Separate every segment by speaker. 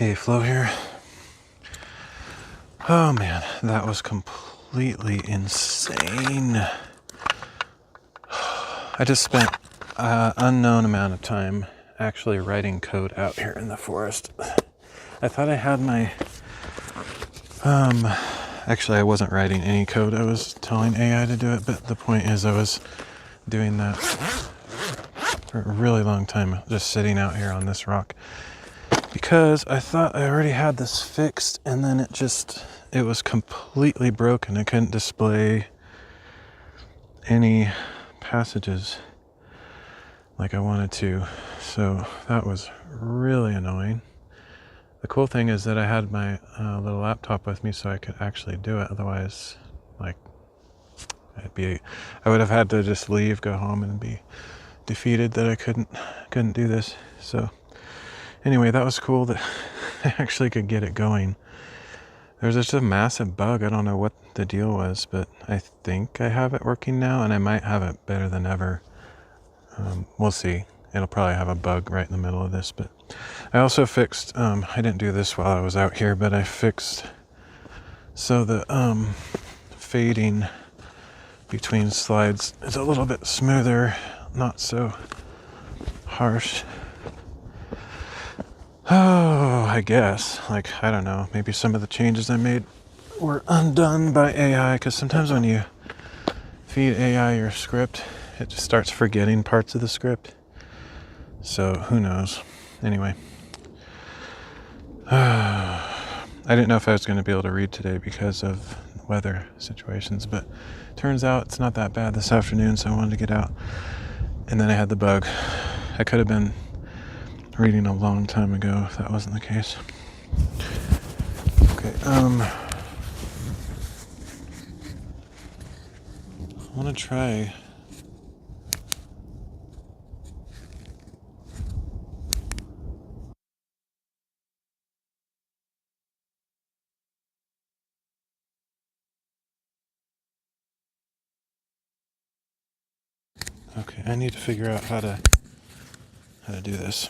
Speaker 1: Hey, Flo here. Oh man, that was completely insane. I just spent an unknown amount of time actually writing code out here in the forest. I thought I had my... Actually, I wasn't writing any code. I was telling AI to do it, but the point is I was doing that for a really long time, just sitting out here on this rock. Because I thought I already had this fixed, and then it was completely broken. I couldn't display any passages like I wanted to. So that was really annoying. The cool thing is that I had my little laptop with me so I could actually do it. Otherwise, I would have had to just leave, go home, and be defeated that I couldn't do this. So anyway, that was cool that I actually could get it going. There's just a massive bug. I don't know what the deal was, but I think I have it working now, and I might have it better than ever. We'll see. It'll probably have a bug right in the middle of this, but I also fixed, I didn't do this while I was out here, but I fixed so the fading between slides is a little bit smoother, not so harsh. Oh, I guess. I don't know. Maybe some of the changes I made were undone by AI, because sometimes when you feed AI your script, it just starts forgetting parts of the script. So, who knows? Anyway. I didn't know if I was going to be able to read today because of weather situations, but turns out it's not that bad this afternoon, so I wanted to get out. And then I had the bug. I could have been reading a long time ago if that wasn't the case. Okay, I want to try okay, I need to figure out how to do this.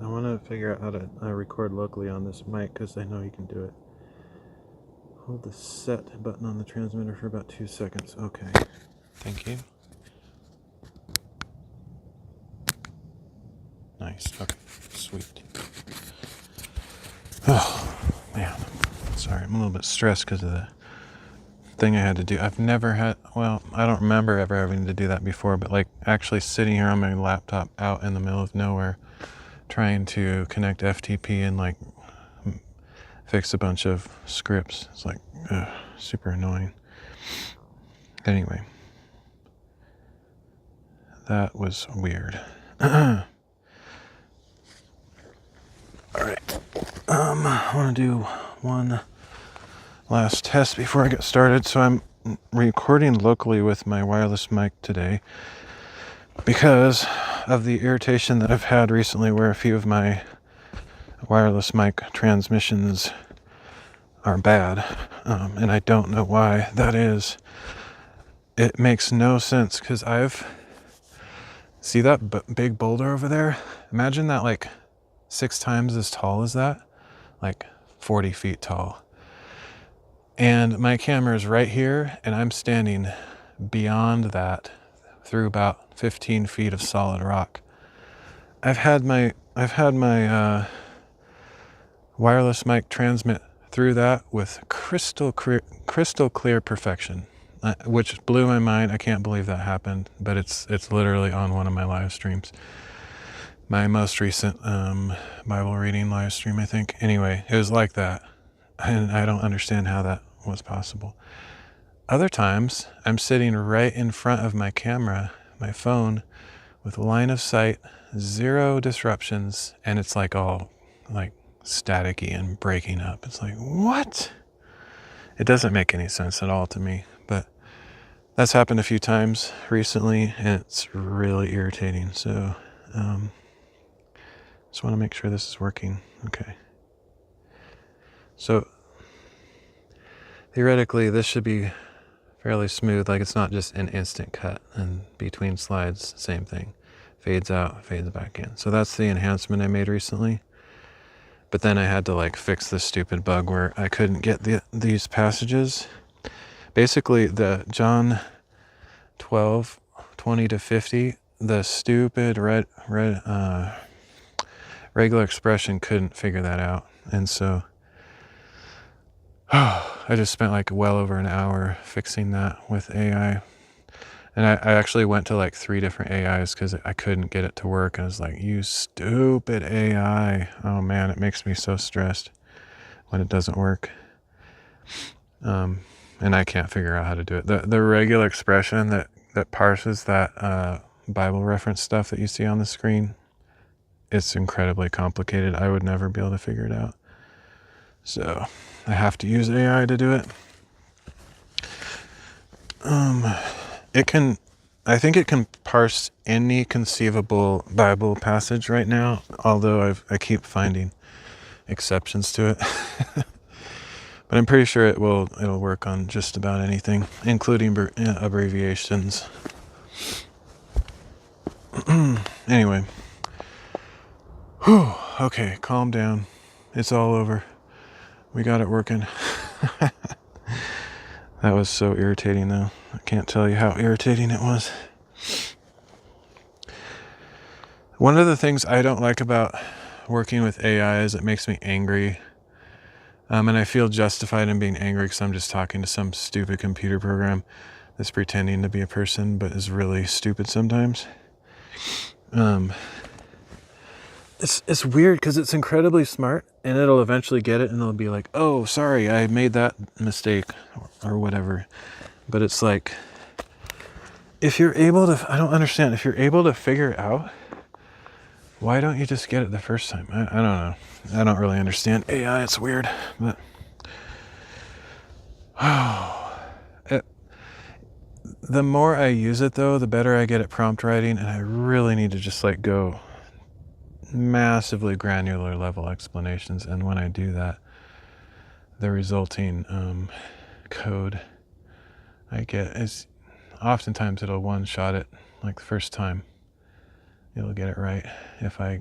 Speaker 1: I want to figure out how to record locally on this mic, because I know you can do it. Hold the set button on the transmitter for about 2 seconds. Okay. Thank you. Nice. Okay. Sweet. Oh, man. Sorry, I'm a little bit stressed because of the thing I had to do. I've never had, well, I don't remember ever having to do that before, but actually sitting here on my laptop out in the middle of nowhere trying to connect FTP and fix a bunch of scripts. It's super annoying. Anyway, that was weird. All right. I want to do one last test before I get started. So I'm recording locally with my wireless mic today because of the irritation that I've had recently where a few of my wireless mic transmissions are bad, and I don't know why that is. It makes no sense, because see that big boulder over there? Imagine that 6 times as tall as that, 40 feet tall. And my camera is right here, and I'm standing beyond that through about 15 feet of solid rock. I've had my wireless mic transmit through that with crystal clear perfection, which blew my mind. I can't believe that happened, but it's literally on one of my live streams. My most recent Bible reading live stream, I think. Anyway, it was like that, and I don't understand how that was possible. Other times, I'm sitting right in front of my camera, my phone, with line of sight, 0 disruptions, and it's all staticky and breaking up. It's what? It doesn't make any sense at all to me, but that's happened a few times recently, and it's really irritating. So just want to make sure this is working. Okay. So theoretically, this should be fairly smooth. Like, it's not just an instant cut, and between slides, same thing. Fades out, fades back in. So that's the enhancement I made recently. But then I had to like fix this stupid bug where I couldn't get these passages. Basically, the John 12:20-50, the stupid regular expression couldn't figure that out. And so I just spent like well over an hour fixing that with AI. And I actually went to like 3 different AIs because I couldn't get it to work. And I was like, you stupid AI. Oh man, it makes me so stressed when it doesn't work. And I can't figure out how to do it. The regular expression that parses that Bible reference stuff that you see on the screen, it's incredibly complicated. I would never be able to figure it out. So I have to use AI to do it. I think it can parse any conceivable Bible passage right now, although I keep finding exceptions to it. But I'm pretty sure it'll work on just about anything, including abbreviations. Anyway. Whew, okay, calm down. It's all over. We got it working. That was so irritating, though. I can't tell you how irritating it was. One of the things I don't like about working with AI is it makes me angry. And I feel justified in being angry because I'm just talking to some stupid computer program that's pretending to be a person but is really stupid sometimes. It's weird because it's incredibly smart, and it'll eventually get it and it'll be like, oh, sorry, I made that mistake or whatever. But it's like, if you're able to, I don't understand, if you're able to figure it out, why don't you just get it the first time? I don't know. I don't really understand AI. It's weird, but the more I use it, though, the better I get at prompt writing, and I really need to just like go massively granular level explanations. And when I do that, the resulting code I get is oftentimes it'll one-shot it. Like the first time, it'll get it right if I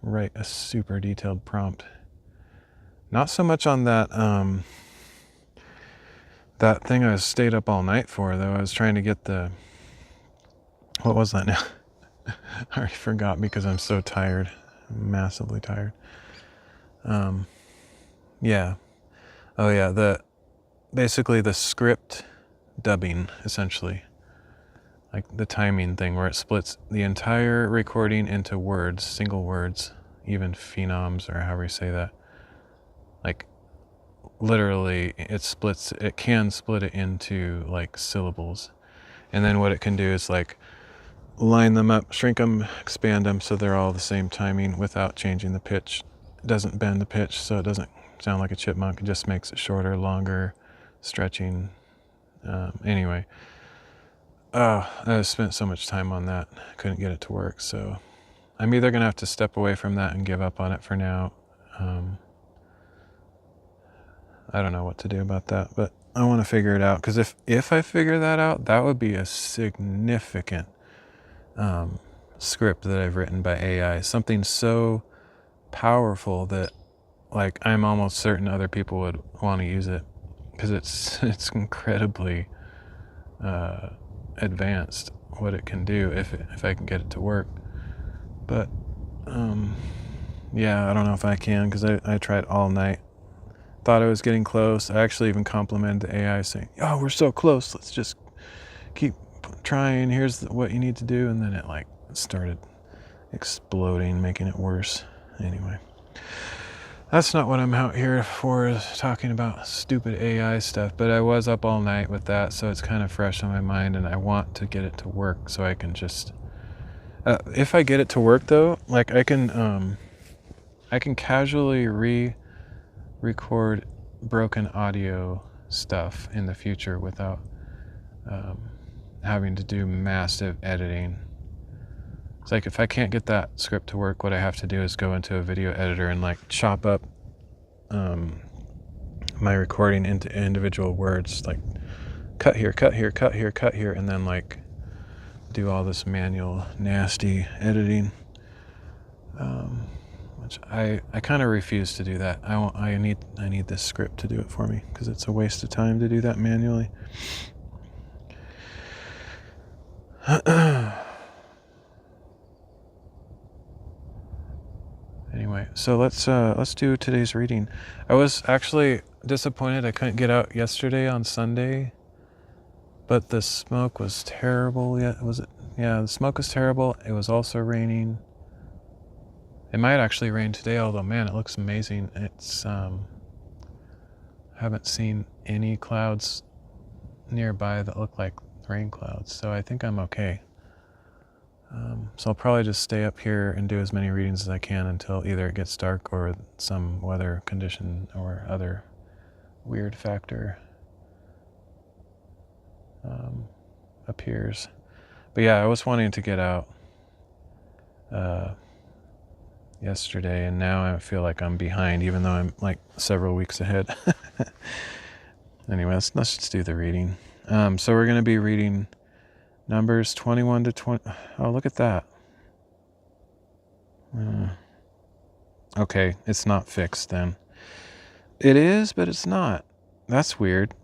Speaker 1: write a super detailed prompt. Not so much on that that thing I stayed up all night for, though. I was trying to get what was that now? I already forgot because I'm so tired. I'm massively tired. Yeah. Oh yeah, basically the script dubbing, essentially. Like the timing thing where it splits the entire recording into words, single words, even phenoms or however you say that. Like literally it can split it into like syllables. And then what it can do is like line them up, shrink them, expand them so they're all the same timing without changing the pitch. It doesn't bend the pitch so it doesn't sound like a chipmunk. It just makes it shorter, longer, stretching. Anyway, I spent so much time on that. I couldn't get it to work, so I'm either gonna have to step away from that and give up on it for now. I don't know what to do about that, but I want to figure it out, because if I figure that out, that would be a significant script that I've written by AI. Something so powerful that like I'm almost certain other people would want to use it, because it's incredibly advanced what it can do if I can get it to work. But yeah, I don't know if I can, because I tried all night. Thought I was getting close. I actually even complimented the AI saying, oh, we're so close, let's just keep trying, here's what you need to do. And then it like started exploding, making it worse. Anyway, that's not what I'm out here for, is talking about stupid AI stuff, but I was up all night with that, so it's kind of fresh on my mind, and I want to get it to work so I can just if I get it to work, though, like I can casually record broken audio stuff in the future without having to do massive editing. It's like if I can't get that script to work, what I have to do is go into a video editor and like chop up my recording into individual words, like cut here, cut here, cut here, cut here, and then like do all this manual nasty editing, which I kind of refuse to do that. I need this script to do it for me, because it's a waste of time to do that manually. Anyway, so let's do today's reading. I was actually disappointed I couldn't get out yesterday on Sunday, but the smoke was terrible. Yeah, the smoke was terrible. It was also raining. It might actually rain today, although man, it looks amazing. It's I haven't seen any clouds nearby that look like rain clouds, so I think I'm okay. So I'll probably just stay up here and do as many readings as I can until either it gets dark or some weather condition or other weird factor appears. But yeah, I was wanting to get out yesterday, and now I feel like I'm behind, even though I'm like several weeks ahead. Anyway, let's just do the reading. So we're going to be reading Numbers 21 to 20. Oh, look at that. Okay, it's not fixed then. It is, but it's not. That's weird.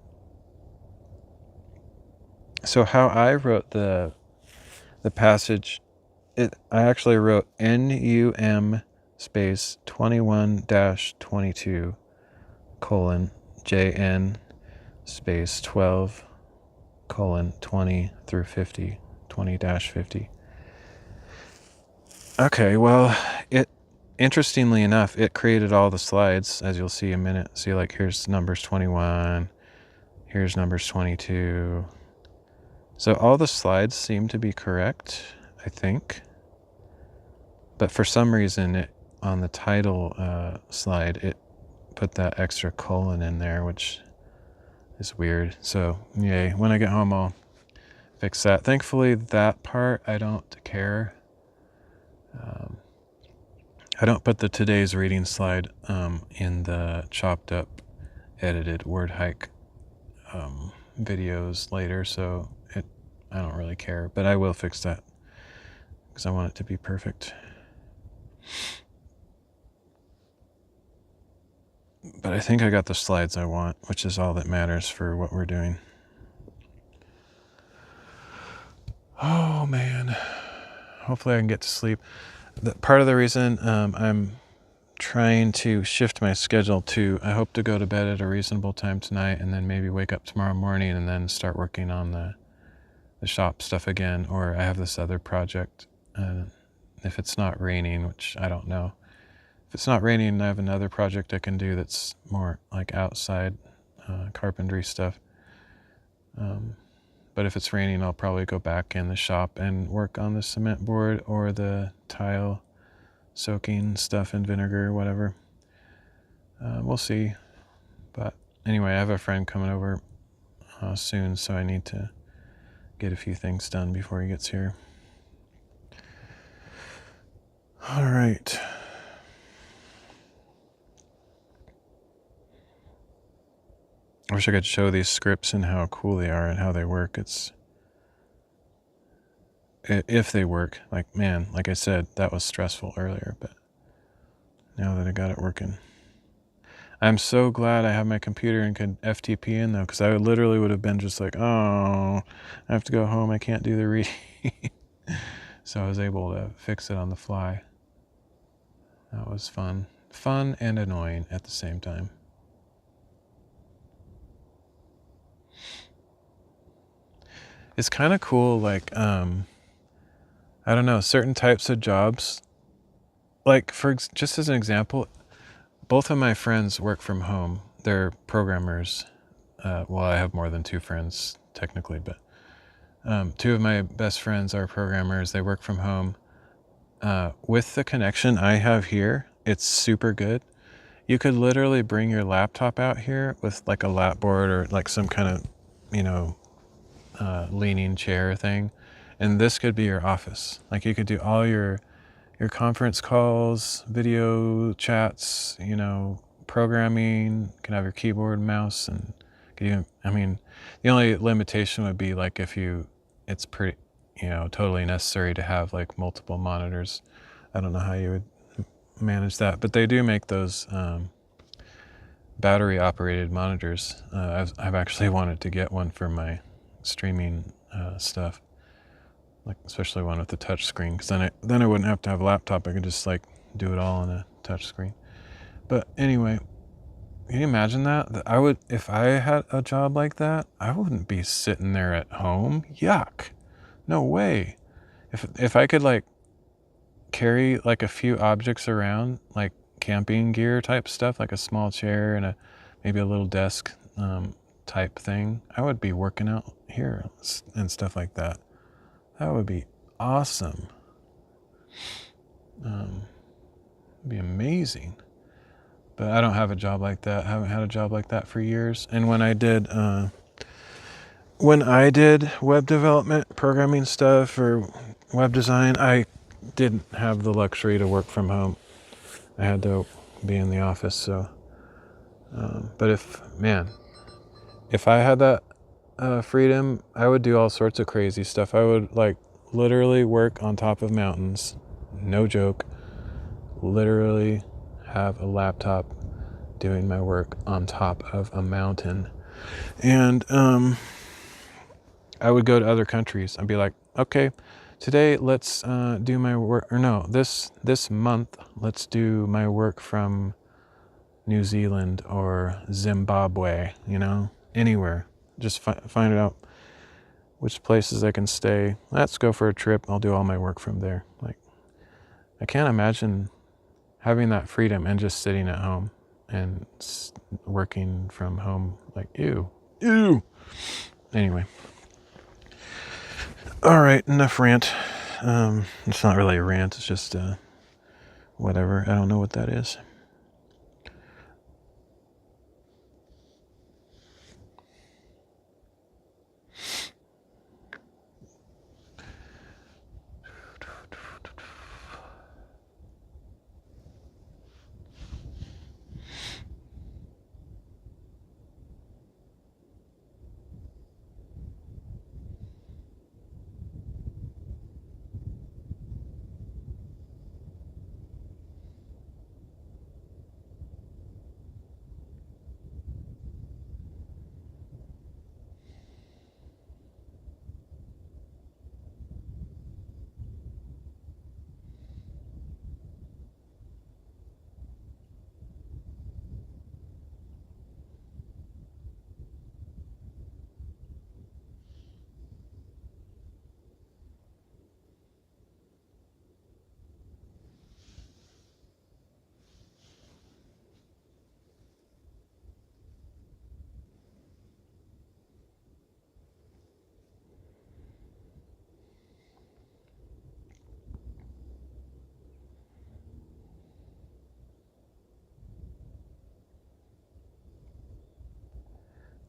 Speaker 1: So how I wrote the passage, I actually wrote NUM space 21-22 colon JN space 12 colon 20 through 50, 20-50. Okay, well, interestingly enough, it created all the slides, as you'll see in a minute. See, like, here's Numbers 21, here's Numbers 22. So all the slides seem to be correct, I think. But for some reason, on the title slide, it put that extra colon in there, which is weird. So, yay. When I get home, I'll fix that. Thankfully, that part, I don't care. I don't put the today's reading slide in the chopped up, edited WordHike videos later, so I don't really care. But I will fix that, because I want it to be perfect. But I think I got the slides I want, which is all that matters for what we're doing. Oh, man. Hopefully I can get to sleep. Part of the reason I'm trying to shift my schedule to, I hope to go to bed at a reasonable time tonight, and then maybe wake up tomorrow morning and then start working on the shop stuff again. Or I have this other project, if it's not raining, which I don't know. If it's not raining, I have another project I can do that's more like outside carpentry stuff. But if it's raining, I'll probably go back in the shop and work on the cement board or the tile soaking stuff in vinegar or whatever. We'll see. But anyway, I have a friend coming over soon, so I need to get a few things done before he gets here. All right. I wish I could show these scripts and how cool they are and how they work. If they work, like, man, like I said, that was stressful earlier, but now that I got it working. I'm so glad I have my computer and could FTP in, though, because I literally would have been just like, oh, I have to go home, I can't do the reading. So I was able to fix it on the fly. That was fun. Fun and annoying at the same time. It's kind of cool, like, I don't know, certain types of jobs. Like, just as an example, both of my friends work from home. They're programmers. Well, I have more than two friends, technically, but two of my best friends are programmers. They work from home. With the connection I have here, it's super good. You could literally bring your laptop out here with like a lap board or like some kind of, leaning chair thing, and this could be your office. Like you could do all your conference calls, video chats, programming. You can have your keyboard, mouse, and the only limitation would be like it's pretty, totally necessary to have like multiple monitors. I don't know how you would manage that, but they do make those battery operated monitors. I've actually wanted to get one for my streaming stuff, like especially one with the touch screen, because then I wouldn't have to have a laptop. I could just like do it all on a touch screen. But anyway, can you imagine that? I would, if I had a job like that, I wouldn't be sitting there at home. Yuck. No way. If I could like carry like a few objects around, like camping gear type stuff, like a small chair and maybe a little desk type thing, I would be working out here and stuff like that. That would be awesome. It'd be amazing. But I don't have a job like that. I haven't had a job like that for years. And when I did web development, programming stuff, or web design, I didn't have the luxury to work from home. I had to be in the office. So, but if I had that freedom, I would do all sorts of crazy stuff. I would like literally work on top of mountains. No joke. Literally have a laptop doing my work on top of a mountain. And I would go to other countries and be like, okay, today let's do my work, or no, this month let's do my work from New Zealand or Zimbabwe, anywhere. Just find out which places I can stay. Let's go for a trip. I'll do all my work from there. Like, I can't imagine having that freedom and just sitting at home and working from home. Like, ew. Anyway. All right, enough rant. It's not really a rant. It's just whatever. I don't know what that is.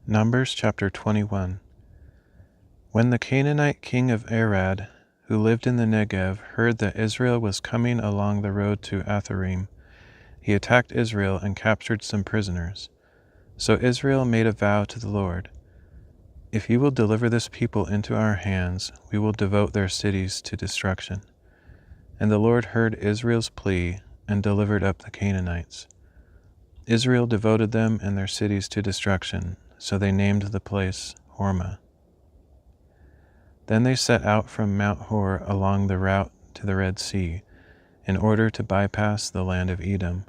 Speaker 1: Numbers chapter 21. When the Canaanite king of Arad, who lived in the Negev, heard that Israel was coming along the road to Atharim, he attacked Israel and captured some prisoners. So Israel made a vow to the Lord, "If you will deliver this people into our hands, we will devote their cities to destruction." And the Lord heard Israel's plea and delivered up the Canaanites. Israel devoted them and their cities to destruction, so they named the place Hormah. Then they set out from Mount Hor along the route to the Red Sea, in order to bypass the land of Edom.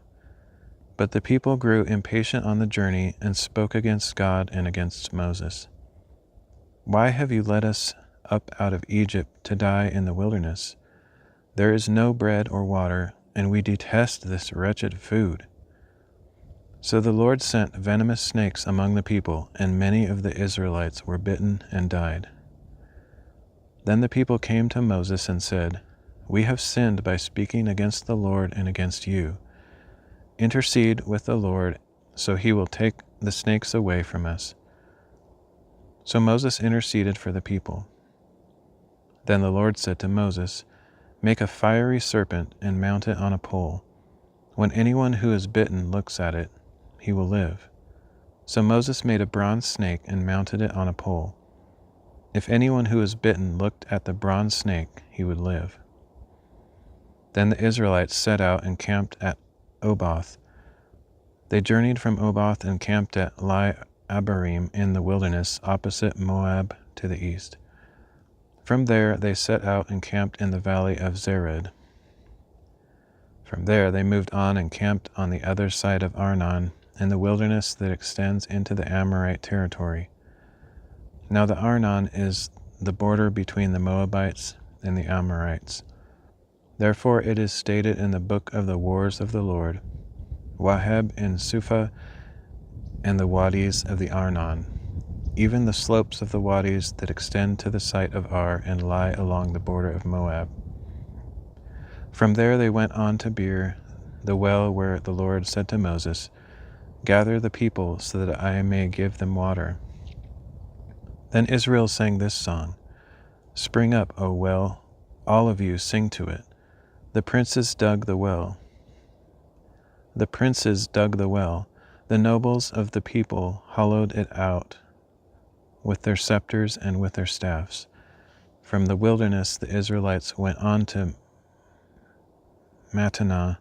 Speaker 1: But the people grew impatient on the journey and spoke against God and against Moses. "Why have you led us up out of Egypt to die in the wilderness? There is no bread or water, and we detest this wretched food." So the Lord sent venomous snakes among the people, and many of the Israelites were bitten and died. Then the people came to Moses and said, "We have sinned by speaking against the Lord and against you. Intercede with the Lord, so he will take the snakes away from us." So Moses interceded for the people. Then the Lord said to Moses, "Make a fiery serpent and mount it on a pole. When anyone who is bitten looks at it, he will live." So Moses made a bronze snake and mounted it on a pole. If anyone who was bitten looked at the bronze snake, he would live. Then the Israelites set out and camped at Oboth. They journeyed from Oboth and camped at Abarim in the wilderness opposite Moab to the east. From there they set out and camped in the valley of Zered. From there they moved on and camped on the other side of Arnon in the wilderness that extends into the Amorite territory. Now the Arnon is the border between the Moabites and the Amorites. Therefore it is stated in the book of the wars of the Lord, Waheb and Suphah and the wadis of the Arnon, even the slopes of the wadis that extend to the site of Ar and lie along the border of Moab. From there they went on to Beer, the well where the Lord said to Moses, "Gather the people so that I may give them water." Then Israel sang this song, "Spring up, O well, all of you sing to it. The princes dug the well. The princes dug the well. The nobles of the people hollowed it out with their scepters and with their staffs. From the wilderness the Israelites went on to Mattanah,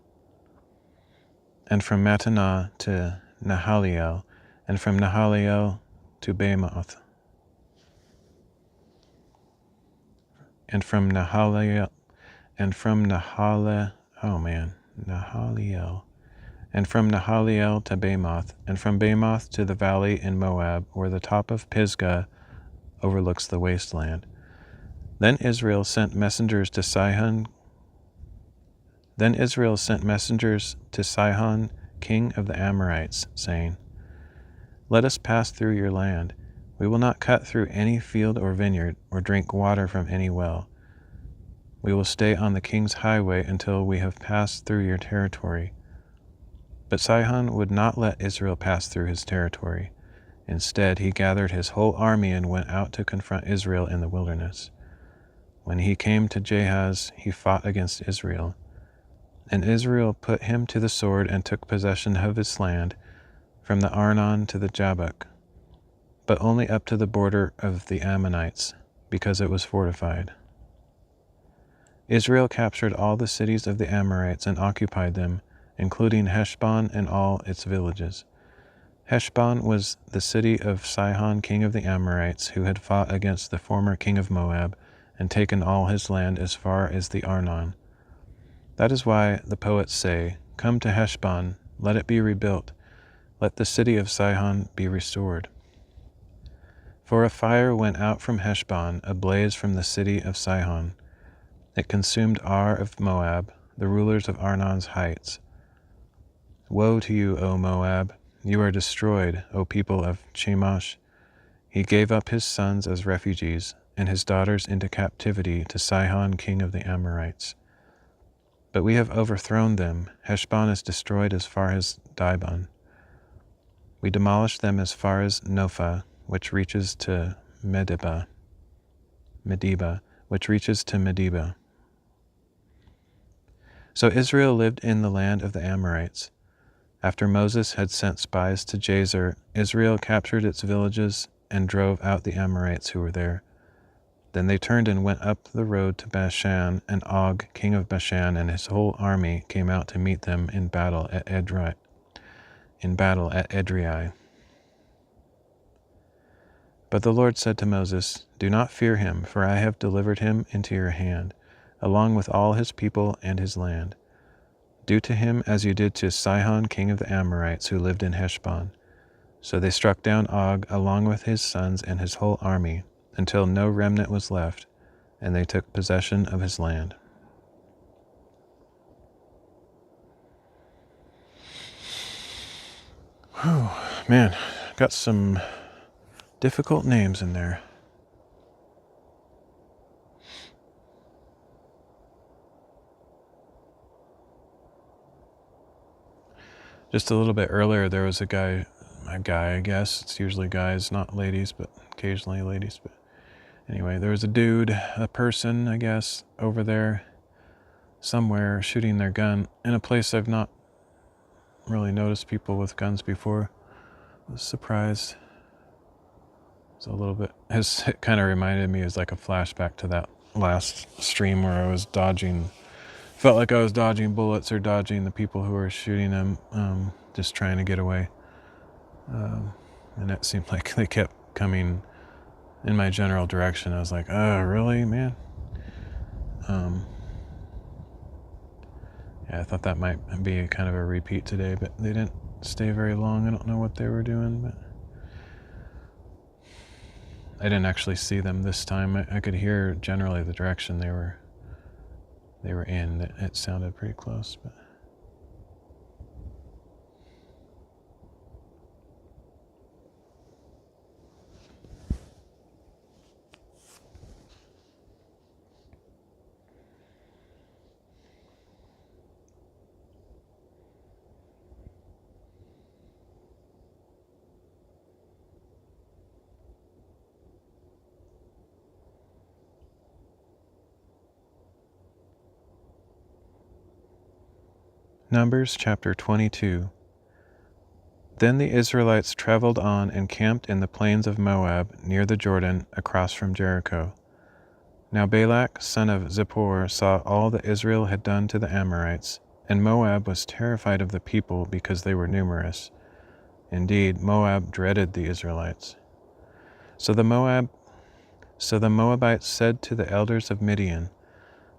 Speaker 1: and from Mattanah to Nahaliel, and from Nahaliel to Bamoth, and from Nahaliel, and from Nahaliel to Bamoth, and from Bamoth to the valley in Moab, where the top of Pisgah overlooks the wasteland. Then Israel sent messengers to Sihon, king of the Amorites, saying, "Let us pass through your land. We will not cut through any field or vineyard, or drink water from any well. We will stay on the king's highway until we have passed through your territory." But Sihon would not let Israel pass through his territory. Instead, he gathered his whole army and went out to confront Israel in the wilderness. When he came to Jahaz, he fought against Israel. And Israel put him to the sword and took possession of his land, from the Arnon to the Jabbok, but only up to the border of the Ammonites, because it was fortified. Israel captured all the cities of the Amorites and occupied them, including Heshbon and all its villages. Heshbon was the city of Sihon, king of the Amorites, who had fought against the former king of Moab and taken all his land as far as the Arnon. That is why the poets say, "Come to Heshbon, let it be rebuilt, let the city of Sihon be restored." For a fire went out from Heshbon, a blaze from the city of Sihon. It consumed Ar of Moab, the rulers of Arnon's heights. Woe to you, O Moab! You are destroyed, O people of Chemosh. He gave up his sons as refugees, and his daughters into captivity to Sihon, king of the Amorites. But we have overthrown them. Heshbon is destroyed as far as Dibon. We demolished them as far as Nophah, which reaches to Medeba, which reaches to Medeba. So Israel lived in the land of the Amorites. After Moses had sent spies to Jazer, Israel captured its villages and drove out the Amorites who were there. Then they turned and went up the road to Bashan, and Og, king of Bashan, and his whole army came out to meet them in battle at Edrei. But the Lord said to Moses, "Do not fear him, for I have delivered him into your hand, along with all his people and his land. Do to him as you did to Sihon, king of the Amorites, who lived in Heshbon." So they struck down Og along with his sons and his whole army, until no remnant was left, and they took possession of his land. Oh, man, got some difficult names in there. Just a little bit earlier, there was a guy a guy, I guess. It's usually guys, not ladies, but occasionally ladies. But anyway, there was a person, I guess, over there somewhere shooting their gun in a place I've not really noticed people with guns before. I was surprised. It's a little bit, it kind of reminded me, as like a flashback to that last stream where I was felt like I was dodging bullets or dodging the people who were shooting them, just trying to get away. And it seemed like they kept coming in my general direction. I was like, oh, really, man? Yeah, I thought that might be kind of a repeat today, but they didn't stay very long. I don't know what they were doing, but I didn't actually see them this time. I could hear generally the direction they were in. It sounded pretty close, but Numbers chapter 22. Then the Israelites traveled on and camped in the plains of Moab near the Jordan across from Jericho. Now Balak, son of Zippor, saw all that Israel had done to the Amorites, and Moab was terrified of the people because they were numerous. Indeed, Moab dreaded the Israelites. So the Moabites said to the elders of Midian,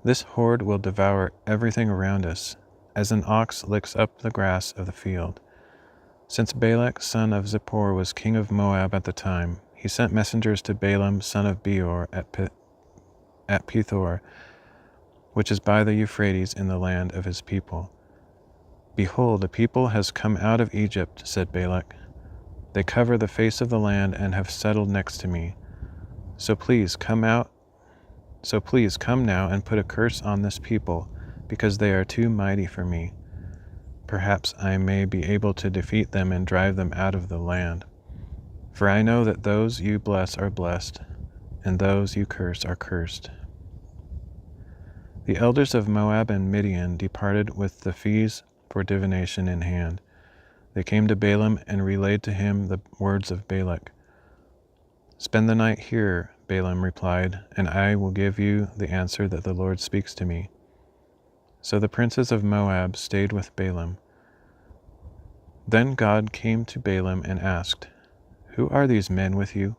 Speaker 1: "This horde will devour everything around us, as an ox licks up the grass of the field." Since Balak, son of Zippor, was king of Moab at the time, he sent messengers to Balaam, son of Beor, at Pethor, which is by the Euphrates in the land of his people. "Behold, a people has come out of Egypt," said Balak. "They cover the face of the land and have settled next to me. So please come now and put a curse on this people, because they are too mighty for me. Perhaps I may be able to defeat them and drive them out of the land. For I know that those you bless are blessed, and those you curse are cursed." The elders of Moab and Midian departed with the fees for divination in hand. They came to Balaam and relayed to him the words of Balak. "Spend the night here," Balaam replied, "and I will give you the answer that the Lord speaks to me." So the princes of Moab stayed with Balaam. Then God came to Balaam and asked, "Who are these men with you?"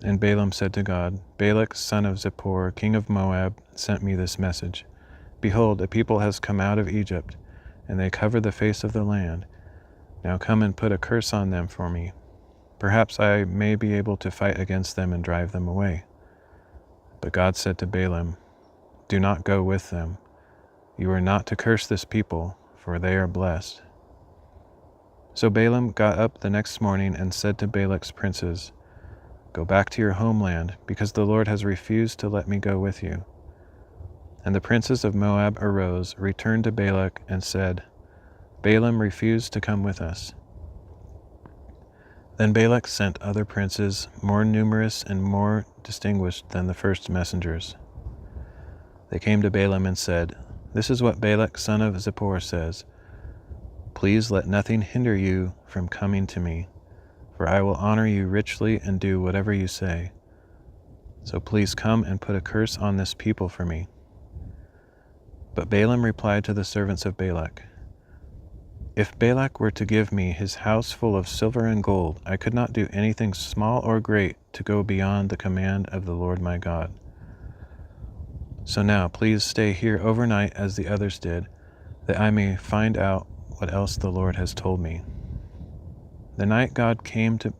Speaker 1: And Balaam said to God, "Balak, son of Zippor, king of Moab, sent me this message. Behold, a people has come out of Egypt, and they cover the face of the land. Now come and put a curse on them for me. Perhaps I may be able to fight against them and drive them away." But God said to Balaam, "Do not go with them. You are not to curse this people, for they are blessed." So Balaam got up the next morning and said to Balak's princes, "Go back to your homeland, because the Lord has refused to let me go with you." And the princes of Moab arose, returned to Balak, and said, "Balaam refused to come with us." Then Balak sent other princes, more numerous and more distinguished than the first messengers. They came to Balaam and said, "This is what Balak, son of Zippor, says. Please let nothing hinder you from coming to me, for I will honor you richly and do whatever you say. So please come and put a curse on this people for me." But Balaam replied to the servants of Balak, "If Balak were to give me his house full of silver and gold, I could not do anything small or great to go beyond the command of the Lord my God. So now please stay here overnight as the others did, that I may find out what else the Lord has told me." That night God came to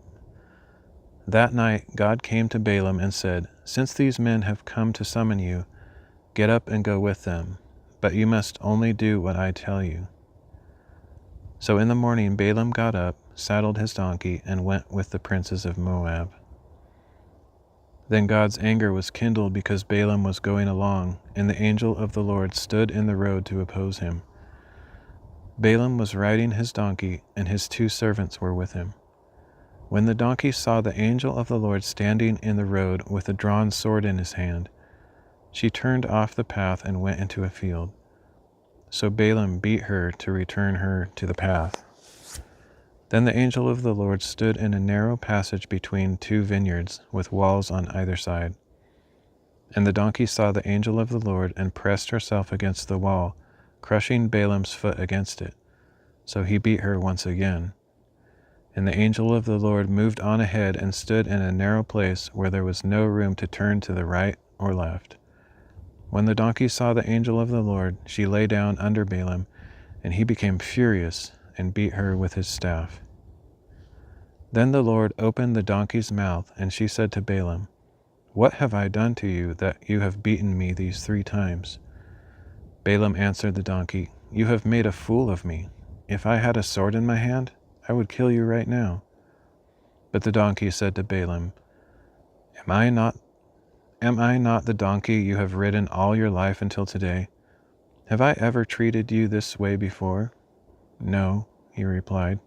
Speaker 1: Balaam and said, "Since these men have come to summon you, get up and go with them, but you must only do what I tell you." So in the morning Balaam got up, saddled his donkey, and went with the princes of Moab. Then God's anger was kindled because Balaam was going along, and the angel of the Lord stood in the road to oppose him. Balaam was riding his donkey, and his 2 servants were with him. When the donkey saw the angel of the Lord standing in the road with a drawn sword in his hand, she turned off the path and went into a field. So Balaam beat her to return her to the path. Then the angel of the Lord stood in a narrow passage between 2 vineyards, with walls on either side. And the donkey saw the angel of the Lord and pressed herself against the wall, crushing Balaam's foot against it. So he beat her once again. And the angel of the Lord moved on ahead and stood in a narrow place where there was no room to turn to the right or left. When the donkey saw the angel of the Lord, she lay down under Balaam, and he became furious and beat her with his staff. Then the Lord opened the donkey's mouth, and she said to Balaam, "What have I done to you that you have beaten me these 3 times?" Balaam answered the donkey, "You have made a fool of me. If I had a sword in my hand, I would kill you right now." But the donkey said to Balaam, Am I not the donkey you have ridden all your life until today? Have I ever treated you this way before?" "No," he replied.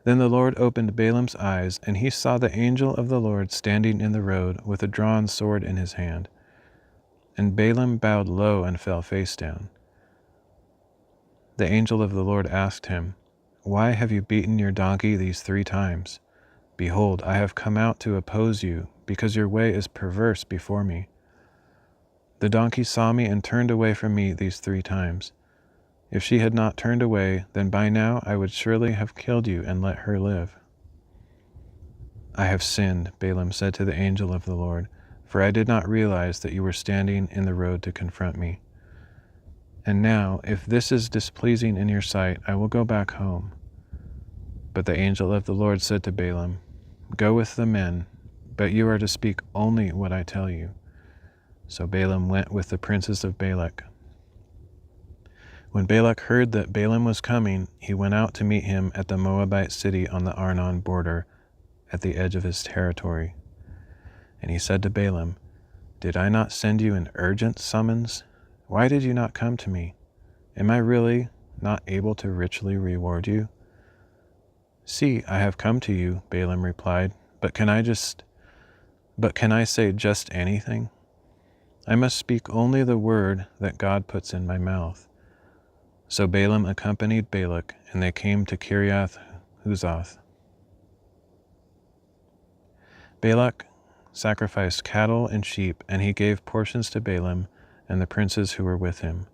Speaker 1: Then the Lord opened Balaam's eyes, and he saw the angel of the Lord standing in the road with a drawn sword in his hand. And Balaam bowed low and fell face down. The angel of the Lord asked him, "Why have you beaten your donkey these 3 times? Behold, I have come out to oppose you, because your way is perverse before me. The donkey saw me and turned away from me these 3 times. If she had not turned away, then by now I would surely have killed you and let her live." "I have sinned," Balaam said to the angel of the Lord, "for I did not realize that you were standing in the road to confront me. And now, if this is displeasing in your sight, I will go back home." But the angel of the Lord said to Balaam, "Go with the men, but you are to speak only what I tell you." So Balaam went with the princes of Balak. When Balak heard that Balaam was coming, he went out to meet him at the Moabite city on the Arnon border, at the edge of his territory. And he said to Balaam, "Did I not send you an urgent summons? Why did you not come to me? Am I really not able to richly reward you?" "See, I have come to you," Balaam replied, but can I say just anything? I must speak only the word that God puts in my mouth." So Balaam accompanied Balak, and they came to Kiriath Huzoth. Balak sacrificed cattle and sheep, and he gave portions to Balaam and the princes who were with him.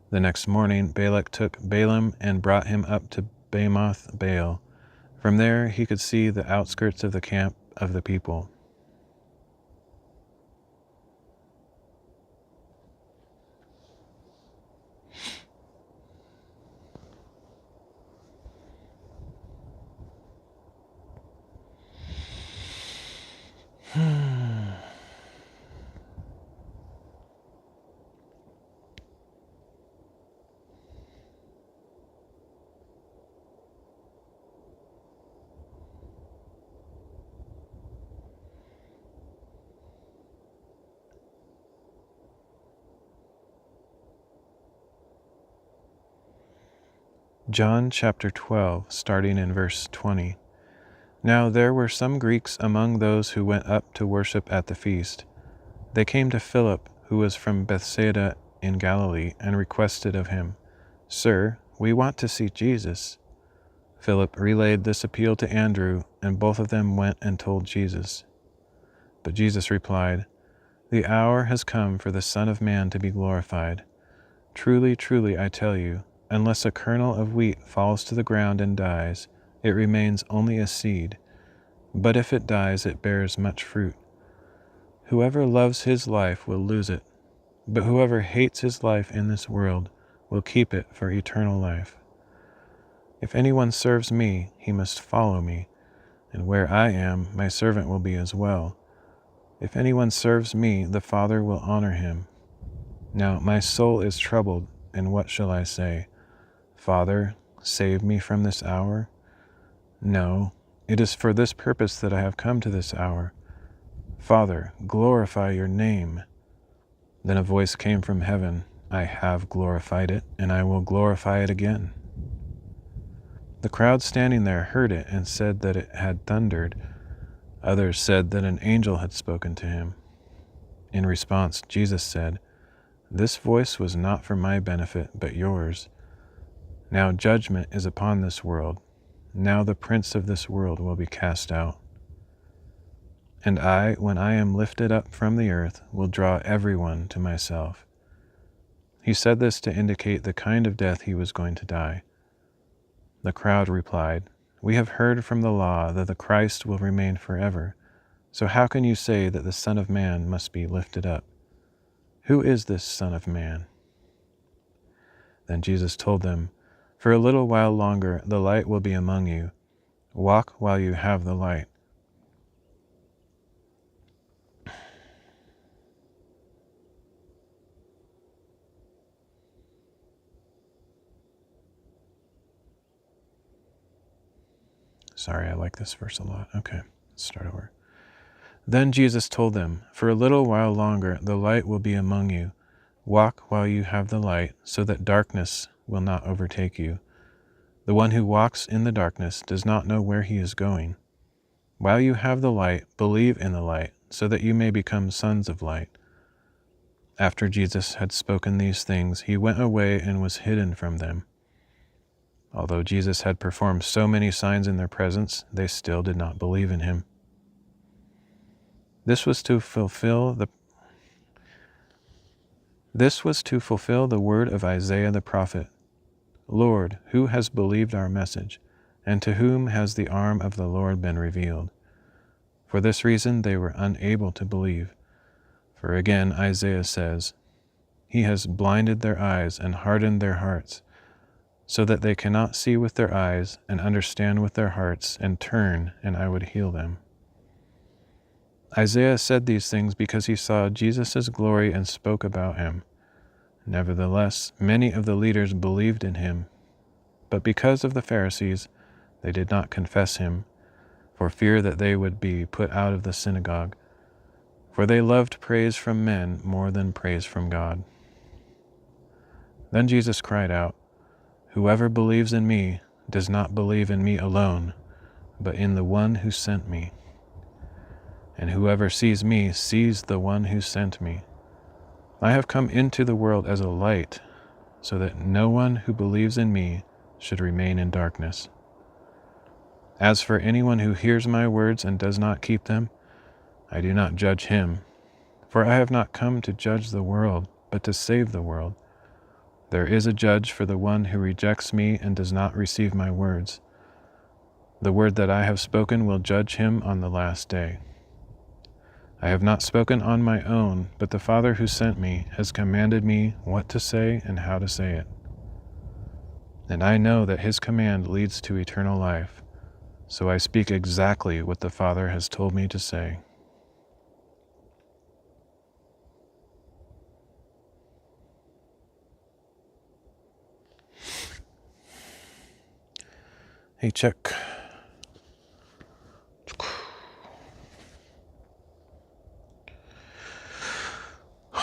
Speaker 1: The next morning Balak took Balaam and brought him up to Bamoth Baal. From there he could see the outskirts of the camp of the people. John chapter 12, starting in verse 20. Now there were some Greeks among those who went up to worship at the feast. They came to Philip, who was from Bethsaida in Galilee, and requested of him, "Sir, we want to see Jesus." Philip relayed this appeal to Andrew, and both of them went and told Jesus. But Jesus replied, "The hour has come for the Son of Man to be glorified. Truly, truly, I tell you, unless a kernel of wheat falls to the ground and dies, it remains only a seed. But if it dies, it bears much fruit. Whoever loves his life will lose it, but whoever hates his life in this world will keep it for eternal life. If anyone serves me, he must follow me, and where I am, my servant will be as well. If anyone serves me, the Father will honor him. Now my soul is troubled, and what shall I say? Father, save me from this hour? No, it is for this purpose that I have come to this hour. Father, glorify your name." Then a voice came from heaven, I have glorified it, and I will glorify it again." The crowd standing there heard it and said that it had thundered. Others said that an angel had spoken to him. In response, Jesus said, "This voice was not for my benefit, but yours. Now judgment is upon this world. Now the prince of this world will be cast out. And I, when I am lifted up from the earth, will draw everyone to myself." He said this to indicate the kind of death he was going to die. The crowd replied, "We have heard from the law that the Christ will remain forever. So how can you say that the Son of Man must be lifted up? Who is this Son of Man?" Then Jesus told them, "For a little while longer the light will be among you. Walk while you have the light." Sorry, I like this verse a lot. Okay, let's start over. Then Jesus told them, "For a little while longer the light will be among you. Walk while you have the light, so that darkness will not overtake you. The one who walks in the darkness does not know where he is going. While you have the light, believe in the light, so that you may become sons of light." After Jesus had spoken these things, he went away and was hidden from them. Although Jesus had performed so many signs in their presence, they still did not believe in him. This was to fulfill the word of Isaiah the prophet. "Lord, who has believed our message, and to whom has the arm of the Lord been revealed?" For this reason they were unable to believe. For again Isaiah says, "He has blinded their eyes and hardened their hearts, so that they cannot see with their eyes and understand with their hearts and turn, and I would heal them." Isaiah said these things because he saw Jesus' glory and spoke about him. Nevertheless, many of the leaders believed in him, but because of the Pharisees, they did not confess him, for fear that they would be put out of the synagogue. For they loved praise from men more than praise from God. Then Jesus cried out, "Whoever believes in me does not believe in me alone, but in the one who sent me. And whoever sees me sees the one who sent me. I have come into the world as a light, so that no one who believes in me should remain in darkness. As for anyone who hears my words and does not keep them, I do not judge him, for I have not come to judge the world, but to save the world. There is a judge for the one who rejects me and does not receive my words. The word that I have spoken will judge him on the last day. I have not spoken on my own, but the Father who sent me has commanded me what to say and how to say it. And I know that his command leads to eternal life, so I speak exactly what the Father has told me to say." Hey, check.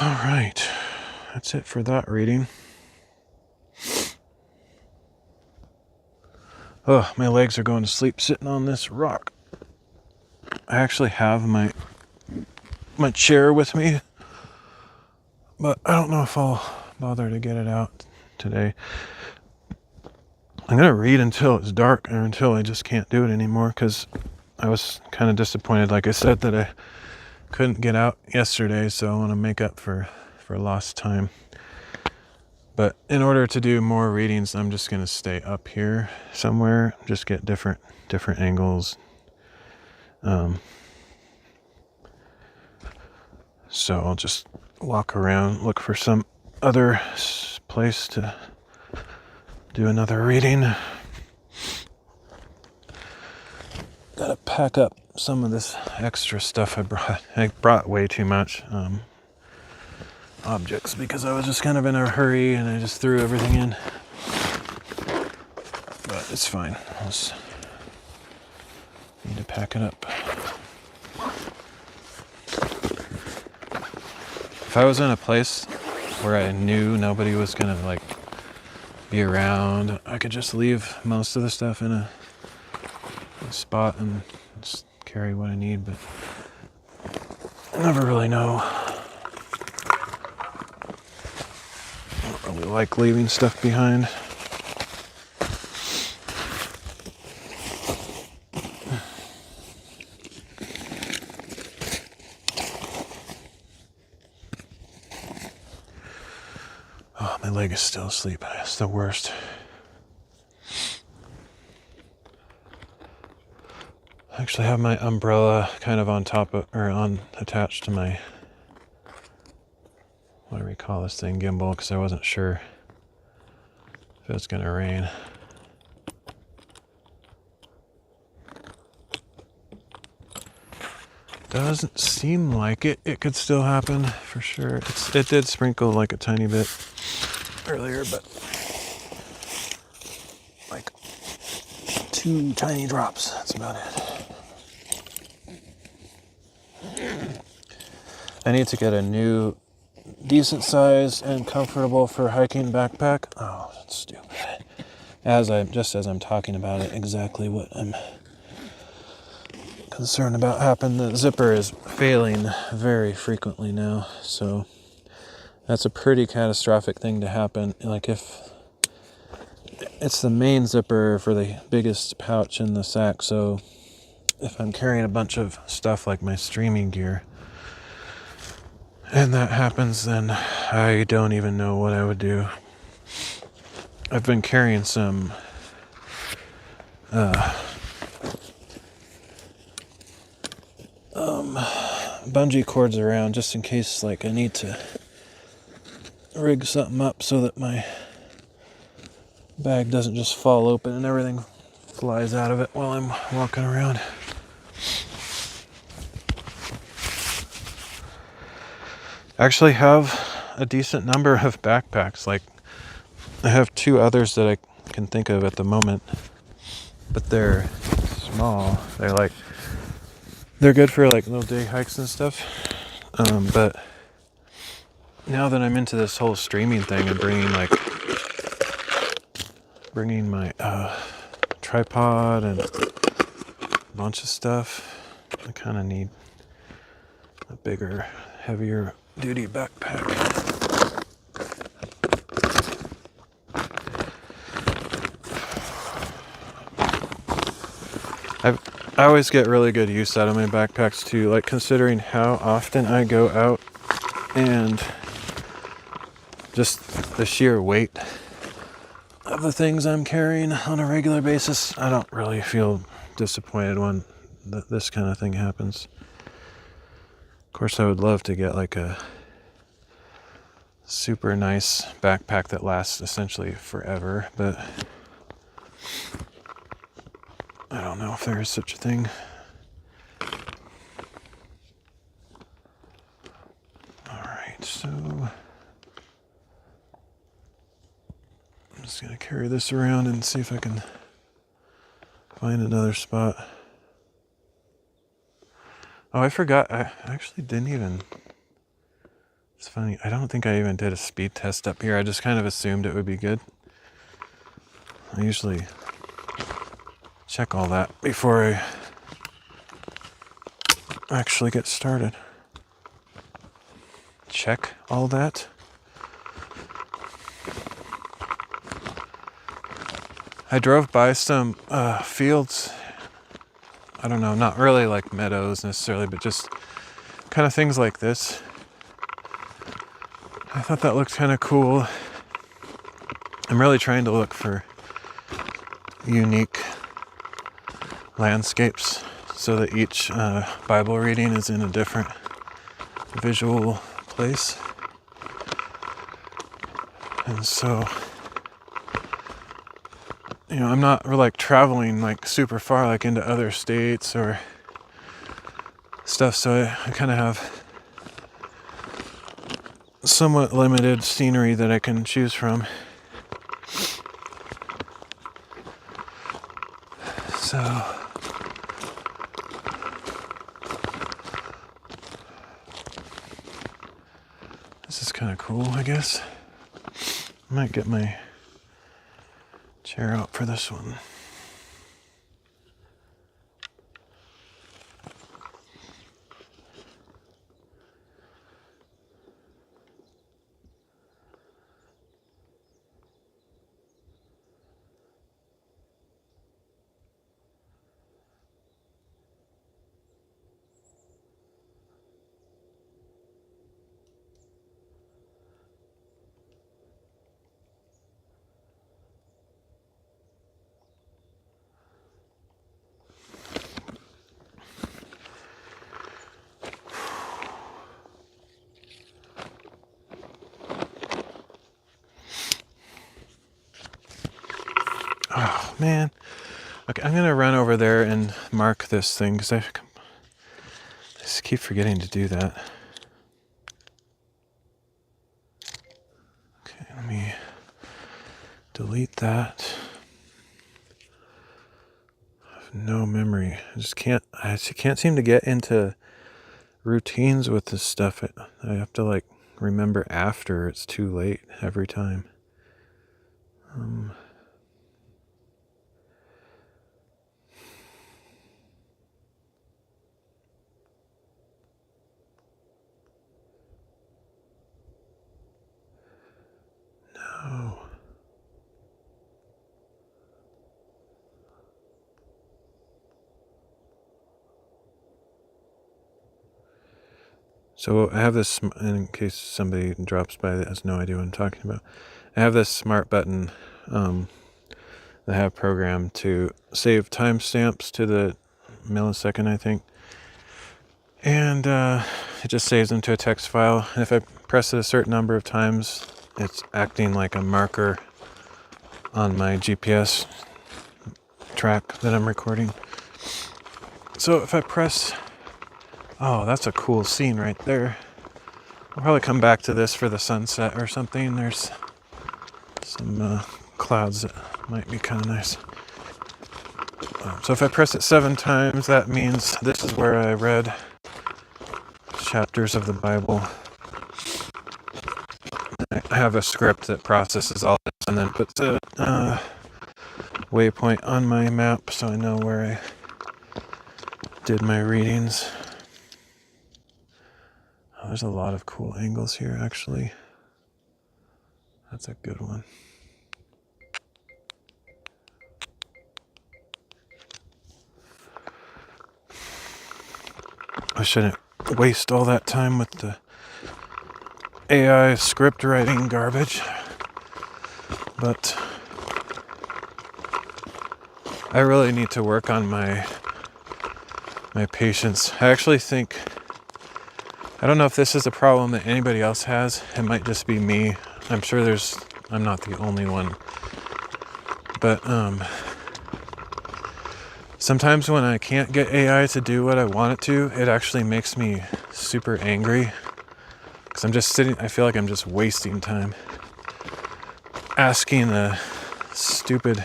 Speaker 1: All right, that's it for that reading. Oh, my legs are going to sleep sitting on this rock. I actually have my chair with me, but I don't know if I'll bother to get it out today. I'm going to read until it's dark or until I just can't do it anymore, because I was kind of disappointed, like I said, that I couldn't get out yesterday, so I want to make up for lost time. But in order to do more readings, I'm just going to stay up here somewhere, just get different angles. So I'll just walk around, look for some other place to do another reading. Gotta pack up some of this extra stuff I brought. I brought way too much objects because I was just kind of in a hurry and I just threw everything in. But it's fine. I just need to pack it up. If I was in a place where I knew nobody was gonna like be around. I could just leave most of the stuff in a spot and just carry what I need, but I never really know. I don't really like leaving stuff behind. Oh, my leg is still asleep. It's the worst. I actually have my umbrella kind of on top of, or on attached to my, what do we call this thing, gimbal, because I wasn't sure if it was going to rain. Doesn't seem like it. It could still happen for sure. It did sprinkle like a tiny bit earlier, but like 2 tiny drops. That's about it. I need to get a new decent size and comfortable for hiking backpack. Oh, that's stupid. As I'm talking about it, exactly what I'm concerned about happened. The zipper is failing very frequently now, so that's a pretty catastrophic thing to happen. Like if it's the main zipper for the biggest pouch in the sack, so if I'm carrying a bunch of stuff like my streaming gear and that happens, then I don't even know what I would do. I've been carrying some bungee cords around just in case like I need to rig something up so that my bag doesn't just fall open and everything flies out of it while I'm walking around. I actually have a decent number of backpacks. Like I have 2 others that I can think of at the moment, but they're small. They're good for like little day hikes and stuff. But now that I'm into this whole streaming thing and bringing my tripod and a bunch of stuff, I kind of need a bigger, heavier duty backpack. I always get really good use out of my backpacks too, like considering how often I go out and just the sheer weight of the things I'm carrying on a regular basis. I don't really feel disappointed when this kind of thing happens. Of course, I would love to get like a super nice backpack that lasts essentially forever, but I don't know if there is such a thing. Alright, so I'm just going to carry this around and see if I can find another spot. Oh, I forgot. I actually didn't even... It's funny. I don't think I even did a speed test up here. I just kind of assumed it would be good. I usually check all that before I actually get started. Check all that? I drove by some fields. I don't know, not really like meadows necessarily, but just kind of things like this. I thought that looked kind of cool. I'm really trying to look for unique landscapes so that each Bible reading is in a different visual place. And so, you know, I'm not like traveling like super far, like into other states or stuff, so I kind of have somewhat limited scenery that I can choose from. So This is kind of cool, I guess. I might get my chair out for this one. Oh, man. Okay, I'm going to run over there and mark this thing because I just keep forgetting to do that. Okay, let me delete that. I have no memory. I just can't seem to get into routines with this stuff. I have to like remember after it's too late every time. No. So I have this, in case somebody drops by that has no idea what I'm talking about. I have this smart button that I have programmed to save timestamps to the millisecond, I think. And it just saves them to a text file. And if I press it a certain number of times, it's acting like a marker on my GPS track that I'm recording. So if I press... Oh, that's a cool scene right there. I'll probably come back to this for the sunset or something. There's some clouds that might be kind of nice. So if I press it 7 times, that means this is where I read chapters of the Bible. I have a script that processes all this and then puts a waypoint on my map so I know where I did my readings. Oh, there's a lot of cool angles here, actually. That's a good one. I shouldn't waste all that time with the AI script writing garbage, but I really need to work on my patience. I actually think, I don't know if this is a problem that anybody else has. It might just be me. I'm sure I'm not the only one. But sometimes when I can't get AI to do what I want it to, it actually makes me super angry. Because I'm just sitting, I feel like I'm just wasting time asking a stupid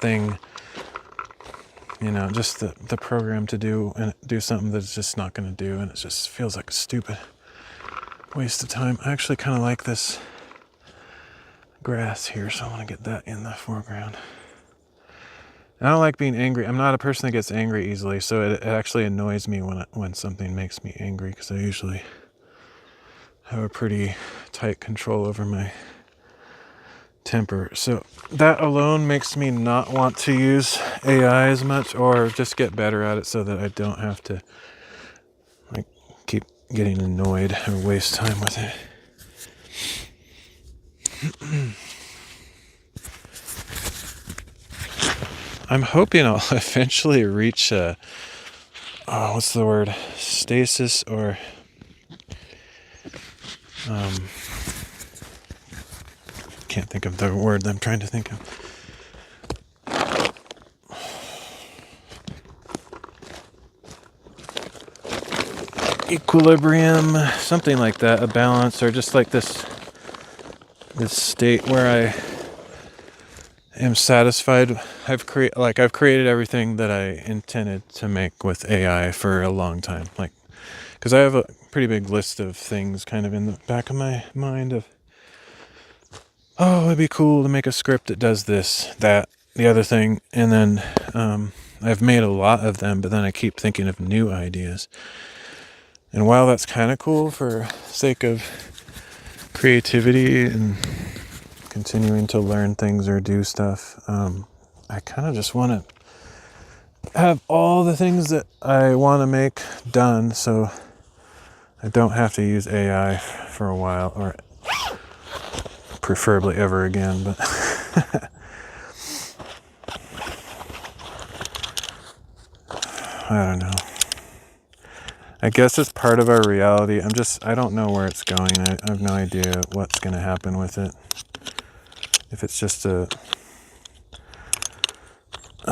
Speaker 1: thing, just the program to do something that it's just not going to do, and it just feels like a stupid waste of time. I actually kind of like this grass here, so I want to get that in the foreground. I don't like being angry. I'm not a person that gets angry easily, so it actually annoys me when something makes me angry, because I usually have a pretty tight control over my temper. So that alone makes me not want to use AI as much, or just get better at it so that I don't have to keep getting annoyed or waste time with it. I'm hoping I'll eventually reach what's the word? Stasis, or can't think of the word that I'm trying to think of. Equilibrium, something like that, a balance, or just like this state where I am satisfied. I've created everything that I intended to make with AI for a long time. Like because I have a pretty big list of things kind of in the back of my mind of, oh, it'd be cool to make a script that does this, that, the other thing. And then I've made a lot of them, but then I keep thinking of new ideas. And while that's kind of cool for sake of creativity and continuing to learn things or do stuff, I kind of just want to have all the things that I want to make done so I don't have to use AI for a while, or preferably ever again, but I don't know. I guess it's part of our reality. I don't know where it's going. I have no idea what's going to happen with it. If it's just a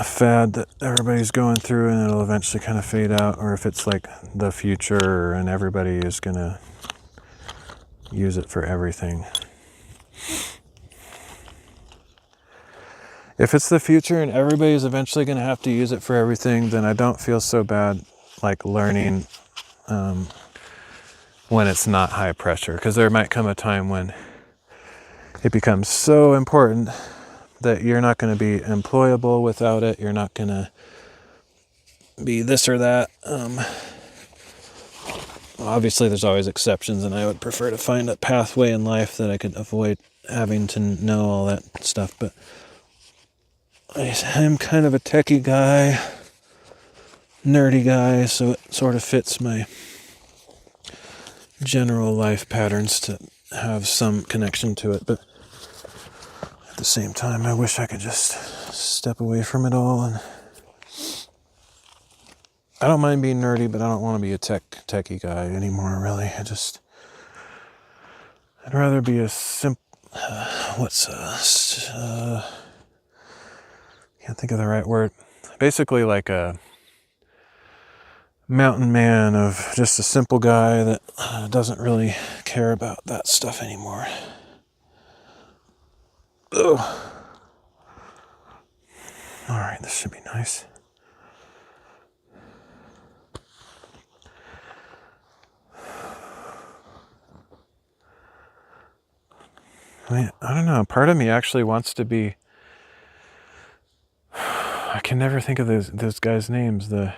Speaker 1: fad that everybody's going through and it'll eventually kind of fade out, or if it's like the future and everybody is going to use it for everything. If it's the future and everybody's eventually going to have to use it for everything, then I don't feel so bad like learning when it's not high pressure, because there might come a time when it becomes so important that you're not going to be employable without it. You're not going to be this or that. Obviously, there's always exceptions, and I would prefer to find a pathway in life that I could avoid having to know all that stuff. But I'm kind of a techie guy, nerdy guy, so it sort of fits my general life patterns to have some connection to it. But at the same time, I wish I could just step away from it all. And I don't mind being nerdy, but I don't want to be a techie guy anymore, really. I'd rather be a can't think of the right word. Basically like a mountain man, of just a simple guy that doesn't really care about that stuff anymore. Ugh. All right, this should be nice. I mean, I don't know. Part of me actually wants to be. I can never think of those guys' names. The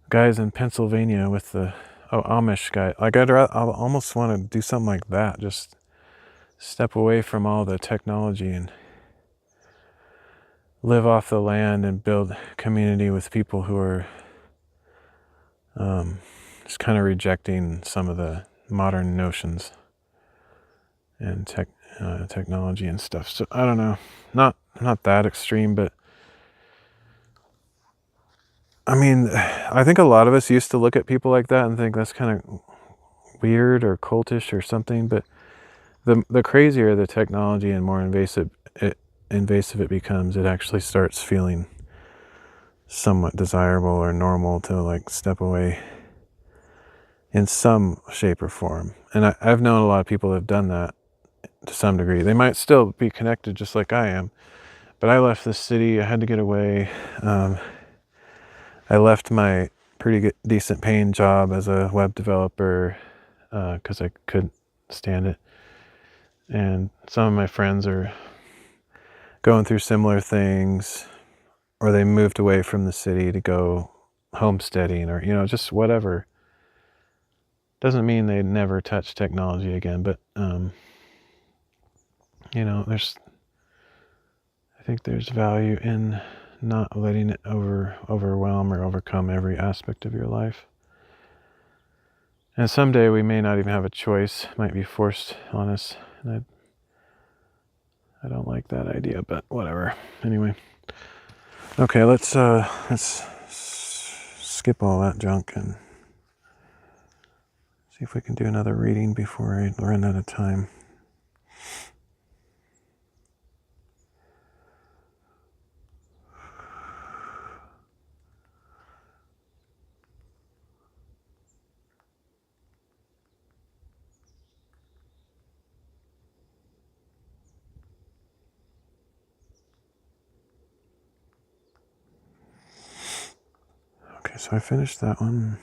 Speaker 1: guys in Pennsylvania with the Amish guy. Like I'll almost want to do something like that. Just step away from all the technology and live off the land and build community with people who are just kind of rejecting some of the modern notions and technology and stuff. So I don't know, not that extreme, but I mean, I think a lot of us used to look at people like that and think that's kind of weird or cultish or something. But the crazier the technology and more invasive it becomes, it actually starts feeling somewhat desirable or normal to like step away in some shape or form. And I've known a lot of people that have done that to some degree. They might still be connected just like I am, but I left the city. I had to get away. I left my pretty decent paying job as a web developer because I couldn't stand it. And some of my friends are going through similar things, or they moved away from the city to go homesteading, or just whatever. Doesn't mean they never touch technology again, but I think there's value in not letting it overwhelm or overcome every aspect of your life. And someday we may not even have a choice; it might be forced on us. And I don't like that idea, but whatever. Anyway, okay, let's skip all that junk and see if we can do another reading before I run out of time. Okay, so I finished that one.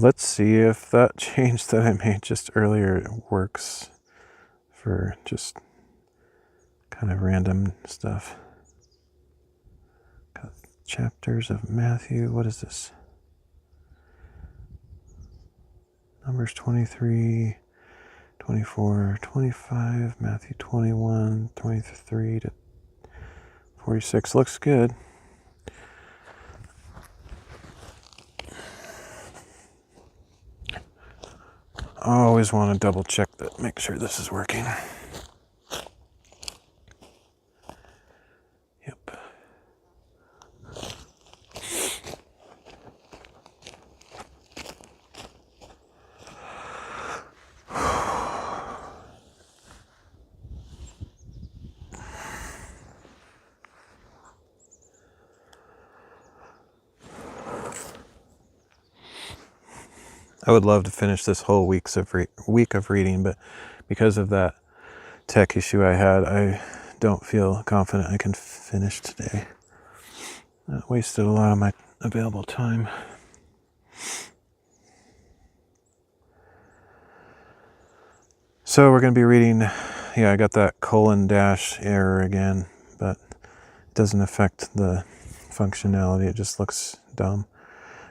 Speaker 1: Let's see if that change that I made just earlier works for just kind of random stuff. Got chapters of Matthew. What is this? Numbers 23, 24, 25, Matthew 21, 23 to 46. Looks good. I always want to double check that, make sure this is working. Yep. I would love to finish this whole week of reading, but because of that tech issue I had, I don't feel confident I can finish today. That wasted a lot of my available time. So we're going to be reading, I got that colon dash error again, but it doesn't affect the functionality, it just looks dumb.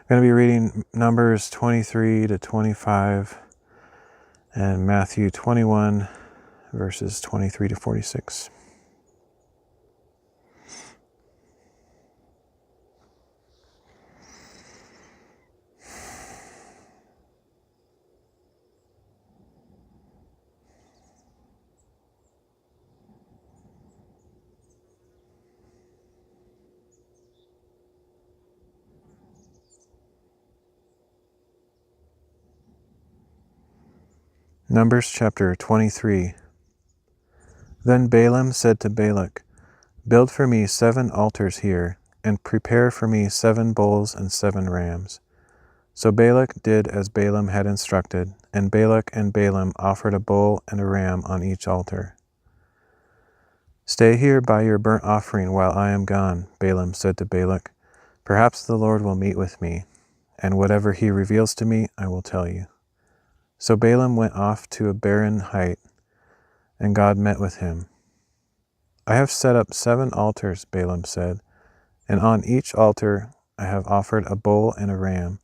Speaker 1: I'm going to be reading Numbers 23 to 25 and Matthew 21, verses 23 to 46. Numbers chapter 23. Then Balaam said to Balak, "Build for me 7 altars here, and prepare for me 7 bulls and 7 rams." So Balak did as Balaam had instructed, and Balak and Balaam offered a bull and a ram on each altar. "Stay here by your burnt offering while I am gone," Balaam said to Balak. "Perhaps the Lord will meet with me, and whatever he reveals to me, I will tell you." So Balaam went off to a barren height, and God met with him. "I have set up 7 altars," Balaam said, "and on each altar I have offered a bull and a ram."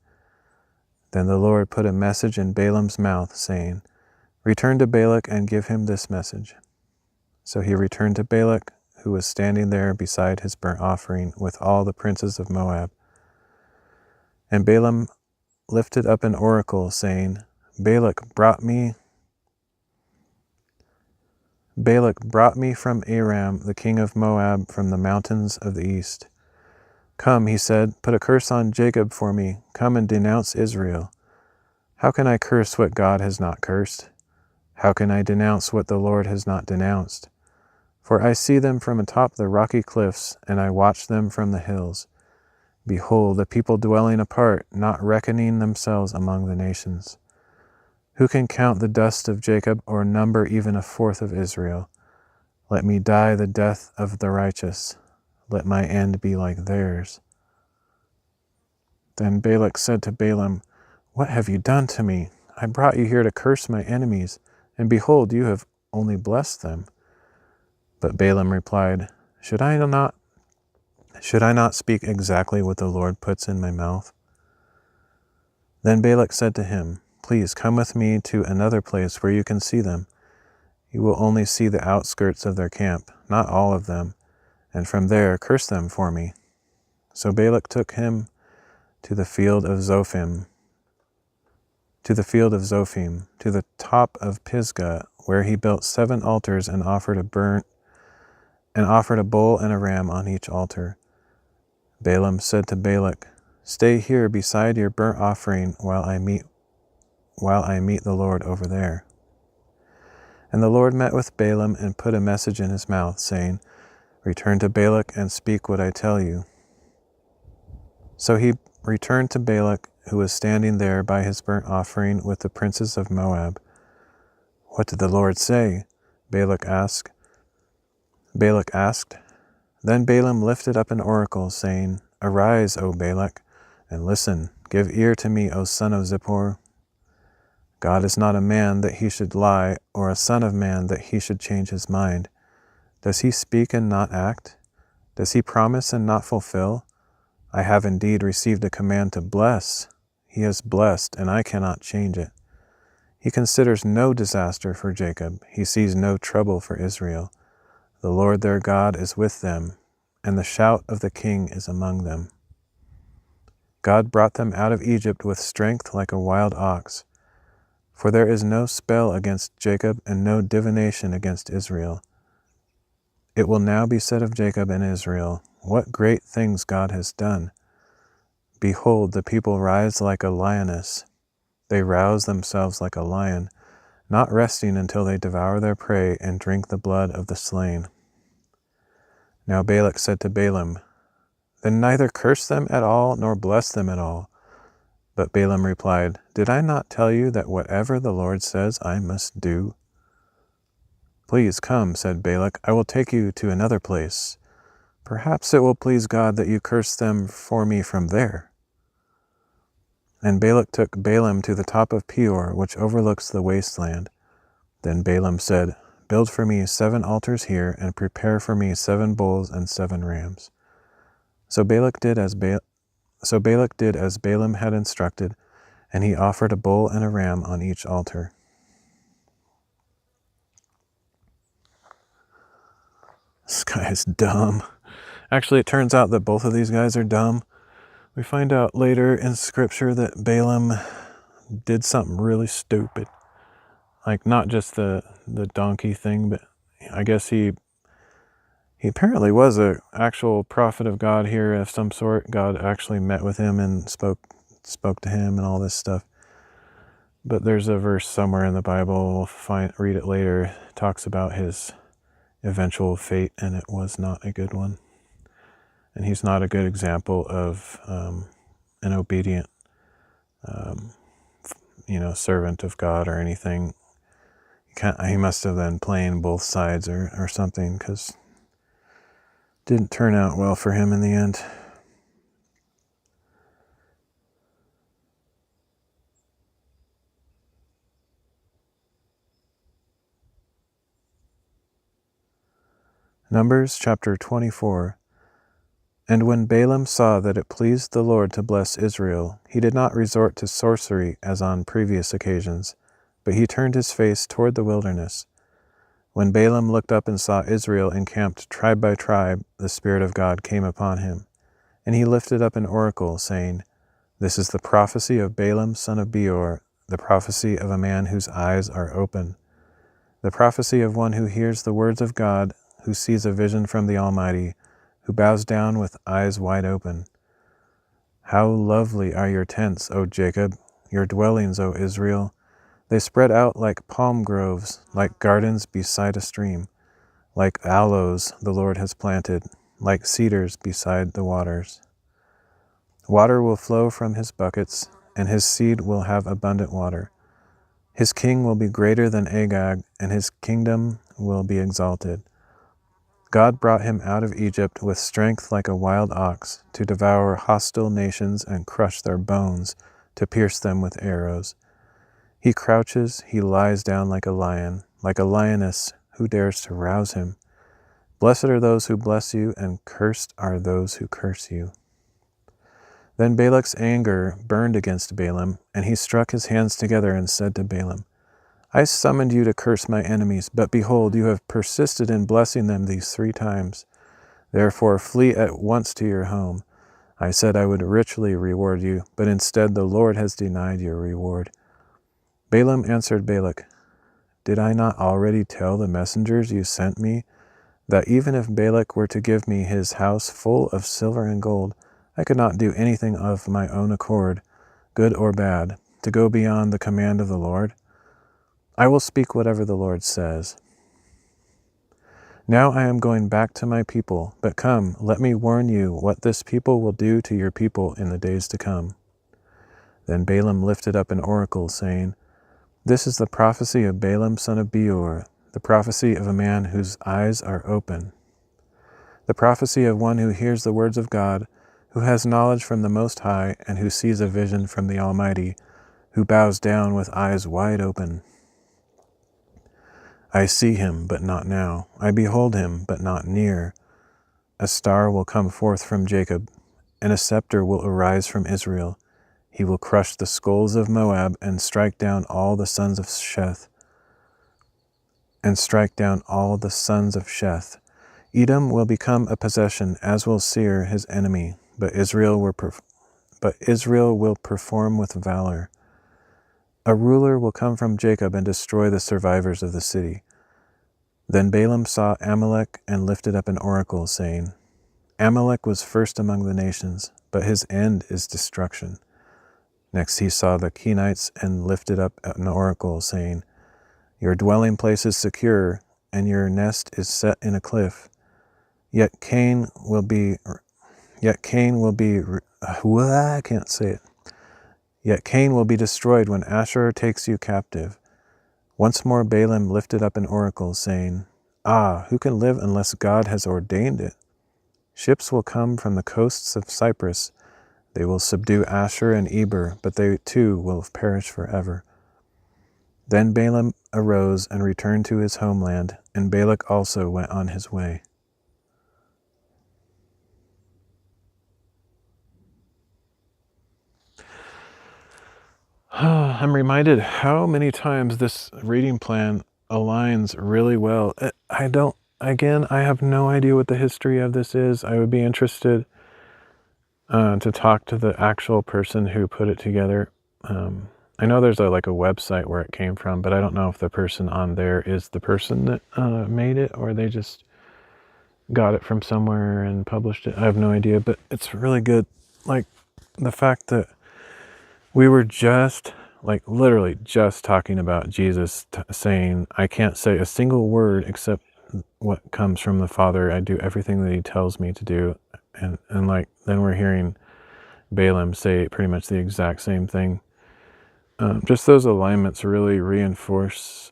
Speaker 1: Then the Lord put a message in Balaam's mouth, saying, "Return to Balak and give him this message." So he returned to Balak, who was standing there beside his burnt offering with all the princes of Moab. And Balaam lifted up an oracle, saying, Balak brought me from Aram, the king of Moab, from the mountains of the east. "Come," he said, "put a curse on Jacob for me. Come and denounce Israel." "How can I curse what God has not cursed? How can I denounce what the Lord has not denounced? For I see them from atop the rocky cliffs, and I watch them from the hills. Behold, a people dwelling apart, not reckoning themselves among the nations. Who can count the dust of Jacob, or number even a fourth of Israel? Let me die the death of the righteous. Let my end be like theirs." Then Balak said to Balaam, "What have you done to me? I brought you here to curse my enemies, and behold, you have only blessed them." But Balaam replied, Should I not speak exactly what the Lord puts in my mouth?" Then Balak said to him, "Please come with me to another place where you can see them. You will only see the outskirts of their camp, not all of them, and from there curse them for me." So Balak took him to the field of Zophim, to the top of Pisgah, where he built 7 altars and offered a bull and a ram on each altar. Balaam said to Balak, "Stay here beside your burnt offering while I meet the Lord over there." And the Lord met with Balaam and put a message in his mouth, saying, "Return to Balak and speak what I tell you." So he returned to Balak, who was standing there by his burnt offering with the princes of Moab. "What did the Lord say?" Balak asked. Then Balaam lifted up an oracle, saying, "Arise, O Balak, and listen. Give ear to me, O son of Zippor. God is not a man that he should lie, or a son of man that he should change his mind. Does he speak and not act? Does he promise and not fulfill? I have indeed received a command to bless. He has blessed, and I cannot change it. He considers no disaster for Jacob. He sees no trouble for Israel. The Lord their God is with them, and the shout of the king is among them. God brought them out of Egypt with strength like a wild ox. For there is no spell against Jacob and no divination against Israel. It will now be said of Jacob and Israel, what great things God has done. Behold, the people rise like a lioness. They rouse themselves like a lion, not resting until they devour their prey and drink the blood of the slain. Now Balak said to Balaam, Then neither curse them at all nor bless them at all. But Balaam replied, Did I not tell you that whatever the Lord says I must do? Please come, said Balak, I will take you to another place. Perhaps it will please God that you curse them for me from there. And Balak took Balaam to the top of Peor, which overlooks the wasteland. Then Balaam said, Build for me 7 altars here, and prepare for me 7 bulls and 7 rams. So Balak did as Balaam had instructed, and he offered a bull and a ram on each altar. This guy is dumb. Actually, it turns out that both of these guys are dumb. We find out later in Scripture that Balaam did something really stupid. Like, not just the donkey thing, but I guess he apparently was an actual prophet of God here of some sort. God actually met with him and spoke to him and all this stuff. But there's a verse somewhere in the Bible, we'll read it later, talks about his eventual fate, and it was not a good one. And he's not a good example of an obedient, servant of God or anything. He must have been playing both sides or something, because it didn't turn out well for him in the end. Numbers chapter 24. And when Balaam saw that it pleased the Lord to bless Israel, he did not resort to sorcery as on previous occasions, but he turned his face toward the wilderness. When Balaam looked up and saw Israel encamped tribe by tribe, the Spirit of God came upon him. And he lifted up an oracle, saying, This is the prophecy of Balaam son of Beor, the prophecy of a man whose eyes are open, the prophecy of one who hears the words of God, who sees a vision from the Almighty, who bows down with eyes wide open. How lovely are your tents, O Jacob, your dwellings, O Israel. They spread out like palm groves, like gardens beside a stream, like aloes the Lord has planted, like cedars beside the waters. Water will flow from his buckets, and his seed will have abundant water. His king will be greater than Agag, and his kingdom will be exalted. God brought him out of Egypt with strength like a wild ox, to devour hostile nations and crush their bones, to pierce them with arrows. He crouches, he lies down like a lioness, who dares to rouse him? Blessed are those who bless you, and cursed are those who curse you. Then Balak's anger burned against Balaam, and he struck his hands together and said to Balaam, I summoned you to curse my enemies, but behold, you have persisted in blessing them these 3 times. Therefore flee at once to your home. I said I would richly reward you, but instead the Lord has denied your reward. Balaam answered Balak, Did I not already tell the messengers you sent me that even if Balak were to give me his house full of silver and gold, I could not do anything of my own accord, good or bad, to go beyond the command of the Lord? I will speak whatever the Lord says. Now I am going back to my people, but come, let me warn you what this people will do to your people in the days to come. Then Balaam lifted up an oracle, saying, This is the prophecy of Balaam son of Beor, the prophecy of a man whose eyes are open, the prophecy of one who hears the words of God, who has knowledge from the Most High, and who sees a vision from the Almighty, who bows down with eyes wide open. I see him, but not now. I behold him, but not near. A star will come forth from Jacob, and a scepter will arise from Israel. He will crush the skulls of Moab, and strike down all the sons of Sheth. Edom will become a possession, as will Seir, his enemy, but Israel will perform with valor. A ruler will come from Jacob and destroy the survivors of the city. Then Balaam saw Amalek and lifted up an oracle, saying, Amalek was first among the nations, but his end is destruction. Next he saw the Kenites and lifted up an oracle, saying, Your dwelling place is secure, and your nest is set in a cliff. Yet Cain will be destroyed when Asher takes you captive. Once more Balaam lifted up an oracle, saying, who can live unless God has ordained it? Ships will come from the coasts of Cyprus. They will subdue Asher and Eber, but they too will perish forever. Then Balaam arose and returned to his homeland, and Balak also went on his way. I'm reminded how many times this reading plan aligns really well. I have no idea what the history of this is. I would be interested to talk to the actual person who put it together. I know there's a website where it came from, but I don't know if the person on there is the person that made it, or they just got it from somewhere and published it. I have no idea, but it's really good. Like the fact that we were just, literally just talking about Jesus saying, I can't say a single word except what comes from the Father. I do everything that he tells me to do. And then we're hearing Balaam say pretty much the exact same thing. Just those alignments really reinforce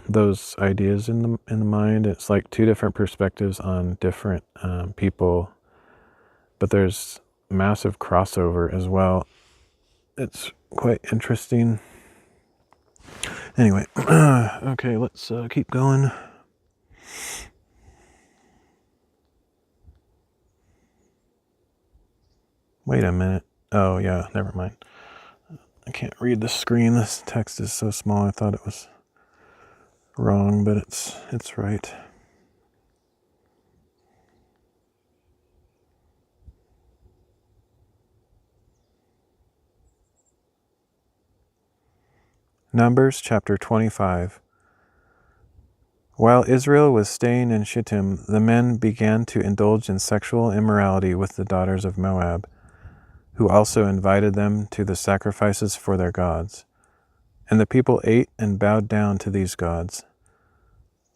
Speaker 1: those ideas in the mind. It's like two different perspectives on different people, but there's massive crossover as well. It's quite interesting. Anyway, okay, let's keep going. Wait a minute. Oh yeah, never mind. I can't read the screen. This text is so small. I thought it was wrong, but it's right. Numbers chapter 25. While Israel was staying in Shittim, the men began to indulge in sexual immorality with the daughters of Moab, who also invited them to the sacrifices for their gods. And the people ate and bowed down to these gods.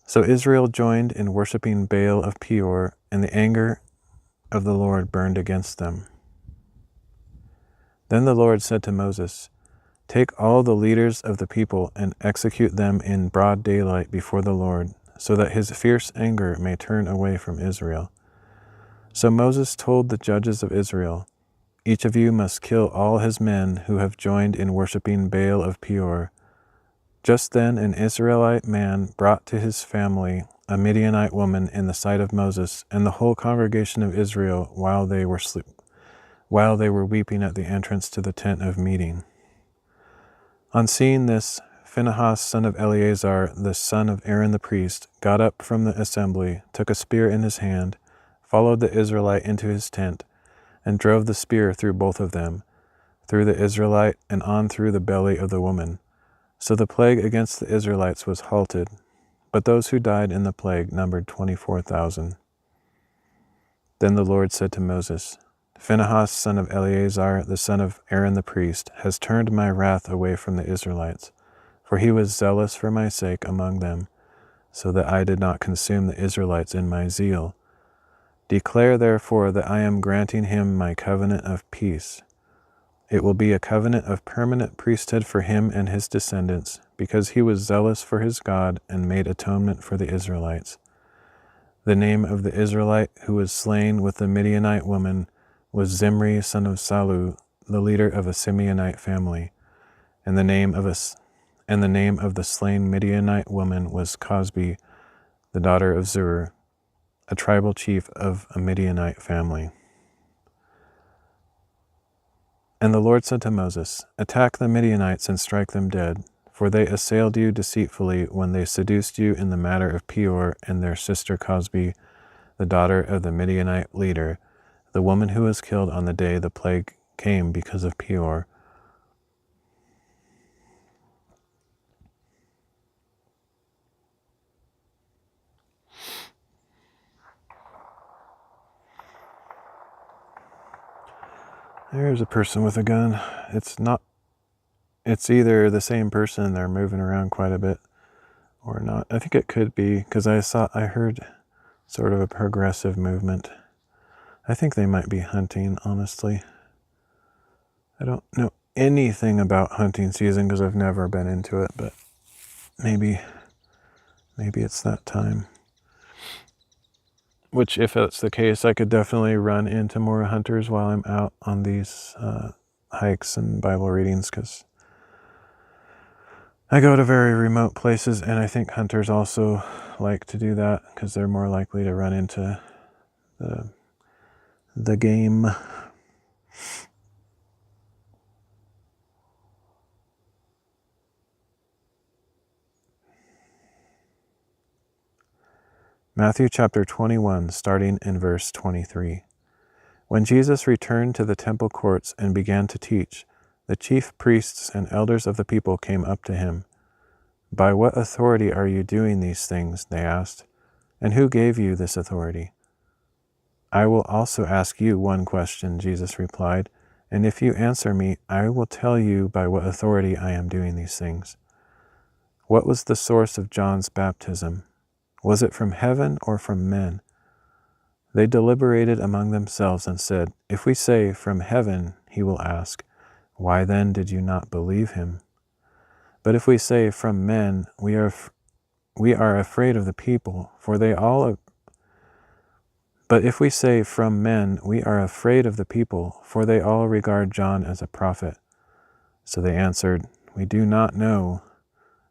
Speaker 1: So Israel joined in worshiping Baal of Peor, and the anger of the Lord burned against them. Then the Lord said to Moses, Take all the leaders of the people and execute them in broad daylight before the Lord, so that his fierce anger may turn away from Israel. So Moses told the judges of Israel, Each of you must kill all his men who have joined in worshiping Baal of Peor. Just then an Israelite man brought to his family a Midianite woman in the sight of Moses and the whole congregation of Israel while they were weeping at the entrance to the tent of meeting. On seeing this, Phinehas, son of Eleazar, the son of Aaron the priest, got up from the assembly, took a spear in his hand, followed the Israelite into his tent, and drove the spear through both of them, through the Israelite and on through the belly of the woman. So the plague against the Israelites was halted, but those who died in the plague numbered 24,000. Then the Lord said to Moses, Phinehas, son of Eleazar, the son of Aaron the priest, has turned my wrath away from the Israelites, for he was zealous for my sake among them, so that I did not consume the Israelites in my zeal. Declare therefore that I am granting him my covenant of peace. It will be a covenant of permanent priesthood for him and his descendants, because he was zealous for his God and made atonement for the Israelites. The name of the Israelite who was slain with the Midianite woman was Zimri, son of Salu, the leader of a Simeonite family, and the name of the slain Midianite woman was Cosbi, the daughter of Zur, a tribal chief of a Midianite family. And the Lord said to Moses, "Attack the Midianites and strike them dead, for they assailed you deceitfully when they seduced you in the matter of Peor and their sister Cosbi, the daughter of the Midianite leader, the woman who was killed on the day the plague came because of Peor." There's a person with a gun. It's either the same person, they're moving around quite a bit, or not. I think it could be, because I heard sort of a progressive movement. I think they might be hunting, honestly. I don't know anything about hunting season because I've never been into it, but maybe it's that time. Which, if that's the case, I could definitely run into more hunters while I'm out on these hikes and Bible readings, because I go to very remote places, and I think hunters also like to do that because they're more likely to run into the game. Matthew chapter 21, starting in verse 23. When Jesus returned to the temple courts and began to teach, the chief priests and elders of the people came up to him. "By what authority are you doing these things?" they asked. "And who gave you this authority?" "I will also ask you one question," Jesus replied, "and if you answer me, I will tell you by what authority I am doing these things. What was the source of John's baptism? Was it from heaven or from men?" They deliberated among themselves and said, "If we say, 'From heaven,' he will ask, 'Why then did you not believe him?' But if we say, 'From men,' we are afraid of the people, for they all regard John as a prophet." So they answered, "We do not know."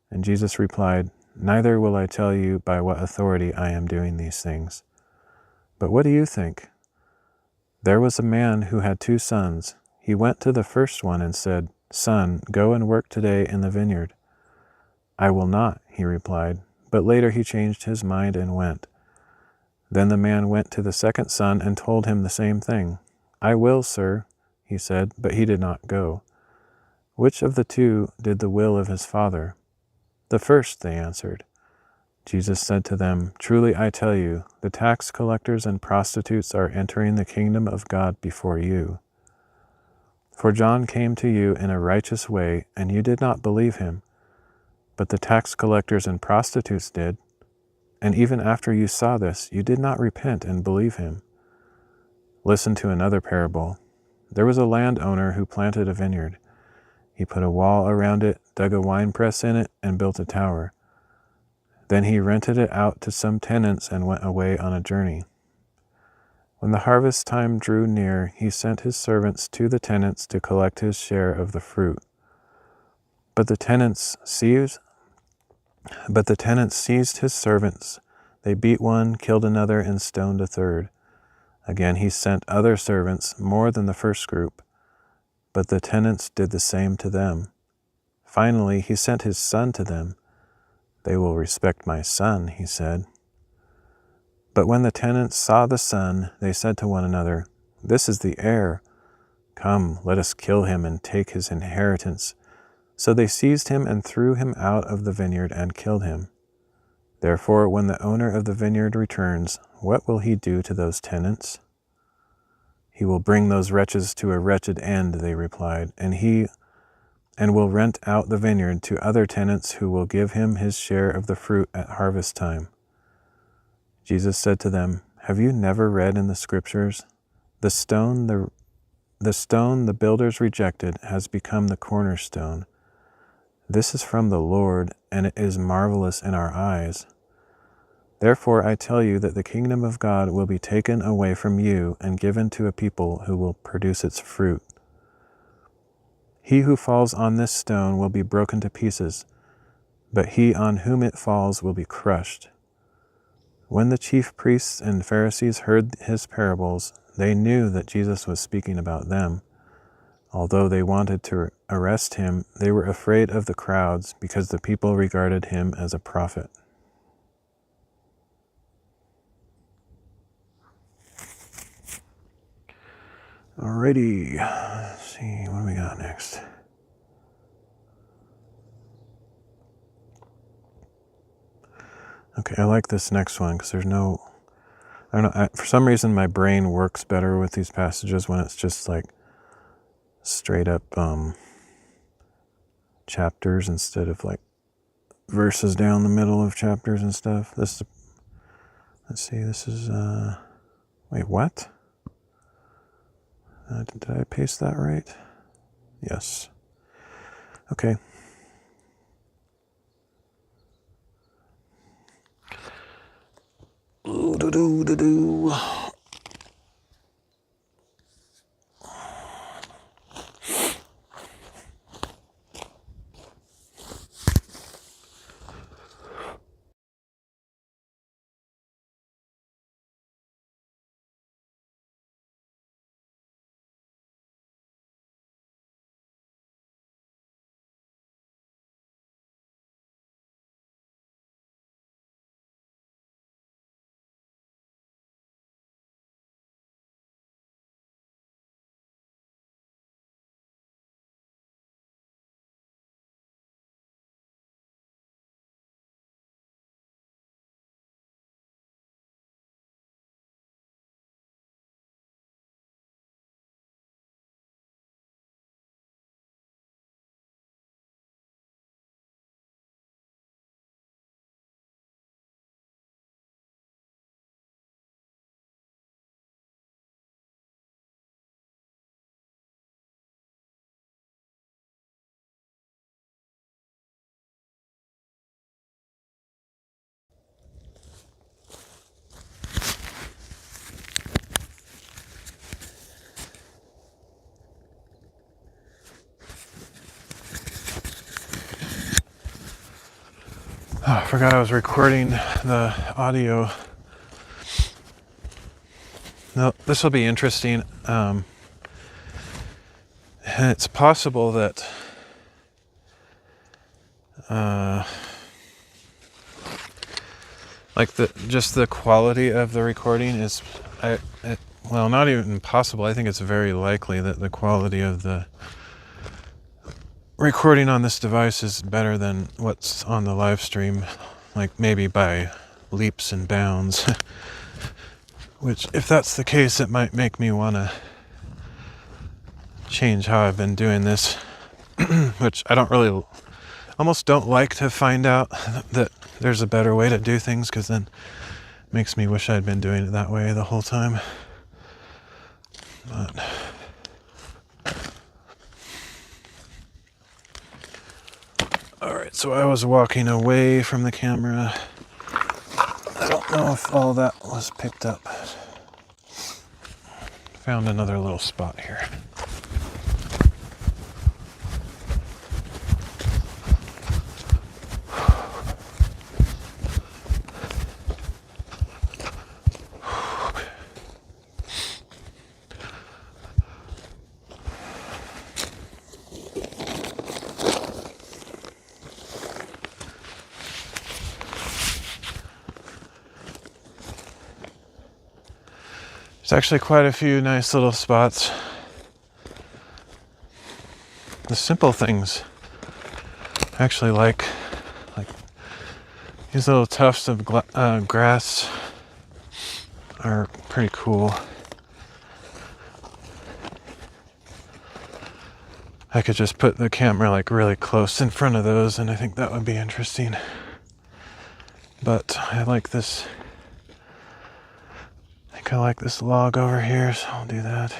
Speaker 1: And Jesus replied, "Neither will I tell you by what authority I am doing these things. But what do you think? There was a man who had 2 sons. He went to the first one and said, 'Son, go and work today in the vineyard.' 'I will not,' he replied, but later he changed his mind and went. Then the man went to the second son and told him the same thing. 'I will, sir,' he said, but he did not go. Which of the 2 did the will of his father?" "The first," they answered. Jesus said to them, "Truly I tell you, the tax collectors and prostitutes are entering the kingdom of God before you. For John came to you in a righteous way, and you did not believe him, but the tax collectors and prostitutes did. And even after you saw this, you did not repent and believe him. Listen to another parable. There was a landowner who planted a vineyard. He put a wall around it, dug a winepress in it, and built a tower. Then he rented it out to some tenants and went away on a journey. When the harvest time drew near, he sent his servants to the tenants to collect his share of the fruit. But the tenants seized his servants. They beat one, killed another, and stoned a third. Again he sent other servants, more than the first group, but the tenants did the same to them. Finally he sent his son to them. 'They will respect my son,' he said. But when the tenants saw the son, they said to one another, 'This is the heir. Come, let us kill him and take his inheritance.' So they seized him and threw him out of the vineyard and killed him. Therefore, when the owner of the vineyard returns, what will he do to those tenants?" "He will bring those wretches to a wretched end," they replied, and will rent out the vineyard to other tenants who will give him his share of the fruit at harvest time." Jesus said to them, "Have you never read in the Scriptures, the stone the builders rejected has become the cornerstone. This is from the Lord, and it is marvelous in our eyes." Therefore I tell you that the kingdom of God will be taken away from you and given to a people who will produce its fruit. He who falls on this stone will be broken to pieces, but he on whom it falls will be crushed." When the chief priests and Pharisees heard his parables, they knew that Jesus was speaking about them. Although they wanted to arrest him, they were afraid of the crowds because the people regarded him as a prophet. Alrighty, let's see, what do we got next? Okay, I like this next one because there's no, I don't know, for some reason my brain works better with these passages when it's just like straight up chapters instead of like verses down the middle of chapters and stuff. Let's see, this is, wait, what? Did I paste that right? Yes. Okay. Ooh-doo-doo-doo-doo. Oh, I forgot I was recording the audio. No, this will be interesting. And it's possible that like the quality of the recording is, well, not even possible. I think it's very likely that the quality of the recording on this device is better than what's on the live stream, like maybe by leaps and bounds. Which, if that's the case, it might make me want to change how I've been doing this. Which I almost don't like to find out that there's a better way to do things, because then it makes me wish I'd been doing it that way the whole time. But alright, so I was walking away from the camera. I don't know if all that was picked up. Found another little spot here. There's actually quite a few nice little spots. The simple things I actually like these little tufts of grass are pretty cool. I could just put the camera like really close in front of those, and I think that would be interesting. But I like this. I think I like this log over here, so I'll do that.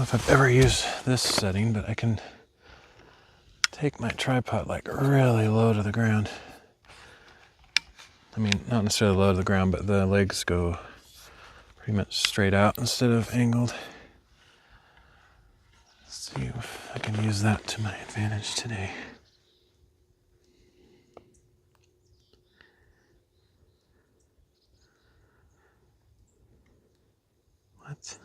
Speaker 1: if I've ever used this setting, but I can take my tripod like really low to the ground. I mean, not necessarily low to the ground, but the legs go pretty much straight out instead of angled. Let's see if I can use that to my advantage today. What?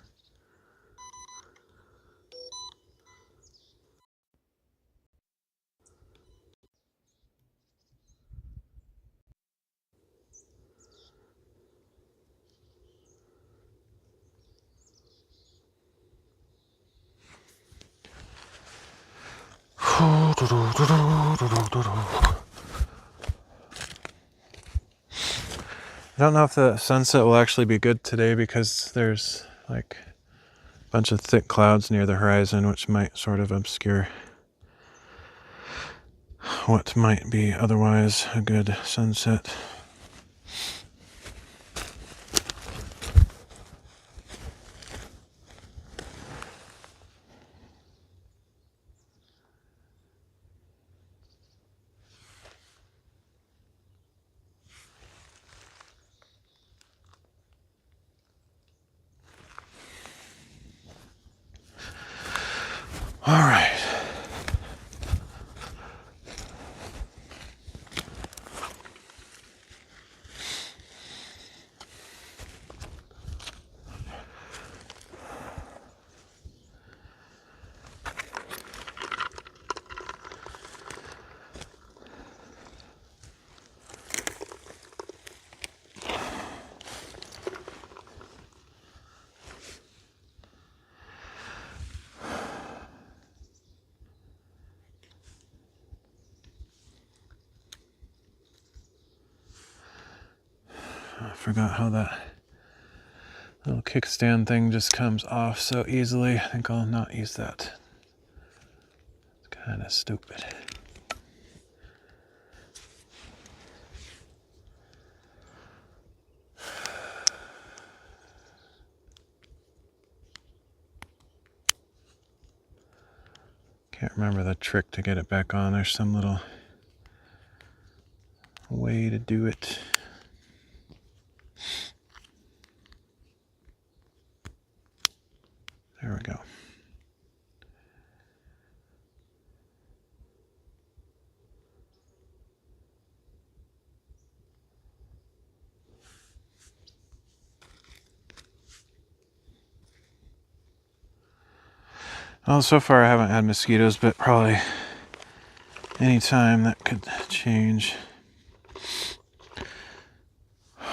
Speaker 1: I don't know if the sunset will actually be good today because there's like a bunch of thick clouds near the horizon, which might sort of obscure what might be otherwise a good sunset. All right. I forgot how that little kickstand thing just comes off so easily. I think I'll not use that. It's kind of stupid. Can't remember the trick to get it back on. There's some little way to do it. There we go. Well, so far I haven't had mosquitoes, but probably any time that could change.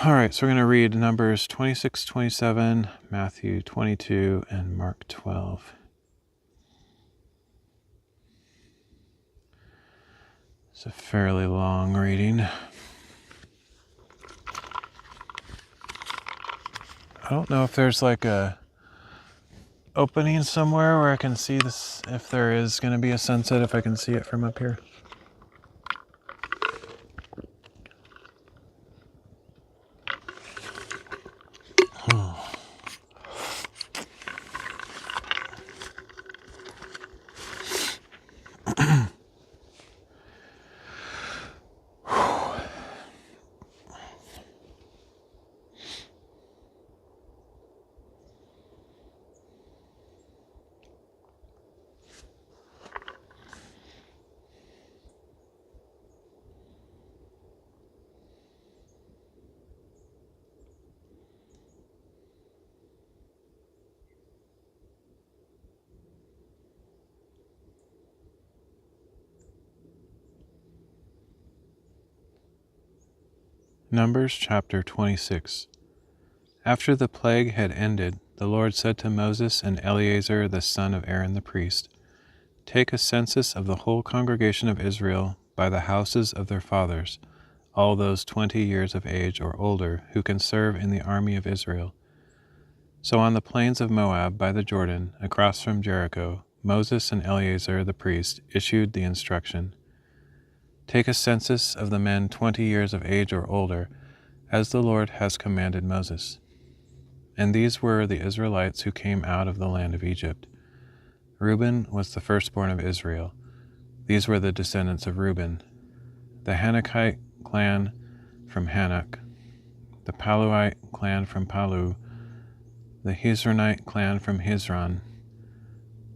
Speaker 1: All right, so we're going to read Numbers 26, 27, Matthew 22, and Mark 12. It's a fairly long reading. I don't know if there's like a opening somewhere where I can see this, if there is going to be a sunset, if I can see it from up here. Numbers chapter 26. After the plague had ended, the Lord said to Moses and Eleazar the son of Aaron the priest, "Take a census of the whole congregation of Israel by the houses of their fathers, all those 20 years of age or older who can serve in the army of Israel." So on the plains of Moab by the Jordan, across from Jericho, Moses and Eleazar the priest issued the instruction, "Take a census of the men 20 years of age or older, as the Lord has commanded Moses." And these were the Israelites who came out of the land of Egypt, Reuben was the firstborn of Israel. These were the descendants of Reuben. The Hanokite clan from Hanok, the Paluite clan from Palu, the Hezronite clan from Hezron,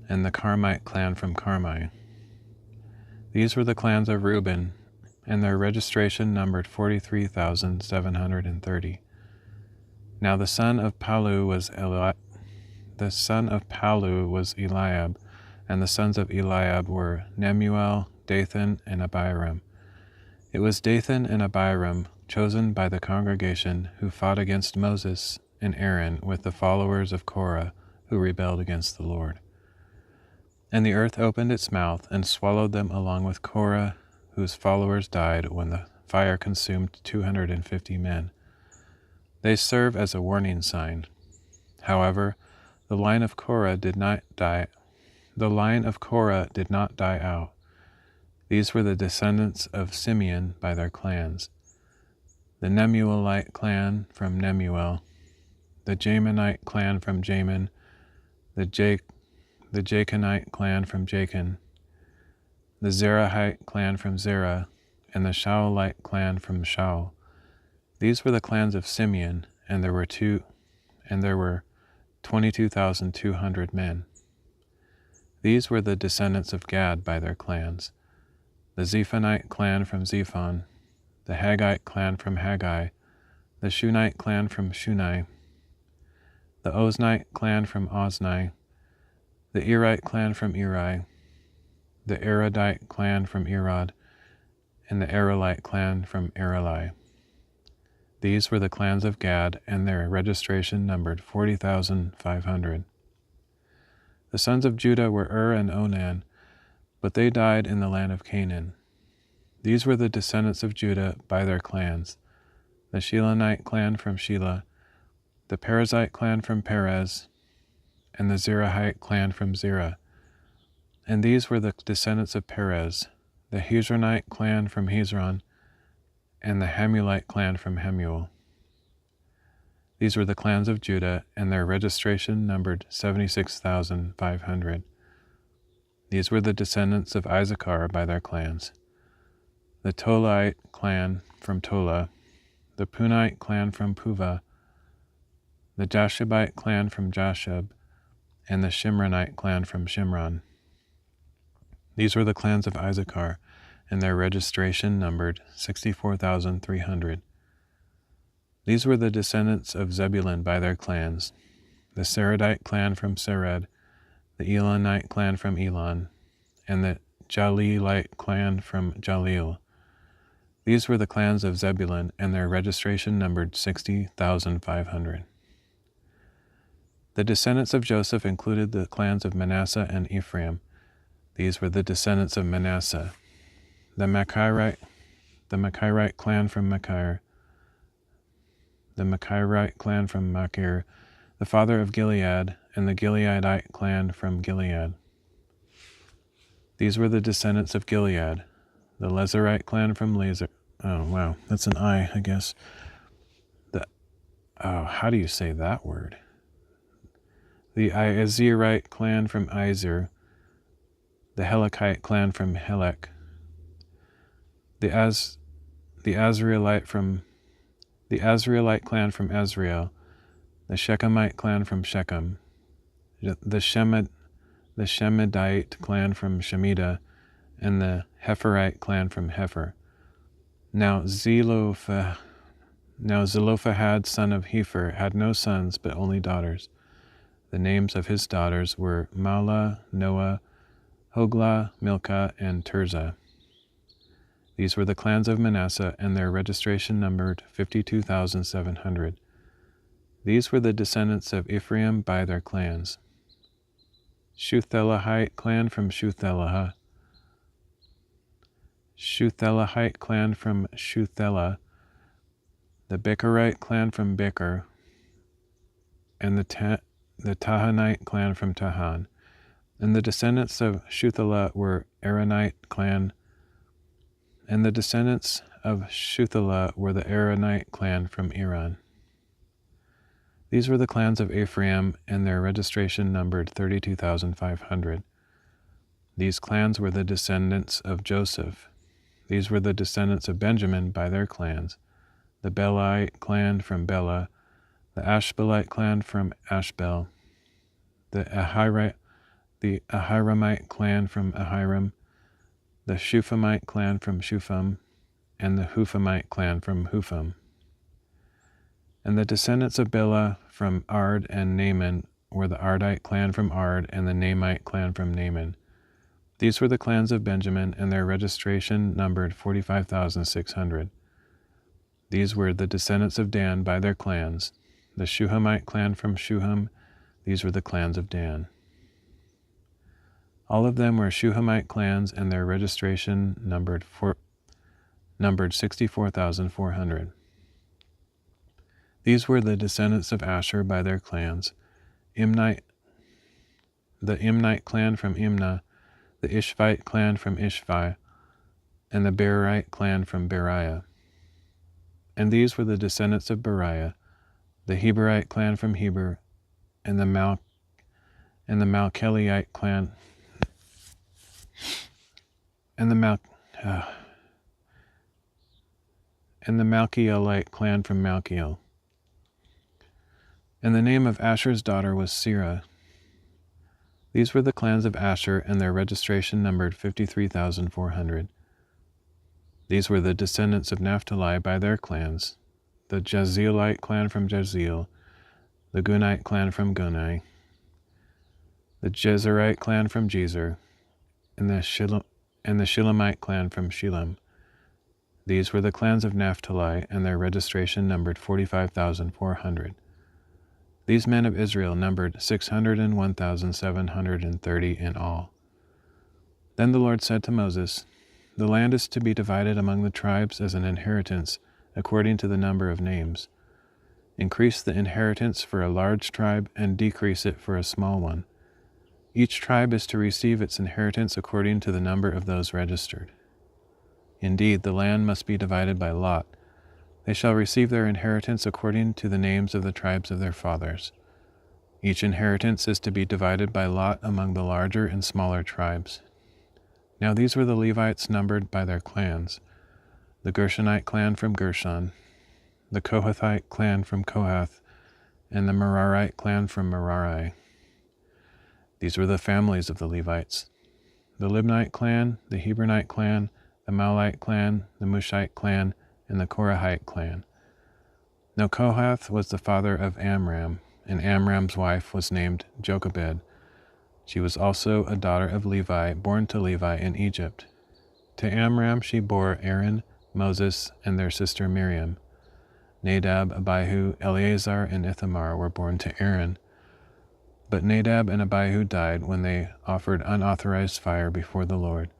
Speaker 1: and the Carmite clan from Carmi. These were the clans of Reuben, and their registration numbered 43,730. Now the son of Palu was Eliab, and the sons of Eliab were Nemuel, Dathan, and Abiram. It was Dathan and Abiram, chosen by the congregation, who fought against Moses and Aaron with the followers of Korah, who rebelled against the Lord. And the earth opened its mouth and swallowed them along with Korah, whose followers died when the fire consumed 250 men. They serve as a warning sign. However, the line of Korah did not die out. These were the descendants of Simeon by their clans: the Nemuelite clan from Nemuel, the Jaminite clan from Jamin, the Jachinite clan from Jachin, the Zerahite clan from Zerah, and the Shaulite clan from Shaul. These were the clans of Simeon, and there were 22,200 men. These were the descendants of Gad by their clans: the Zephonite clan from Zephon, the Haggite clan from Haggai, the Shunite clan from Shunai, the Oznite clan from Ozni, the Erite clan from Eri, the Erodite clan from Erod, and the Arelite clan from Areli. These were the clans of Gad, and their registration numbered 40,500. The sons of Judah were and Onan, but they died in the land of Canaan. These were the descendants of Judah by their clans: the Shilonite clan from Shelah, the Perizzite clan from Perez, and the Zerahite clan from Zerah. And these were the descendants of Perez: the Hezronite clan from Hezron, and the Hamulite clan from Hamuel. These were the clans of Judah, and their registration numbered 76,500. These were the descendants of Issachar by their clans: the Tolite clan from Tola, the Punite clan from Puva, the Jashubite clan from Jashub, and the Shimronite clan from Shimron. These were the clans of Issachar, and their registration numbered 64,300. These were the descendants of Zebulun by their clans: the Seredite clan from Sered, the Elonite clan from Elon, and the Jalilite clan from Jalil. These were the clans of Zebulun, and their registration numbered 60,500. The descendants of Joseph included the clans of Manasseh and Ephraim. These were the descendants of Manasseh: the Machirite clan from Machir, the Machirite clan from Machir, the father of Gilead, and the Gileadite clan from Gilead. These were the descendants of Gilead: the Lezerite clan from Lezer. Oh, wow, that's an I guess. How do you say that word? The Izerite clan from Izer, the Helekite clan from Helek, the Azraelite clan from Azrael, the Shechemite clan from Shechem, the Shemidite clan from Shemida, and the Hepherite clan from Hepher. Now Zelophehad, son of Hepher, had no sons but only daughters. The names of his daughters were Mahlah, Noah, Hoglah, Milcah, and Tirzah. These were the clans of Manasseh, and their registration numbered 52,700. These were the descendants of Ephraim by their clans: Shuthelahite clan from Shuthelah, Shuthelahite clan from Shuthelah, the Becherite clan from Becher, and the Tahanite clan from Tahan. And the descendants of Shuthelah were Aaronite clan, and the descendants of Shuthelah were the Aaronite clan from Iran. These were the clans of Ephraim, and their registration numbered 32,500. These clans were the descendants of Joseph. These were the descendants of Benjamin by their clans: the Belite clan from Bela, the Ashbelite clan from Ashbel, the Ahiramite clan from Ahiram, the Shuphamite clan from Shupham, and the Huphamite clan from Hupham. And the descendants of Bela from Ard and Naaman were the Ardite clan from Ard and the Naamite clan from Naaman. These were the clans of Benjamin, and their registration numbered 45,600. These were the descendants of Dan by their clans: the Shuhamite clan from Shuham. These were the clans of Dan. All of them were Shuhamite clans, and their registration numbered 64,400. These were the descendants of Asher by their clans: the Imnite clan from Imnah, the Ishvite clan from Ishvi, and the Berite clan from Beriah. And these were the descendants of Beriah: the Heberite clan from Heber, and the Malcheliite clan, and the Malchielite clan from Malchiel. And the name of Asher's daughter was Serah. These were the clans of Asher, and their registration numbered 53,400. These were the descendants of Naphtali by their clans: the Jazzeelite clan from Jazeel, the Gunite clan from Guni, the Jezerite clan from Jezer, and the Shilamite clan from Shilam. These were the clans of Naphtali, and their registration numbered 45,400. These men of Israel numbered 601,730 in all. Then the Lord said to Moses, "The land is to be divided among the tribes as an inheritance, according to the number of names. Increase the inheritance for a large tribe, and decrease it for a small one. Each tribe is to receive its inheritance according to the number of those registered. Indeed, the land must be divided by lot. They shall receive their inheritance according to the names of the tribes of their fathers. Each inheritance is to be divided by lot among the larger and smaller tribes." Now these were the Levites numbered by their clans: the Gershonite clan from Gershon, the Kohathite clan from Kohath, and the Merarite clan from Merari. These were the families of the Levites: the Libnite clan, the Hebronite clan, the Malite clan, the Mushite clan, and the Korahite clan. Now Kohath was the father of Amram, and Amram's wife was named Jochebed. She was also a daughter of Levi, born to Levi in Egypt. To Amram she bore Aaron, Moses, and their sister Miriam. Nadab, Abihu, Eleazar, and Ithamar were born to Aaron. But Nadab and Abihu died when they offered unauthorized fire before the Lord.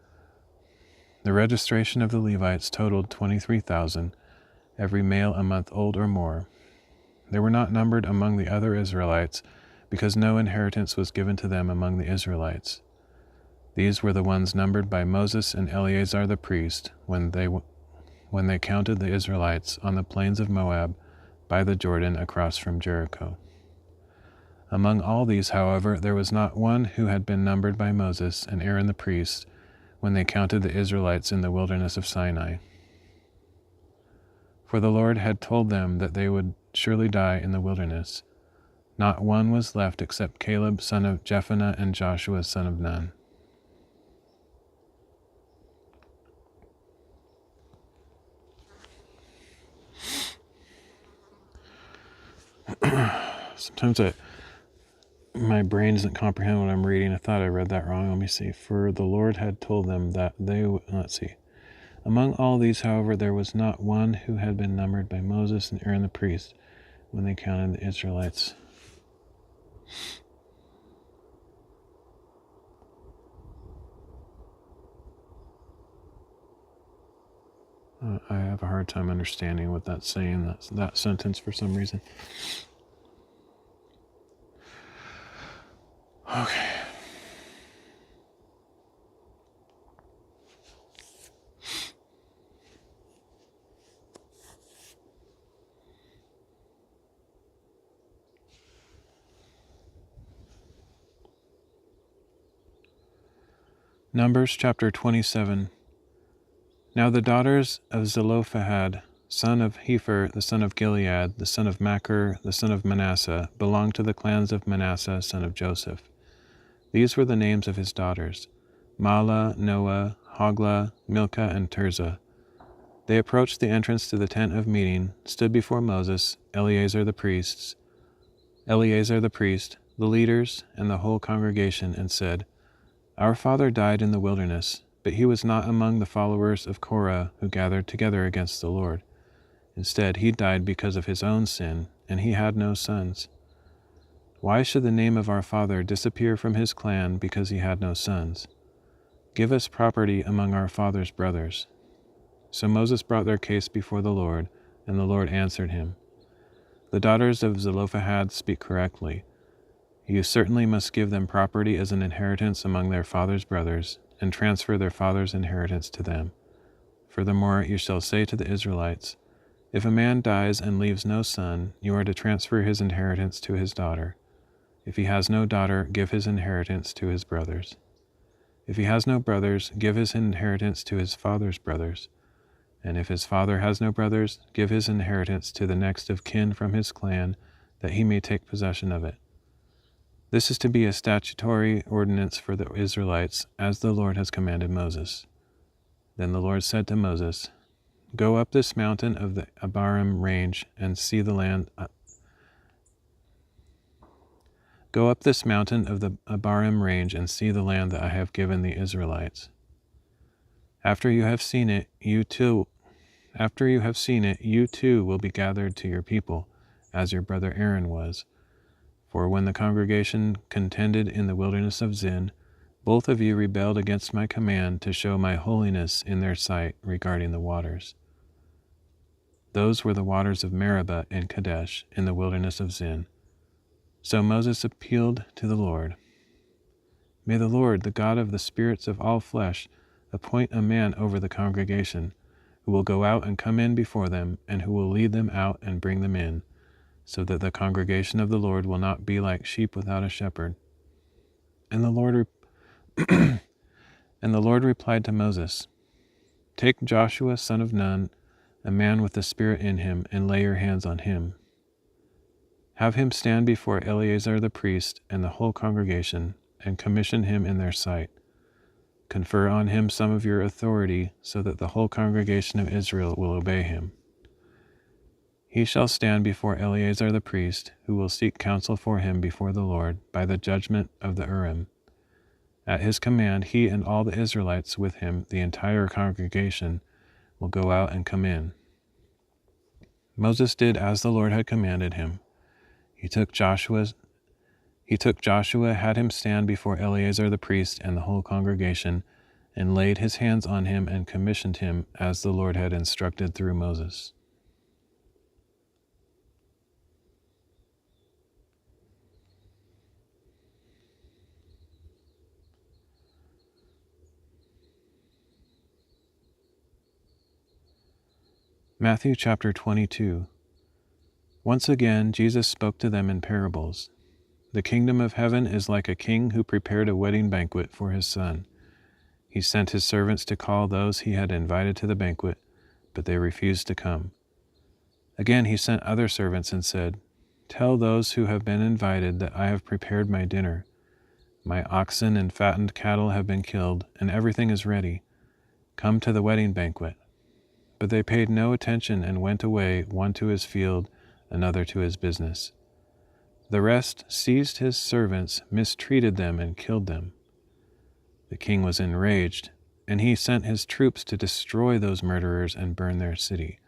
Speaker 1: The registration of the Levites totaled 23,000, every male a month old or more. They were not numbered among the other Israelites, because no inheritance was given to them among the Israelites. These were the ones numbered by Moses and Eleazar the priest when they counted the Israelites on the plains of Moab by the Jordan across from Jericho. Among all these, however, there was not one who had been numbered by Moses and Aaron the priest when they counted the Israelites in the wilderness of Sinai. For the Lord had told them that they would surely die in the wilderness. Not one was left except Caleb son of Jephunneh and Joshua son of Nun. Sometimes my brain doesn't comprehend what I'm reading. I thought I read that wrong. Let me see. For the Lord had told them that they would... Let's see. Among all these, however, there was not one who had been numbered by Moses and Aaron the priest when they counted the Israelites. I have a hard time understanding what that's saying, that sentence for some reason. Okay. Numbers chapter 27. Now the daughters of Zelophehad, son of Hepher, the son of Gilead, the son of Machir, the son of Manasseh, belonged to the clans of Manasseh, son of Joseph. These were the names of his daughters: Mahlah, Noah, Hoglah, Milcah, and Tirzah. They approached the entrance to the tent of meeting, stood before Moses, Eleazar the priest, the leaders, and the whole congregation, and said, Our father died in the wilderness, but he was not among the followers of Korah who gathered together against the Lord. Instead, he died because of his own sin, and he had no sons. Why should the name of our father disappear from his clan because he had no sons? Give us property among our father's brothers. So Moses brought their case before the Lord, and the Lord answered him, The daughters of Zelophehad speak correctly. You certainly must give them property as an inheritance among their father's brothers, and transfer their father's inheritance to them. Furthermore, you shall say to the Israelites, If a man dies and leaves no son, you are to transfer his inheritance to his daughter. If he has no daughter, give his inheritance to his brothers. If he has no brothers, give his inheritance to his father's brothers. And if his father has no brothers, give his inheritance to the next of kin from his clan, that he may take possession of it. This is to be a statutory ordinance for the Israelites, as the Lord has commanded Moses. Then the Lord said to Moses, Go up this mountain of the Abarim range and see the land. Go up this mountain of the Abarim range and see the land that I have given the Israelites. After you have seen it, you too will be gathered to your people, as your brother Aaron was. For when the congregation contended in the wilderness of Zin, both of you rebelled against my command to show my holiness in their sight regarding the waters. Those were the waters of Meribah and Kadesh in the wilderness of Zin. So Moses appealed to the Lord. May the Lord, the God of the spirits of all flesh, appoint a man over the congregation, who will go out and come in before them, and who will lead them out and bring them in, so that the congregation of the Lord will not be like sheep without a shepherd. And the Lord replied to Moses, Take Joshua son of Nun, a man with the Spirit in him, and lay your hands on him. Have him stand before Eleazar the priest and the whole congregation, and commission him in their sight. Confer on him some of your authority, so that the whole congregation of Israel will obey him. He shall stand before Eleazar the priest, who will seek counsel for him before the Lord by the judgment of the Urim. At his command, he and all the Israelites with him, the entire congregation, will go out and come in. Moses did as the Lord had commanded him. He took Joshua, had him stand before Eleazar the priest and the whole congregation, and laid his hands on him and commissioned him as the Lord had instructed through Moses. Matthew chapter 22. Once again, Jesus spoke to them in parables. The kingdom of heaven is like a king who prepared a wedding banquet for his son. He sent his servants to call those he had invited to the banquet, but they refused to come. Again he sent other servants and said, Tell those who have been invited that I have prepared my dinner. My oxen and fattened cattle have been killed, and everything is ready. Come to the wedding banquet. But they paid no attention and went away, one to his field, another to his business. The rest seized his servants, mistreated them, and killed them. The king was enraged, and he sent his troops to destroy those murderers and burn their city.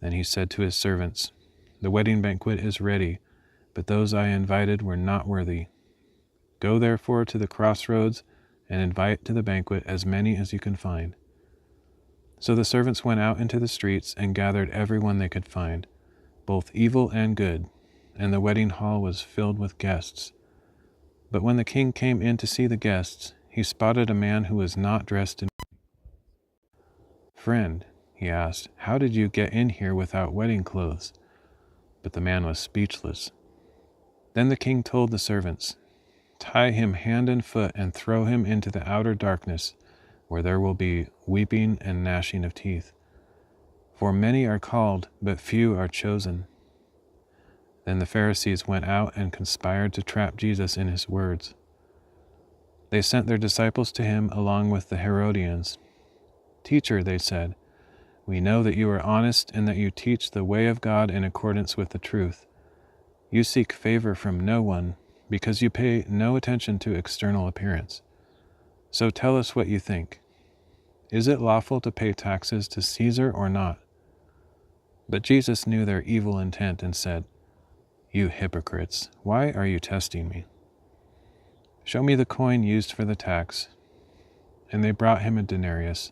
Speaker 1: Then he said to his servants, The wedding banquet is ready, but those I invited were not worthy. Go therefore to the crossroads and invite to the banquet as many as you can find. So the servants went out into the streets and gathered everyone they could find, both evil and good, and the wedding hall was filled with guests. But when the king came in to see the guests, he spotted a man who was not dressed in. Friend, he asked, how did you get in here without wedding clothes? But the man was speechless. Then the king told the servants, Tie him hand and foot and throw him into the outer darkness, where there will be weeping and gnashing of teeth. For many are called, but few are chosen." Then the Pharisees went out and conspired to trap Jesus in his words. They sent their disciples to him along with the Herodians. "Teacher," they said, "we know that you are honest and that you teach the way of God in accordance with the truth. You seek favor from no one, because you pay no attention to external appearance. So tell us what you think. Is it lawful to pay taxes to Caesar or not?" But Jesus knew their evil intent and said, "You hypocrites, why are you testing me? Show me the coin used for the tax." And they brought him a denarius.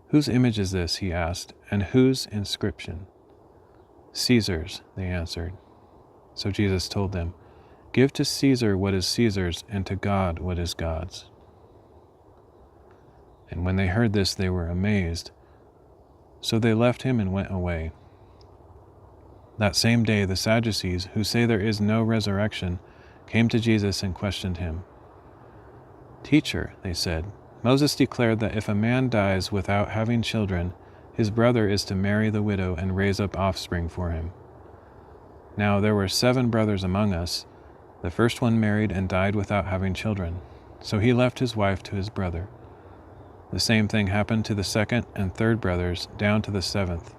Speaker 1: "Whose image is this?" he asked, "and whose inscription?" "Caesar's," they answered. So Jesus told them, "Give to Caesar what is Caesar's, and to God what is God's." And when they heard this, they were amazed. So they left him and went away. That same day, the Sadducees, who say there is no resurrection, came to Jesus and questioned him. "Teacher," they said, "Moses declared that if a man dies without having children, his brother is to marry the widow and raise up offspring for him. Now there were 7 brothers among us. The first one married and died without having children, so he left his wife to his brother. The same thing happened to the second and third brothers, down to the 7th.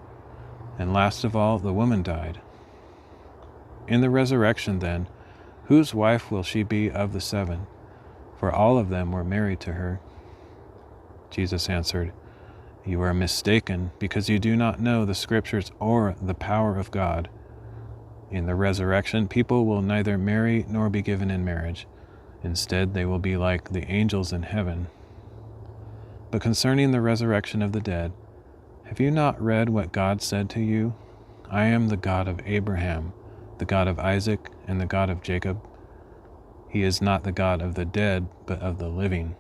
Speaker 1: And last of all, the woman died. In the resurrection, then, whose wife will she be of the 7? For all of them were married to her." Jesus answered, "You are mistaken, because you do not know the Scriptures or the power of God. In the resurrection, people will neither marry nor be given in marriage. Instead, they will be like the angels in heaven. But concerning the resurrection of the dead, have you not read what God said to you? I am the God of Abraham, the God of Isaac, and the God of Jacob. He is not the God of the dead, but of the living."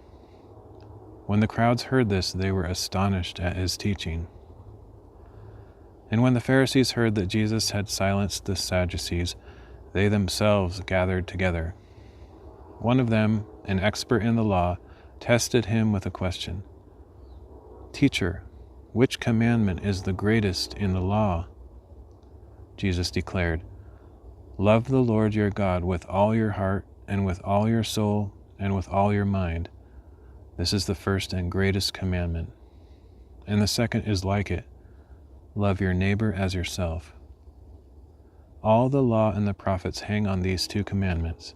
Speaker 1: When the crowds heard this, they were astonished at his teaching. And when the Pharisees heard that Jesus had silenced the Sadducees, they themselves gathered together. One of them, an expert in the law, tested him with a question. "Teacher, which commandment is the greatest in the law?" Jesus declared, "Love the Lord your God with all your heart, and with all your soul, and with all your mind. This is the first and greatest commandment. And the second is like it. Love your neighbor as yourself. All the law and the prophets hang on these 2 commandments."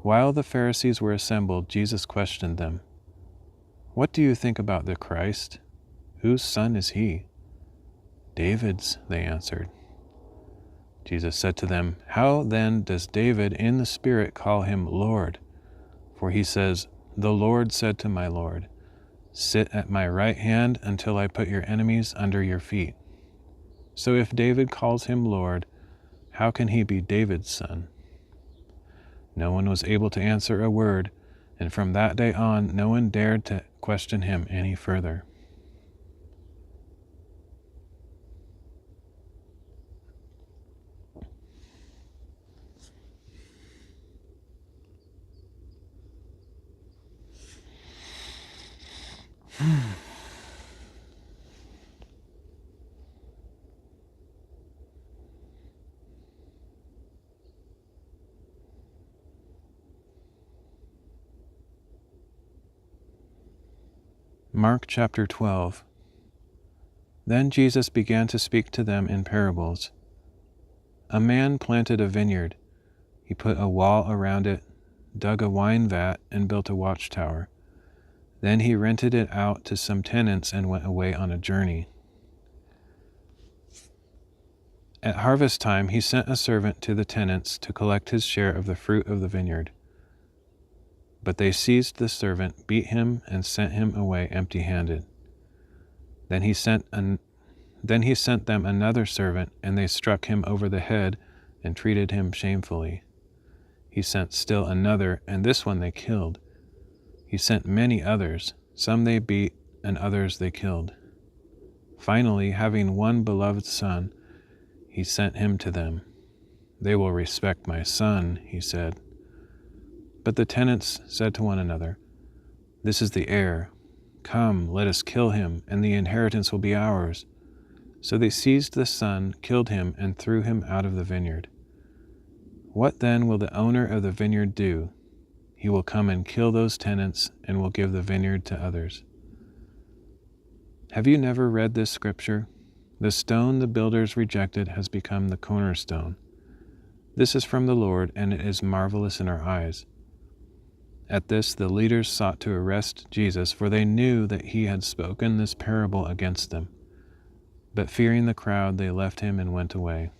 Speaker 1: While the Pharisees were assembled, Jesus questioned them. "What do you think about the Christ? Whose son is he?" "David's," they answered. Jesus said to them, "How then does David in the Spirit call him Lord? For he says, 'The Lord said to my Lord, sit at my right hand until I put your enemies under your feet.' So if David calls him Lord, how can he be David's son?" No one was able to answer a word, and from that day on, no one dared to question him any further. Mark chapter 12. Then Jesus began to speak to them in parables. A man planted a vineyard. He put a wall around it, dug a wine vat, and built a watchtower. Then he rented it out to some tenants and went away on a journey. At harvest time, he sent a servant to the tenants to collect his share of the fruit of the vineyard. But they seized the servant, beat him, and sent him away empty-handed. Then he sent them another servant, and they struck him over the head and treated him shamefully. He sent still another, and this one they killed. He sent many others. Some they beat, and others they killed. Finally, having one beloved son, he sent him to them. "They will respect my son," he said. But the tenants said to one another, "This is the heir. Come, let us kill him, and the inheritance will be ours." So they seized the son, killed him, and threw him out of the vineyard. What then will the owner of the vineyard do? He will come and kill those tenants and will give the vineyard to others. Have you never read this scripture? The stone the builders rejected has become the cornerstone. This is from the Lord, and it is marvelous in our eyes. At this, the leaders sought to arrest Jesus, for they knew that he had spoken this parable against them. But fearing the crowd, they left him and went away.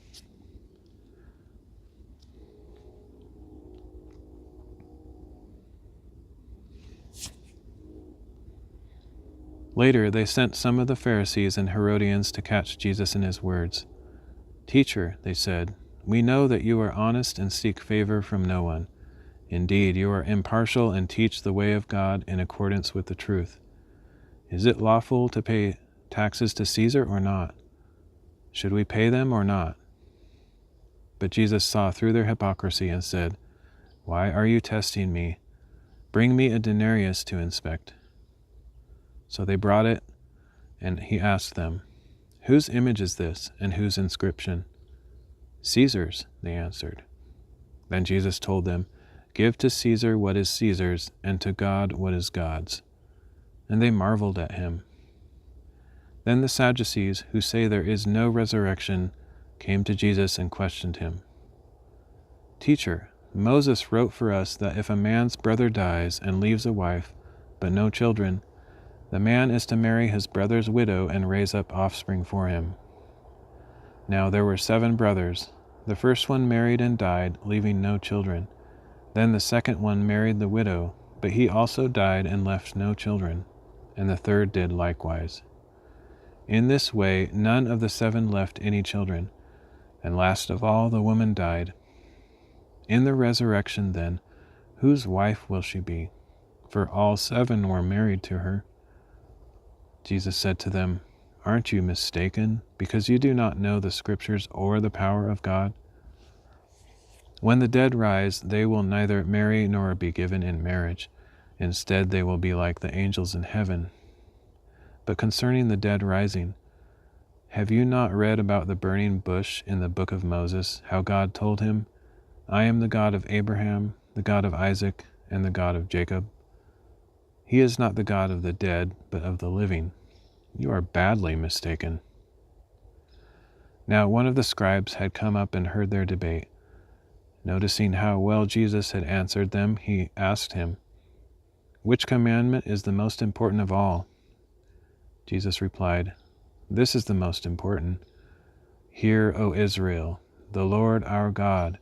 Speaker 1: Later, they sent some of the Pharisees and Herodians to catch Jesus in his words. "Teacher," they said, "we know that you are honest and seek favor from no one. Indeed, you are impartial and teach the way of God in accordance with the truth. Is it lawful to pay taxes to Caesar or not? Should we pay them or not?" But Jesus saw through their hypocrisy and said, "Why are you testing me? Bring me a denarius to inspect." So they brought it, and he asked them, "Whose image is this, and whose inscription?" "Caesar's," they answered. Then Jesus told them, "Give to Caesar what is Caesar's, and to God what is God's." And they marveled at him. Then the Sadducees, who say there is no resurrection, came to Jesus and questioned him. "Teacher, Moses wrote for us that if a man's brother dies and leaves a wife, but no children, the man is to marry his brother's widow and raise up offspring for him. Now there were 7 brothers. The first one married and died, leaving no children. Then the second one married the widow, but he also died and left no children. And the third did likewise. In this way, none of the 7 left any children. And last of all, the woman died. In the resurrection, then, whose wife will she be? For all 7 were married to her." Jesus said to them, "Aren't you mistaken, because you do not know the Scriptures or the power of God? When the dead rise, they will neither marry nor be given in marriage. Instead, they will be like the angels in heaven. But concerning the dead rising, have you not read about the burning bush in the book of Moses, how God told him, 'I am the God of Abraham, the God of Isaac, and the God of Jacob'? He is not the God of the dead, but of the living. You are badly mistaken." Now one of the scribes had come up and heard their debate. Noticing how well Jesus had answered them, he asked him, "Which commandment is the most important of all?" Jesus replied, "This is the most important. Hear, O Israel, the Lord our God,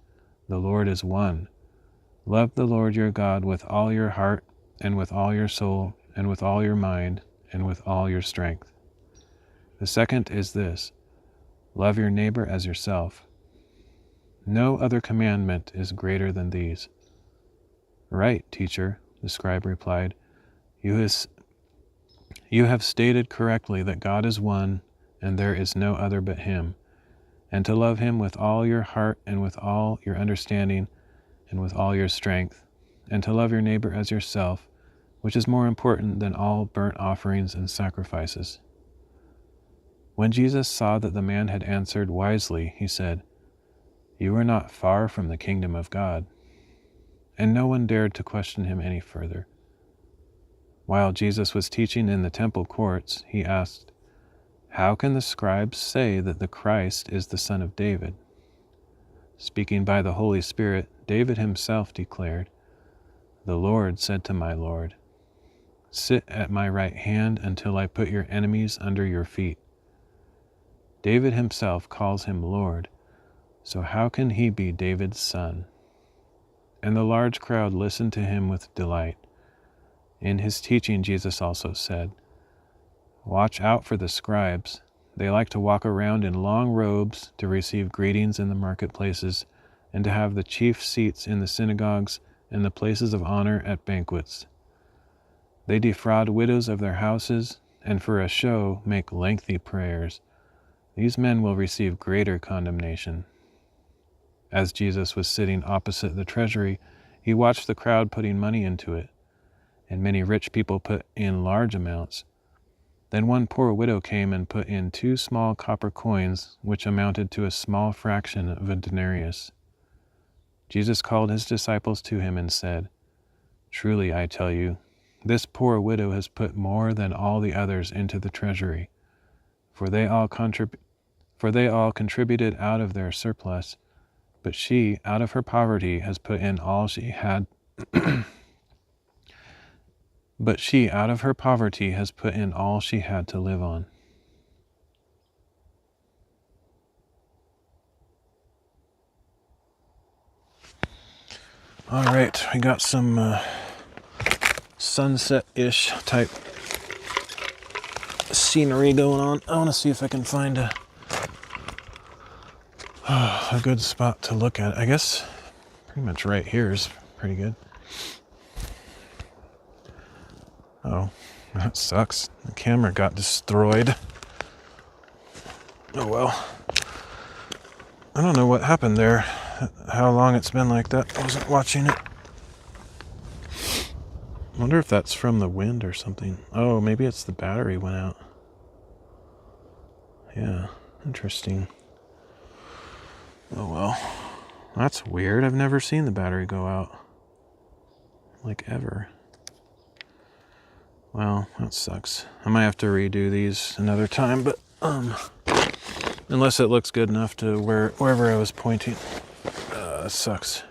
Speaker 1: the Lord is one. Love the Lord your God with all your heart, and with all your soul, and with all your mind, and with all your strength. The second is this: love your neighbor as yourself. No other commandment is greater than these." "Right, teacher," the scribe replied. You have stated correctly that God is one, and there is no other but him, and to love him with all your heart, and with all your understanding, and with all your strength, and to love your neighbor as yourself, which is more important than all burnt offerings and sacrifices." When Jesus saw that the man had answered wisely, he said, "You are not far from the kingdom of God." And no one dared to question him any further. While Jesus was teaching in the temple courts, he asked, "How can the scribes say that the Christ is the son of David?" Speaking by the Holy Spirit, David himself declared, "The Lord said to my Lord, 'Sit at my right hand until I put your enemies under your feet.'" David himself calls him Lord, so how can he be David's son? And the large crowd listened to him with delight. In his teaching, Jesus also said, "Watch out for the scribes. They like to walk around in long robes, to receive greetings in the marketplaces, and to have the chief seats in the synagogues and the places of honor at banquets. They defraud widows of their houses, and for a show make lengthy prayers. These men will receive greater condemnation." As Jesus was sitting opposite the treasury, He watched the crowd putting money into it, and many rich people put in large amounts. Then one poor widow came and put in 2 small copper coins, which amounted to a small fraction of a denarius. Jesus called his disciples to him and said, "Truly I tell you, this poor widow has put more than all the others into the treasury, for they all contributed out of their surplus, but she, out of her poverty, has put in all she had." But she, out of her poverty, has put in all she had to live on. All right, we got some sunset-ish type scenery going on. I want to see if I can find a good spot to look at. I guess pretty much right here is pretty good. Oh, that sucks. The camera got destroyed. Oh well. I don't know what happened there. How long it's been like that. I wasn't watching it. I wonder if that's from the wind or something. Oh, maybe it's the battery went out. Yeah, interesting. Oh well. That's weird. I've never seen the battery go out. Like ever. Well, that sucks. I might have to redo these another time, but unless it looks good enough to wherever I was pointing. That sucks.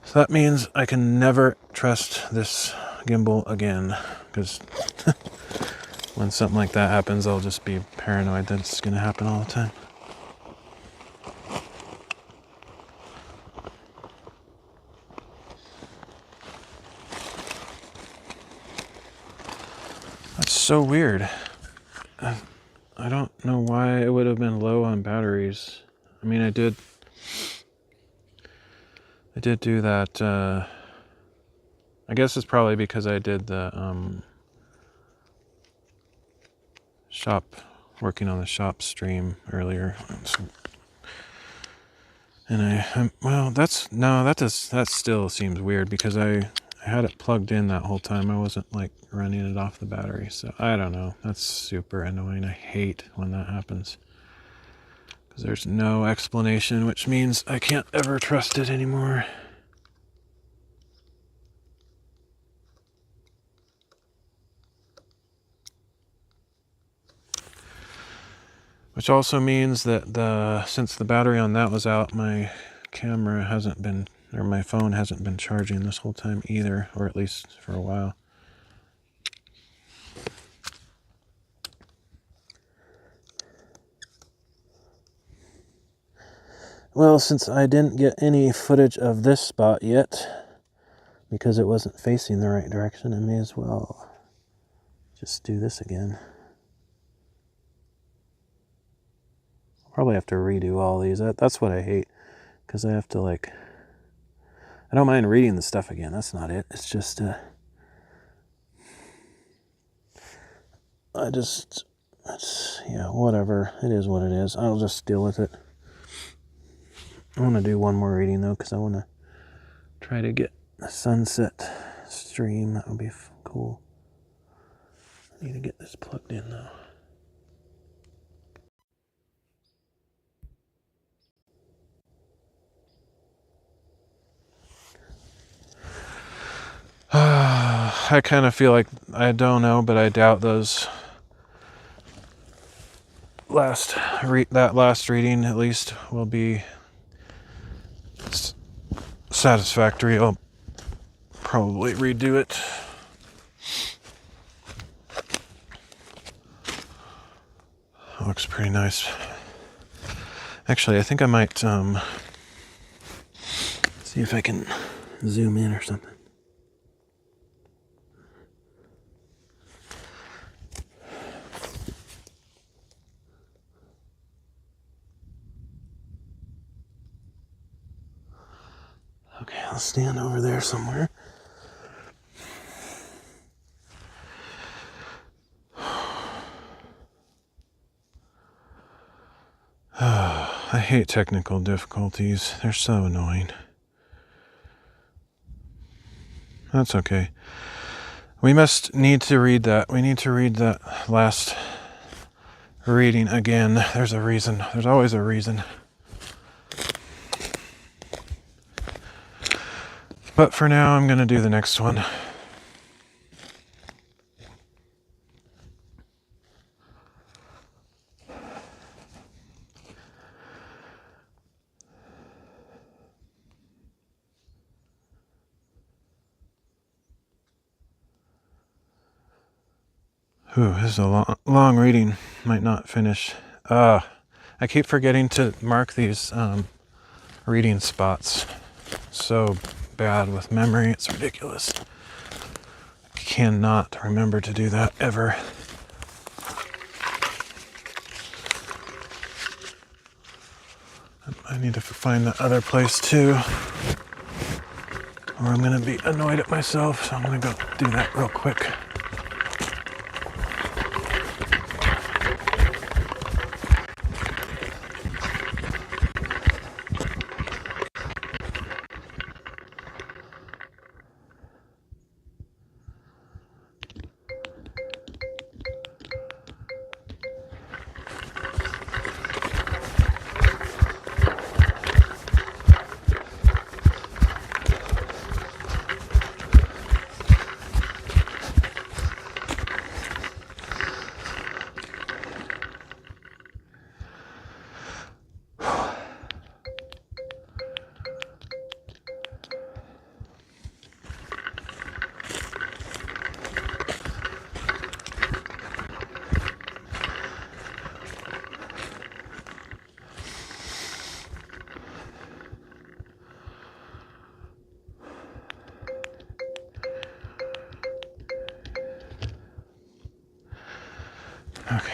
Speaker 1: So that means I can never trust this gimbal again, because when something like that happens, I'll just be paranoid that it's going to happen all the time. That's so weird. I don't know why it would have been low on batteries. I mean, I did do that. I guess it's probably because I did the working on the shop stream earlier. And that still seems weird, because I had it plugged in that whole time. I wasn't like running it off the battery. So I don't know. That's super annoying. I hate when that happens, because there's no explanation, which means I can't ever trust it anymore. Which also means that since the battery on that was out, my camera hasn't been, or my phone hasn't been charging this whole time either, or at least for a while. Well, since I didn't get any footage of this spot yet, because it wasn't facing the right direction, I may as well just do this again. Probably have to redo all these. That's what I hate, because I have to I don't mind reading the stuff again. That's not it. It's just whatever. It is what it is. I'll just deal with it. I want to do one more reading though, because I want to try to get a sunset stream. That would be cool. I need to get this plugged in though. I kind of feel like, I don't know, but I doubt that last reading at least will be satisfactory. I'll probably redo it. Looks pretty nice. Actually, I think I might see if I can zoom in or something. Okay, I'll stand over there somewhere. I hate technical difficulties. They're so annoying. That's okay. We need to read that. We need to read that last reading again. There's a reason. There's always a reason. But for now, I'm going to do the next one. Ooh, this is a long reading. Might not finish. I keep forgetting to mark these reading spots. So bad with memory, it's ridiculous. I cannot remember to do that ever. I need to find the other place too, or I'm going to be annoyed at myself, so I'm going to go do that real quick. Okay.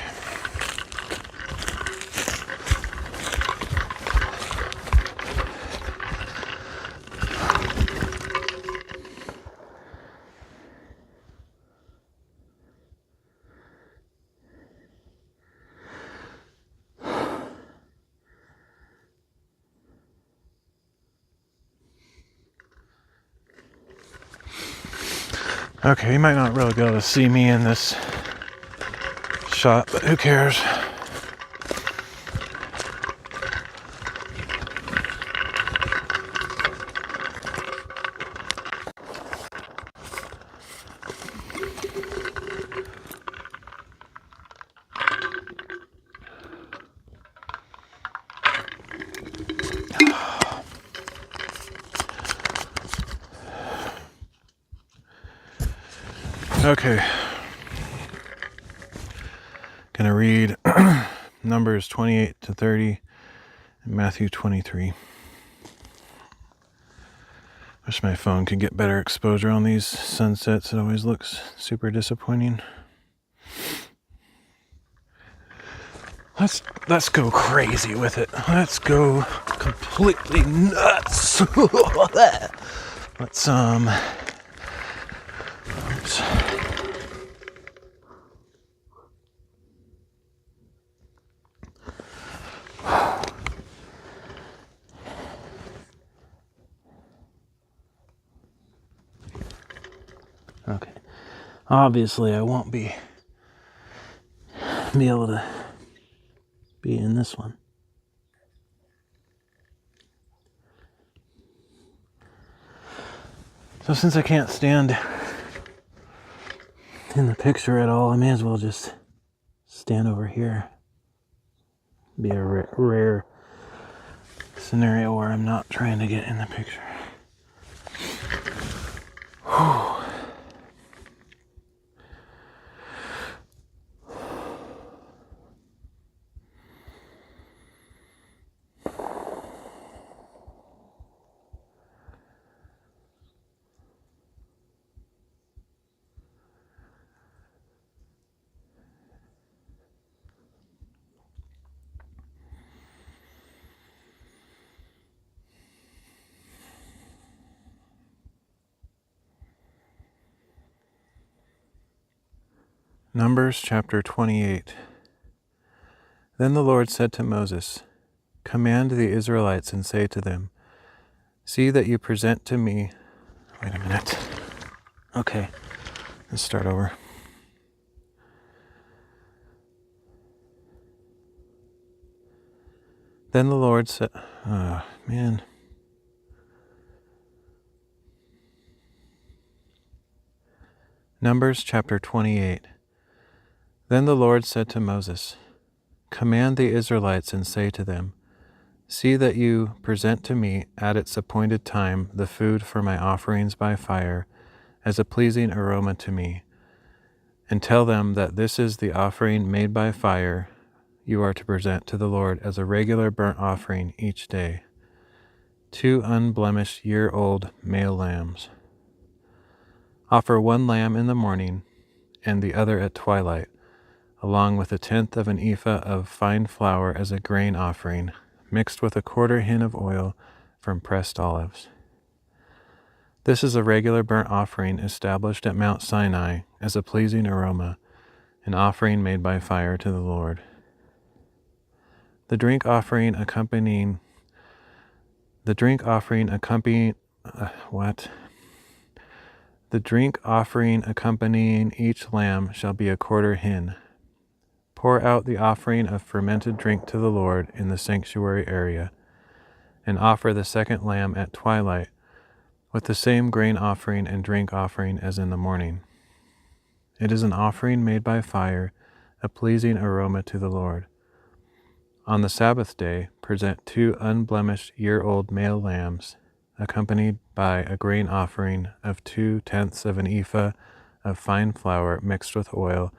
Speaker 1: Okay, you might not really be able to see me in this shot, but who cares? Okay. Gonna read Numbers 28 to 30 and Matthew 23. Wish my phone could get better exposure on these sunsets. It always looks super disappointing. Let's go crazy with it. Let's go completely nuts. Let's oops. Okay. Obviously, I won't be able to be in this one. So since I can't stand in the picture at all, I may as well just stand over here. Be a rare scenario where I'm not trying to get in the picture. Whew. Numbers chapter 28. Then the Lord said to Moses, "Command the Israelites and say to them, see that you present to me..." Wait a minute. Okay, let's start over. Then the Lord said, Numbers chapter 28. Then the Lord said to Moses, Command the Israelites and say to them, See that you present to me at its appointed time the food for my offerings by fire as a pleasing aroma to me, and tell them that this is the offering made by fire you are to present to the Lord as a regular burnt offering each day. 2 unblemished year-old male lambs. Offer 1 lamb in the morning and the other at twilight, along with 1/10 of an ephah of fine flour as a grain offering, mixed with 1/4 hin of oil from pressed olives. This is a regular burnt offering established at Mount Sinai as a pleasing aroma, an offering made by fire to the Lord. The drink offering accompanying each lamb shall be 1/4 hin. Pour out the offering of fermented drink to the Lord in the sanctuary area, and offer the 2nd lamb at twilight, with the same grain offering and drink offering as in the morning. It is an offering made by fire, a pleasing aroma to the Lord. On the Sabbath day, present 2 unblemished year-old male lambs, accompanied by a grain offering of 2/10 of an ephah of fine flour mixed with oil,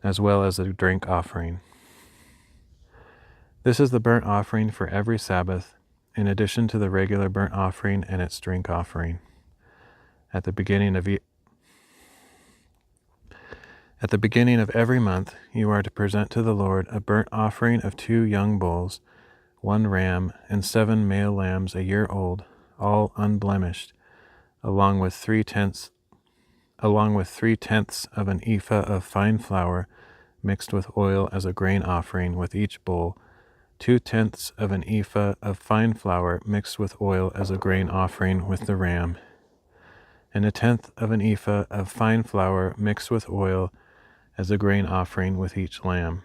Speaker 1: as well as a drink offering. This is the burnt offering for every Sabbath, in addition to the regular burnt offering and its drink offering. At the beginning of every month, you are to present to the Lord a burnt offering of 2 young bulls, 1 ram, and 7 male lambs a year old, all unblemished, along with 3/10 of an ephah of fine flour mixed with oil as a grain offering with each bull, 2/10 of an ephah of fine flour mixed with oil as a grain offering with the ram, and 1/10 of an ephah of fine flour mixed with oil as a grain offering with each lamb.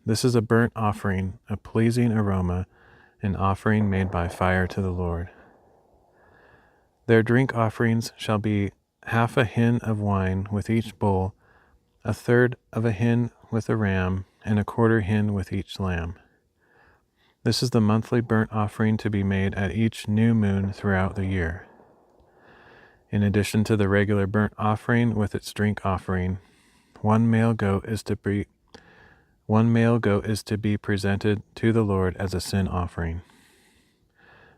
Speaker 1: This is a burnt offering, a pleasing aroma, an offering made by fire to the Lord. Their drink offerings shall be 1/2 hin of wine with each bull, 1/3 of a hin with the ram, and 1/4 hin with each lamb. This is the monthly burnt offering to be made at each new moon throughout the year. In addition to the regular burnt offering with its drink offering, one male goat is to be presented to the Lord as a sin offering.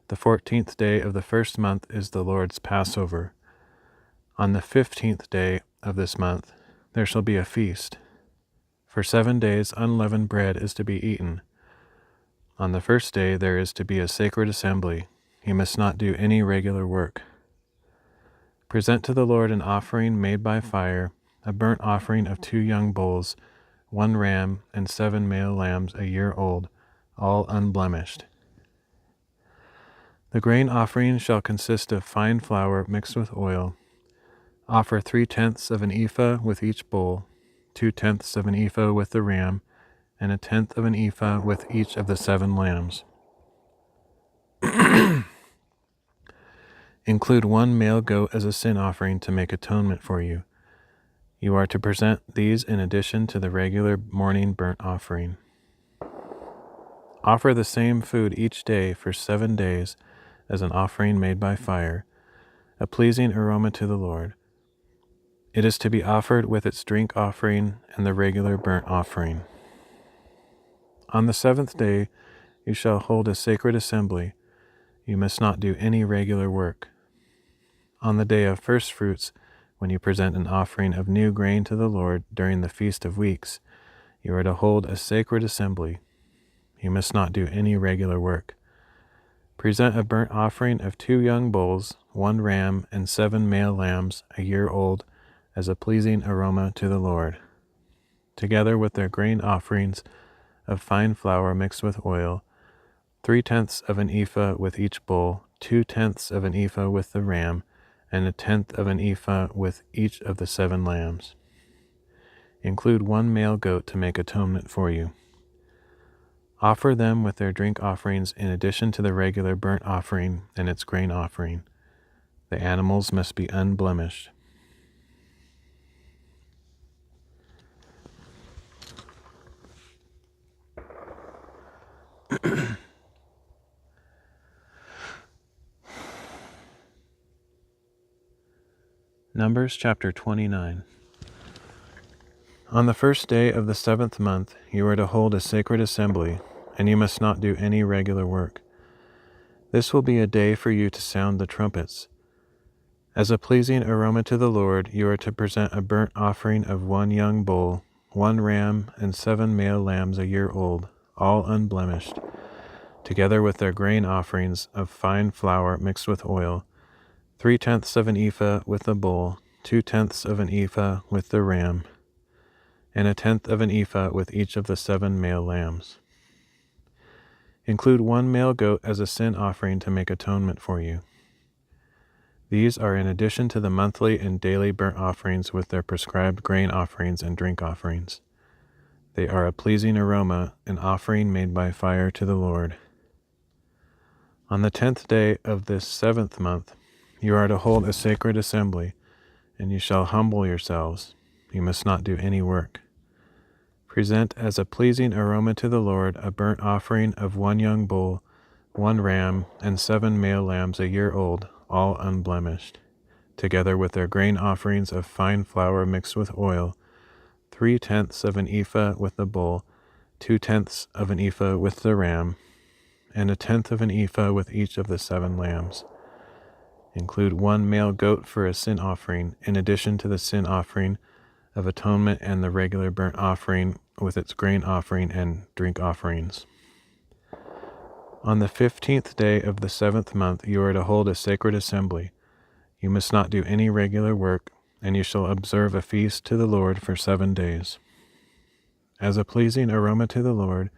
Speaker 1: The 14th day of the 1st month is the Lord's Passover. On the 15th day of this month there shall be a feast. For 7 days unleavened bread is to be eaten. On the 1st day there is to be a sacred assembly. You must not do any regular work. Present to the Lord an offering made by fire, a burnt offering of 2 young bulls, 1 ram, and 7 male lambs a year old, all unblemished. The grain offering shall consist of fine flour mixed with oil. Offer 3/10 of an ephah with each bull, 2/10 of an ephah with the ram, and 1/10 of an ephah with each of the 7 lambs. Include 1 male goat as a sin offering to make atonement for you. You are to present these in addition to the regular morning burnt offering. Offer the same food each day for 7 days as an offering made by fire, a pleasing aroma to the Lord. It is to be offered with its drink offering and the regular burnt offering. On the 7th day you shall hold a sacred assembly. You must not do any regular work. On the day of first fruits, when you present an offering of new grain to the Lord during the Feast of Weeks, you are to hold a sacred assembly. You must not do any regular work. Present a burnt offering of 2 young bulls, 1 ram, and 7 male lambs a year old as a pleasing aroma to the Lord, together with their grain offerings of fine flour mixed with oil, 3/10 of an ephah with each bull, 2/10 of an ephah with the ram, and a tenth of an ephah with each of the 7 lambs. Include 1 male goat to make atonement for you. Offer them with their drink offerings in addition to the regular burnt offering and its grain offering. The animals must be unblemished. Numbers chapter 29. On the first day of the 7th month, you are to hold a sacred assembly, and you must not do any regular work. This will be a day for you to sound the trumpets. As a pleasing aroma to the Lord, you are to present a burnt offering of 1 young bull, 1 ram, and 7 male lambs a year old, all unblemished, together with their grain offerings of fine flour mixed with oil, 3/10 of an ephah with the bull, 2/10 of an ephah with the ram, and a tenth of an ephah with each of the 7 male lambs. Include 1 male goat as a sin offering to make atonement for you. These are in addition to the monthly and daily burnt offerings with their prescribed grain offerings and drink offerings. They are a pleasing aroma, an offering made by fire to the Lord. On the 10th day of this 7th month, you are to hold a sacred assembly, and you shall humble yourselves. You must not do any work. Present as a pleasing aroma to the Lord a burnt offering of 1 young bull, 1 ram, and 7 male lambs a year old, all unblemished, together with their grain offerings of fine flour mixed with oil, 3/10 of an ephah with the bull, 2/10 of an ephah with the ram, and a tenth of an ephah with each of the 7 lambs. Include 1 male goat for a sin offering, in addition to the sin offering of atonement and the regular burnt offering with its grain offering and drink offerings. On the 15th day of the 7th month you are to hold a sacred assembly. You must not do any regular work, and you shall observe a feast to the Lord for 7 days. As a pleasing aroma to the Lord,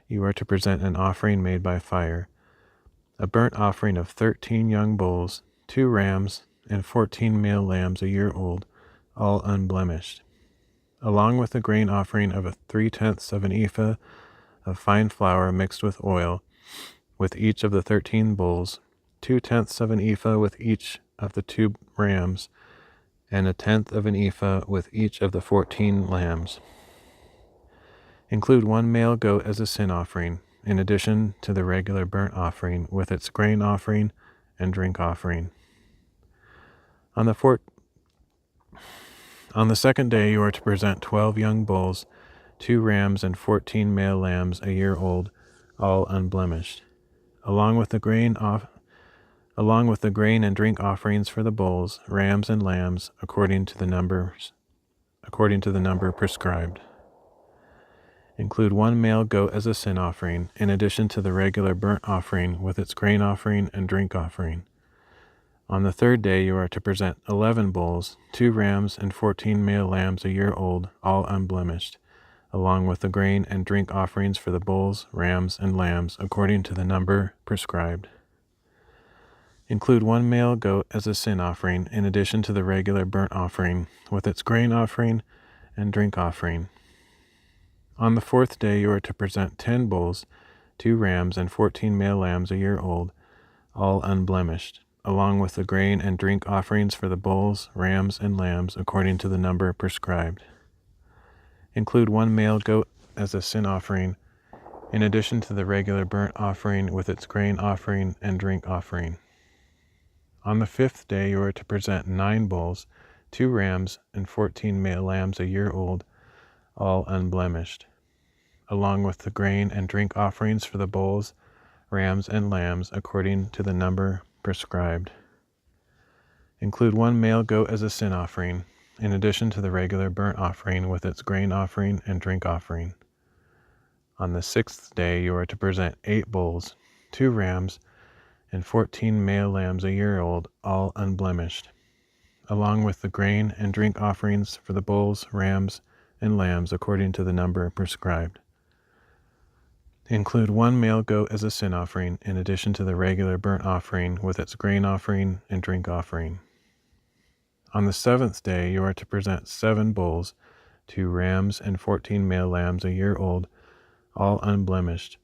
Speaker 1: you are to present an offering made by fire, a burnt offering of 13 young bulls, 2 rams, and 14 male lambs a year old, all unblemished, along with the grain offering of 3/10 of an ephah of fine flour mixed with oil, with each of the 13 bulls, 2/10 of an ephah with each of the 2 rams, and a tenth of an ephah with each of the 14 lambs. Include 1 male goat as a sin offering, in addition to the regular burnt offering with its grain offering and drink offering. On the 2nd day you are to present 12 young bulls, 2 rams, and 14 male lambs a year old, all unblemished, along with the grain and drink offerings for the bulls, rams, and lambs, according to the number prescribed. Include 1 male goat as a sin offering, in addition to the regular burnt offering with its grain offering and drink offering. On the 3rd day you are to present 11 bulls, 2 rams, and 14 male lambs a year old, all unblemished, along with the grain and drink offerings for the bulls, rams, and lambs, according to the number prescribed. Include 1 male goat as a sin offering, in addition to the regular burnt offering with its grain offering and drink offering. On the 4th day you are to present 10 bulls, 2 rams, and 14 male lambs a year old, all unblemished, along with the grain and drink offerings for the bulls, rams, and lambs, according to the number prescribed. Include 1 male goat as a sin offering, in addition to the regular burnt offering with its grain offering and drink offering. On the 5th day you are to present 9 bulls, 2 rams, and 14 male lambs a year old, all unblemished, along with the grain and drink offerings for the bulls, rams, and lambs, according to the number prescribed. Include 1 male goat as a sin offering, in addition to the regular burnt offering with its grain offering and drink offering. On the 6th day you are to present 8 bulls, 2 rams, and 14 male lambs a year old, all unblemished, along with the grain and drink offerings for the bulls, rams, and lambs, according to the number prescribed. Include 1 male goat as a sin offering, in addition to the regular burnt offering with its grain offering and drink offering. On the 7th day you are to present 7 bulls, 2 rams, and 14 male lambs a year old, all unblemished,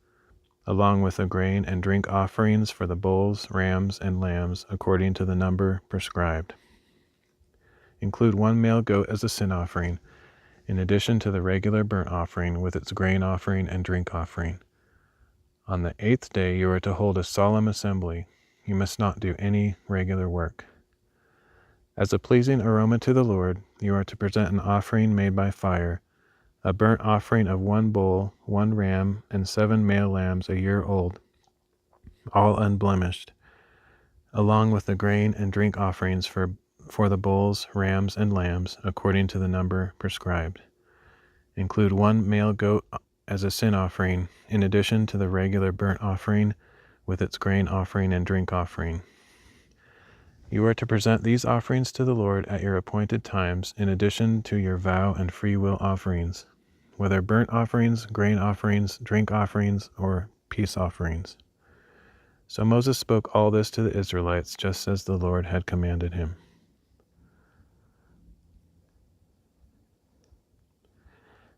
Speaker 1: along with the grain and drink offerings for the bulls, rams, and lambs, according to the number prescribed. Include 1 male goat as a sin offering, in addition to the regular burnt offering with its grain offering and drink offering. On the 8th day you are to hold a solemn assembly. You must not do any regular work. As a pleasing aroma to the Lord, you are to present an offering made by fire, a burnt offering of 1 bull, 1 ram, and 7 male lambs a year old, all unblemished, along with the grain and drink offerings for the bulls, rams, and lambs, according to the number prescribed. Include 1 male goat as a sin offering, in addition to the regular burnt offering with its grain offering and drink offering. You are to present these offerings to the Lord at your appointed times, in addition to your vow and free will offerings, whether burnt offerings, grain offerings, drink offerings, or peace offerings. So Moses spoke all this to the Israelites, just as the Lord had commanded him.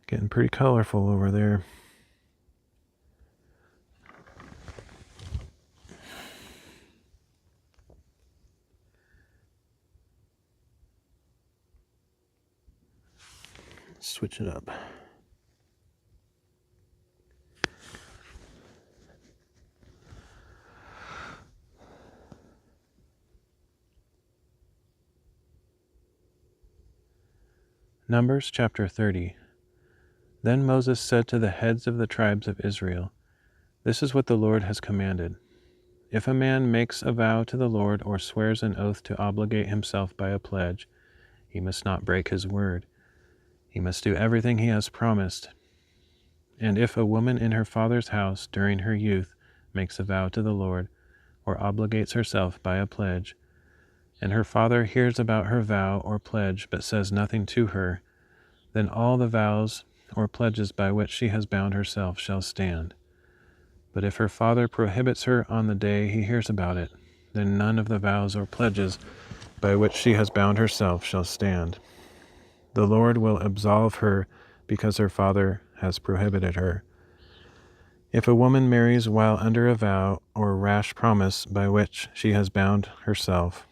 Speaker 1: Getting pretty colorful over there. Switch it up. Numbers chapter 30. Then Moses said to the heads of the tribes of Israel, "This is what the Lord has commanded. If a man makes a vow to the Lord or swears an oath to obligate himself by a pledge, he must not break his word. He must do everything he has promised. And if a woman in her father's house during her youth makes a vow to the Lord or obligates herself by a pledge, and her father hears about her vow or pledge but says nothing to her, then all the vows or pledges by which she has bound herself shall stand. But if her father prohibits her on the day he hears about it, then none of the vows or pledges by which she has bound herself shall stand. The Lord will absolve her because her father has prohibited her. If a woman marries while under a vow or rash promise by which she has bound herself,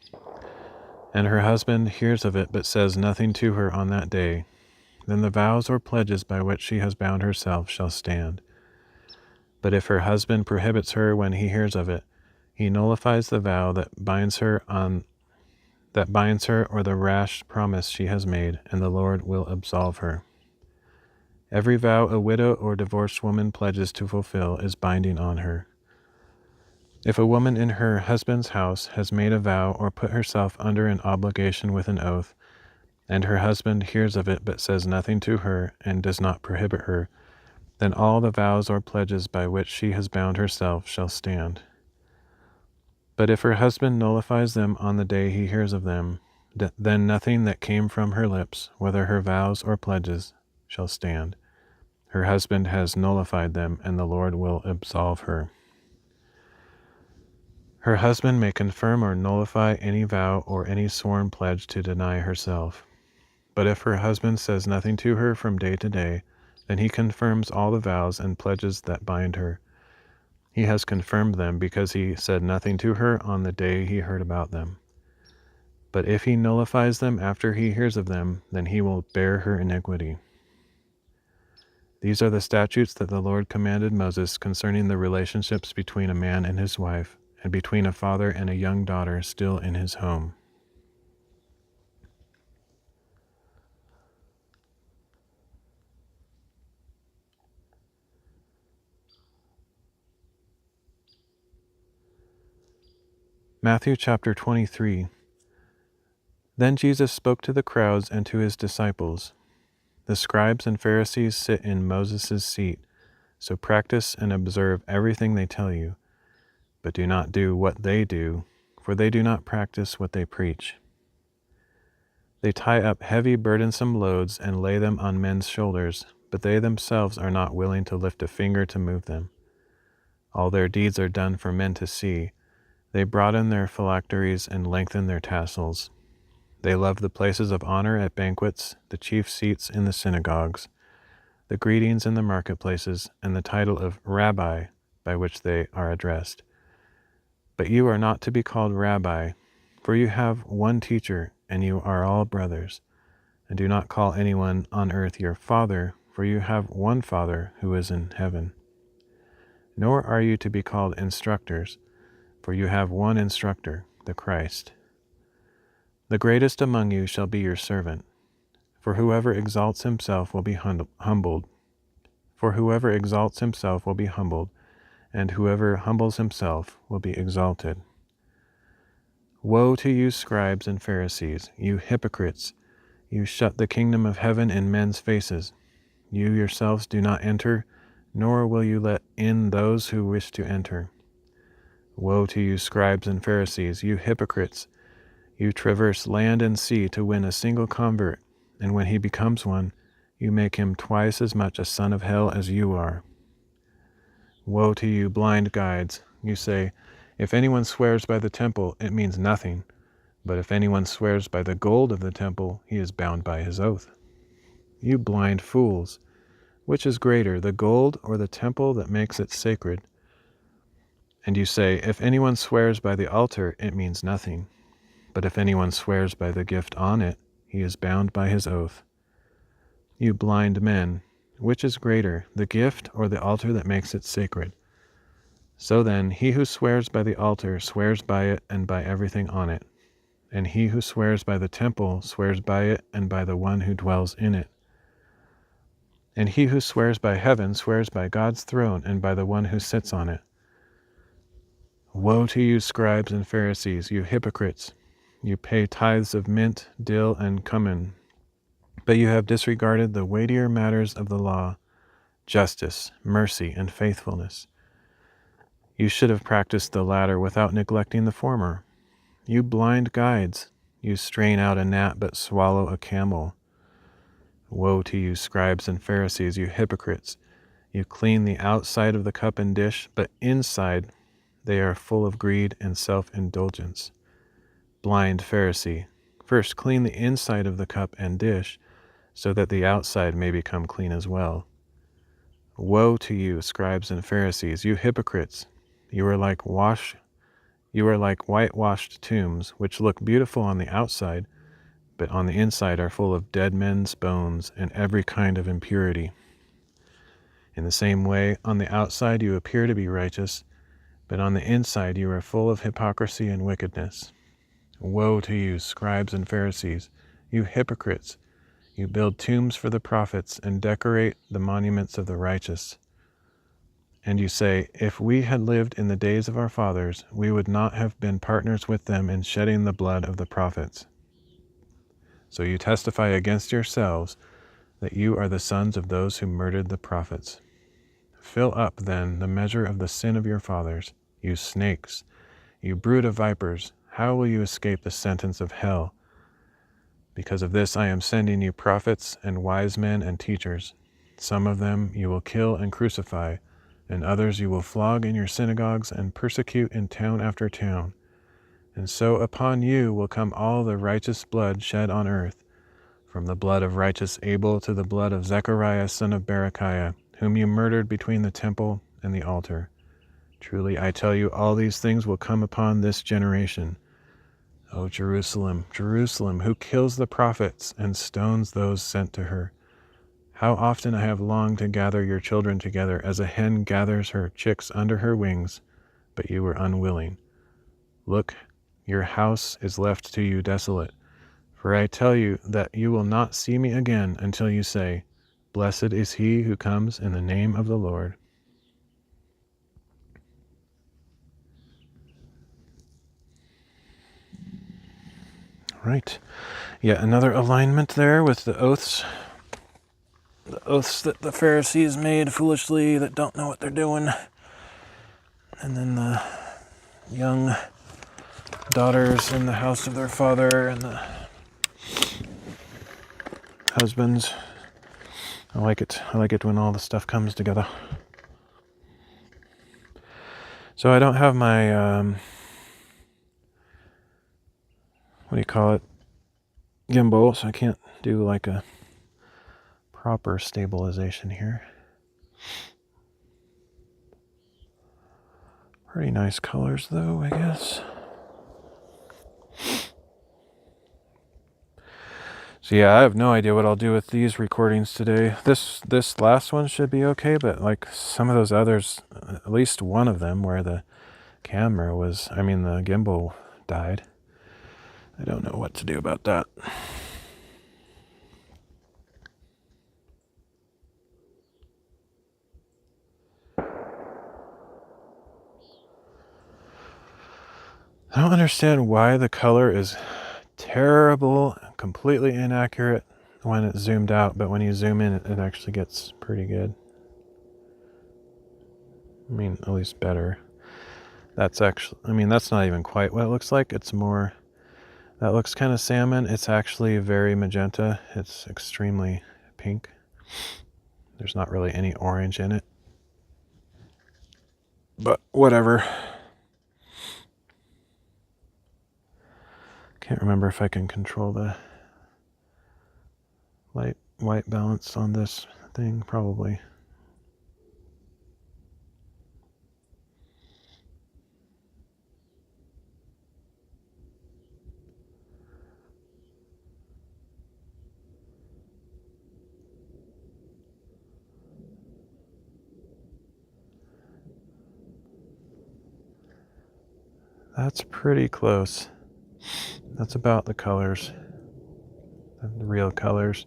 Speaker 1: and her husband hears of it but says nothing to her on that day, then the vows or pledges by which she has bound herself shall stand. But if her husband prohibits her when he hears of it, he nullifies the vow that binds her or the rash promise she has made, and the Lord will absolve her. Every vow a widow or divorced woman pledges to fulfill is binding on her. If a woman in her husband's house has made a vow or put herself under an obligation with an oath, and her husband hears of it but says nothing to her and does not prohibit her, then all the vows or pledges by which she has bound herself shall stand. But if her husband nullifies them on the day he hears of them, then nothing that came from her lips, whether her vows or pledges, shall stand. Her husband has nullified them, and the Lord will absolve her. Her husband may confirm or nullify any vow or any sworn pledge to deny herself. But if her husband says nothing to her from day to day, then he confirms all the vows and pledges that bind her. He has confirmed them because he said nothing to her on the day he heard about them. But if he nullifies them after he hears of them, then he will bear her iniquity. These are the statutes that the Lord commanded Moses concerning the relationships between a man and his wife, and between a father and a young daughter still in his home. Matthew chapter 23. Then Jesus spoke to the crowds and to his disciples. The scribes and Pharisees sit in Moses' seat, so practice and observe everything they tell you, but do not do what they do, for they do not practice what they preach. They tie up heavy burdensome loads and lay them on men's shoulders, but they themselves are not willing to lift a finger to move them. All their deeds are done for men to see. They broaden their phylacteries and lengthen their tassels. They love the places of honor at banquets, the chief seats in the synagogues, the greetings in the marketplaces, and the title of Rabbi by which they are addressed. But you are not to be called Rabbi, for you have one teacher, and you are all brothers. And do not call anyone on earth your father, for you have one Father who is in heaven. Nor are you to be called instructors, for you have one instructor, the Christ. The greatest among you shall be your servant. For whoever exalts himself will be humbled. For whoever exalts himself will be humbled, and whoever humbles himself will be exalted. Woe to you, scribes and Pharisees, you hypocrites! You shut the kingdom of heaven in men's faces. You yourselves do not enter, nor will you let in those who wish to enter. Woe to you, scribes and Pharisees, you hypocrites! You traverse land and sea to win a single convert, and when he becomes one, you make him twice as much a son of hell as you are. Woe to you, blind guides! You say, if anyone swears by the temple, it means nothing, but if anyone swears by the gold of the temple, he is bound by his oath. You blind fools! Which is greater, the gold or the temple that makes it sacred? And you say, if anyone swears by the altar, it means nothing, but if anyone swears by the gift on it, he is bound by his oath. You blind men! Which is greater, the gift or the altar that makes it sacred? So then, he who swears by the altar swears by it and by everything on it. And he who swears by the temple swears by it and by the one who dwells in it. And he who swears by heaven swears by God's throne and by the one who sits on it. Woe to you, scribes and Pharisees, you hypocrites! You pay tithes of mint, dill, and cumin, but you have disregarded the weightier matters of the law, justice, mercy, and faithfulness. You should have practiced the latter without neglecting the former. You blind guides! You strain out a gnat but swallow a camel. Woe to you, scribes and Pharisees, you hypocrites! You clean the outside of the cup and dish, but inside they are full of greed and self-indulgence. Blind Pharisee, first clean the inside of the cup and dish, so that the outside may become clean as well. Woe to you, scribes and Pharisees, you hypocrites! You are like whitewashed tombs, which look beautiful on the outside, but on the inside are full of dead men's bones and every kind of impurity. In the same way, on the outside you appear to be righteous, but on the inside you are full of hypocrisy and wickedness. Woe to you, scribes and Pharisees, you hypocrites! You build tombs for the prophets and decorate the monuments of the righteous. And you say, if we had lived in the days of our fathers, we would not have been partners with them in shedding the blood of the prophets. So you testify against yourselves that you are the sons of those who murdered the prophets. Fill up, then, the measure of the sin of your fathers, you snakes! You brood of vipers, how will you escape the sentence of hell? Because of this I am sending you prophets and wise men and teachers. Some of them you will kill and crucify, and others you will flog in your synagogues and persecute in town after town. And so upon you will come all the righteous blood shed on earth, from the blood of righteous Abel to the blood of Zechariah son of Berechiah, whom you murdered between the temple and the altar. Truly I tell you, all these things will come upon this generation. O Jerusalem, Jerusalem, who kills the prophets and stones those sent to her. How often I have longed to gather your children together as a hen gathers her chicks under her wings, but you were unwilling. Look, your house is left to you desolate. For I tell you that you will not see me again until you say, Blessed is he who comes in the name of the Lord. Right. Yet another alignment there with the oaths. The oaths that the Pharisees made foolishly that don't know what they're doing. And then the young daughters in the house of their father and the husbands. I like it. I like it when all the stuff comes together. So I don't have my, what do you call it? gimbal, so I can't do like a proper stabilization here. Pretty nice colors though, I guess. So yeah, I have no idea what I'll do with these recordings today. This last one should be okay, but like some of those others, at least one of them where the the gimbal died. I don't know what to do about that. I don't understand why the color is terrible, completely inaccurate when it's zoomed out, but when you zoom in, it actually gets pretty good. I mean, at least better. That's actually, that's not even quite what it looks like. It's more, that looks kind of salmon. It's actually very magenta. It's extremely pink. There's not really any orange in it. But whatever. Can't remember if I can control the light white balance on this thing. Probably. That's pretty close. That's about the colors, the real colors.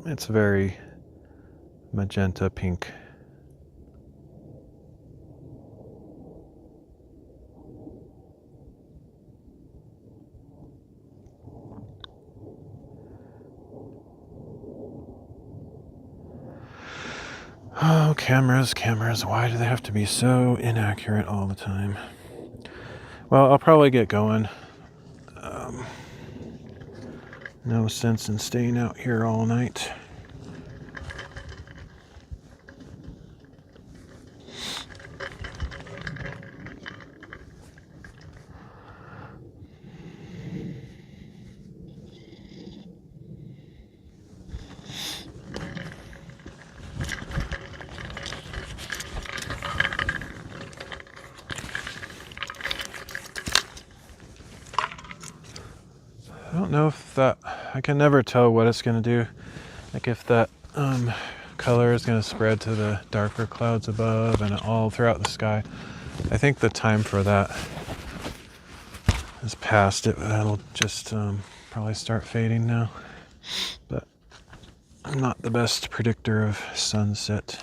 Speaker 1: It's very magenta pink. Oh, cameras, why do they have to be so inaccurate all the time? Well, I'll probably get going. No sense in staying out here all night. I don't know if I can never tell what it's going to do. Like if that color is going to spread to the darker clouds above and all throughout the sky. I think the time for that is past. That'll just probably start fading now. But I'm not the best predictor of sunset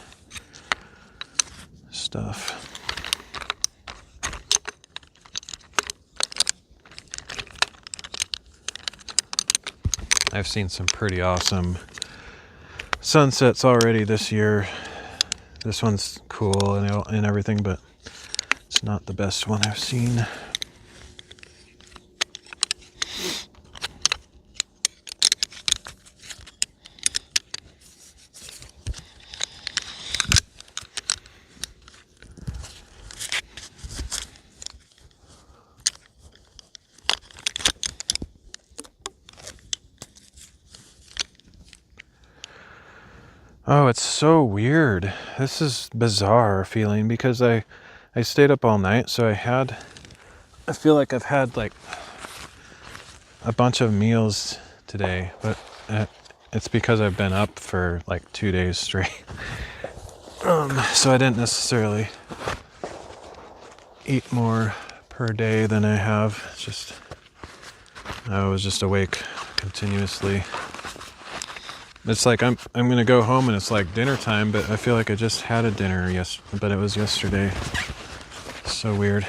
Speaker 1: stuff. I've seen some pretty awesome sunsets already this year. This one's cool and everything, but it's not the best one I've seen. Oh, it's so weird. This is bizarre feeling because I stayed up all night, so I feel like I've had like a bunch of meals today, but it's because I've been up for like 2 days straight. So I didn't necessarily eat more per day than I have. It's just I was just awake continuously. It's like I'm gonna go home and it's like dinner time, but I feel like I just had a dinner but it was yesterday. So weird.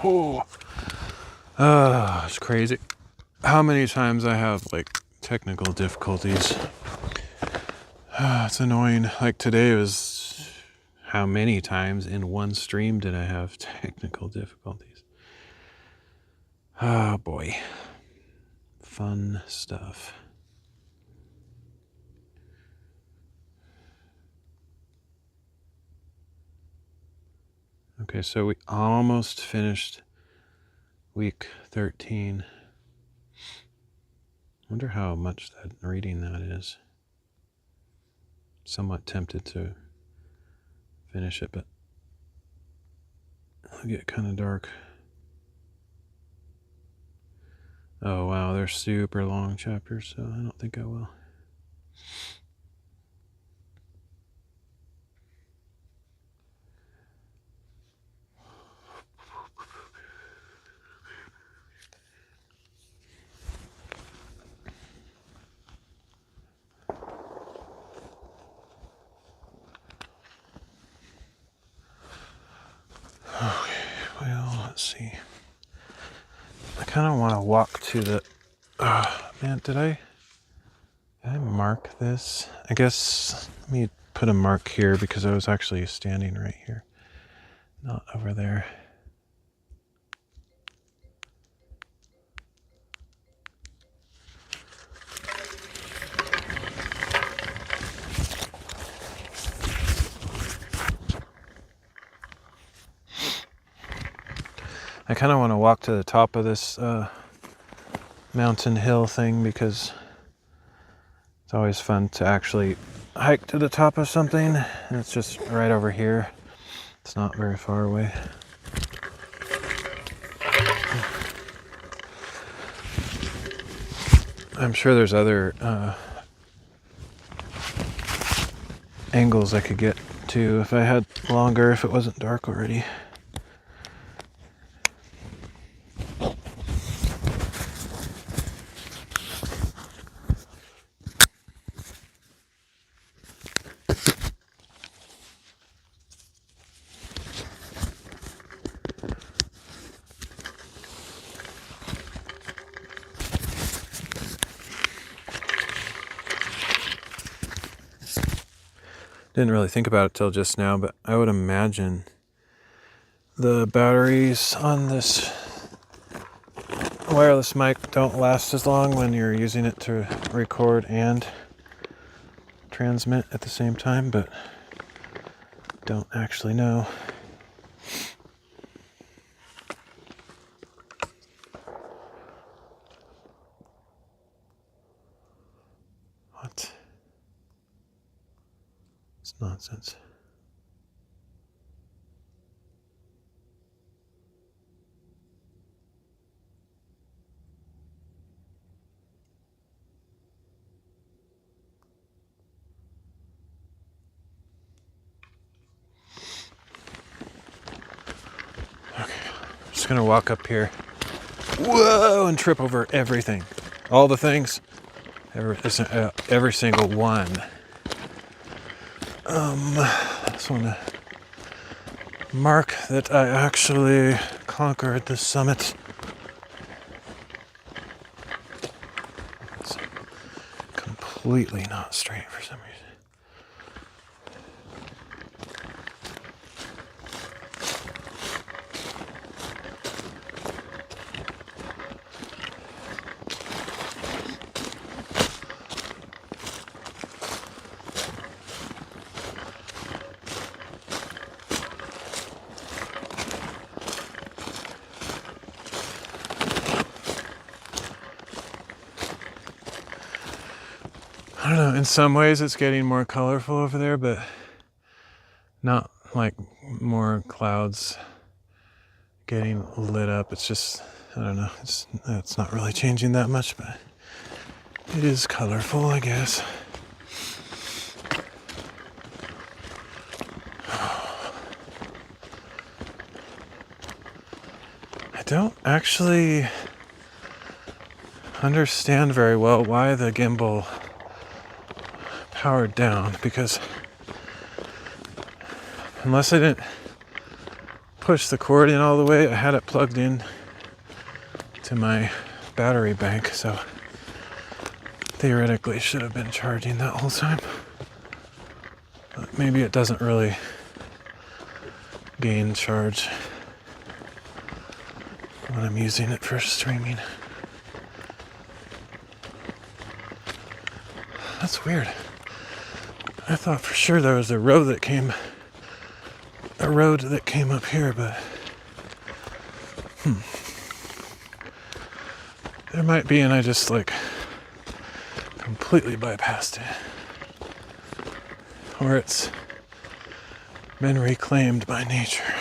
Speaker 1: It's crazy how many times I have like technical difficulties. It's annoying. Like today was how many times in one stream did I have technical difficulties? Oh boy. Fun stuff. Okay, so we almost finished week 13. Wonder how much that reading that is. Somewhat tempted to finish it, but it'll get kind of dark. Oh wow, they're super long chapters, so I don't think I will. Okay, well, let's see. I kind of want to walk to the... man, did I mark this? I guess let me put a mark here because I was actually standing right here, not over there. I kind of want to walk to the top of this mountain hill thing because it's always fun to actually hike to the top of something, and it's just right over here. It's not very far away. I'm sure there's other angles I could get to if I had longer, if it wasn't dark already. Didn't really think about it till just now, but I would imagine the batteries on this wireless mic don't last as long when you're using it to record and transmit at the same time, but don't actually know. What? It's nonsense. Just gonna walk up here, whoa, and trip over everything, all the things, every single one. Just want to mark that I actually conquered the summit. It's completely not straight for some reason. I don't know, in some ways it's getting more colorful over there, but not like more clouds getting lit up. It's just, I don't know, it's not really changing that much, but it is colorful, I guess. I don't actually understand very well why the gimbal powered down, because unless I didn't push the cord in all the way. I had it plugged in to my battery bank, so theoretically should have been charging that whole time. But maybe it doesn't really gain charge when I'm using it for streaming. That's weird. I thought for sure there was a road that came up here, but there might be, and I just completely bypassed it. Or it's been reclaimed by nature.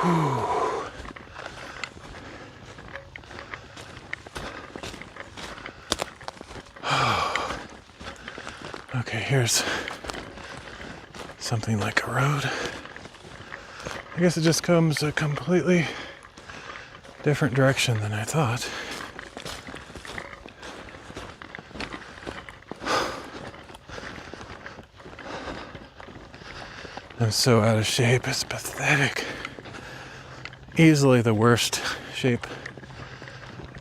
Speaker 1: Whew. Okay, here's something like a road. I guess it just comes a completely different direction than I thought. I'm so out of shape, it's pathetic. Easily the worst shape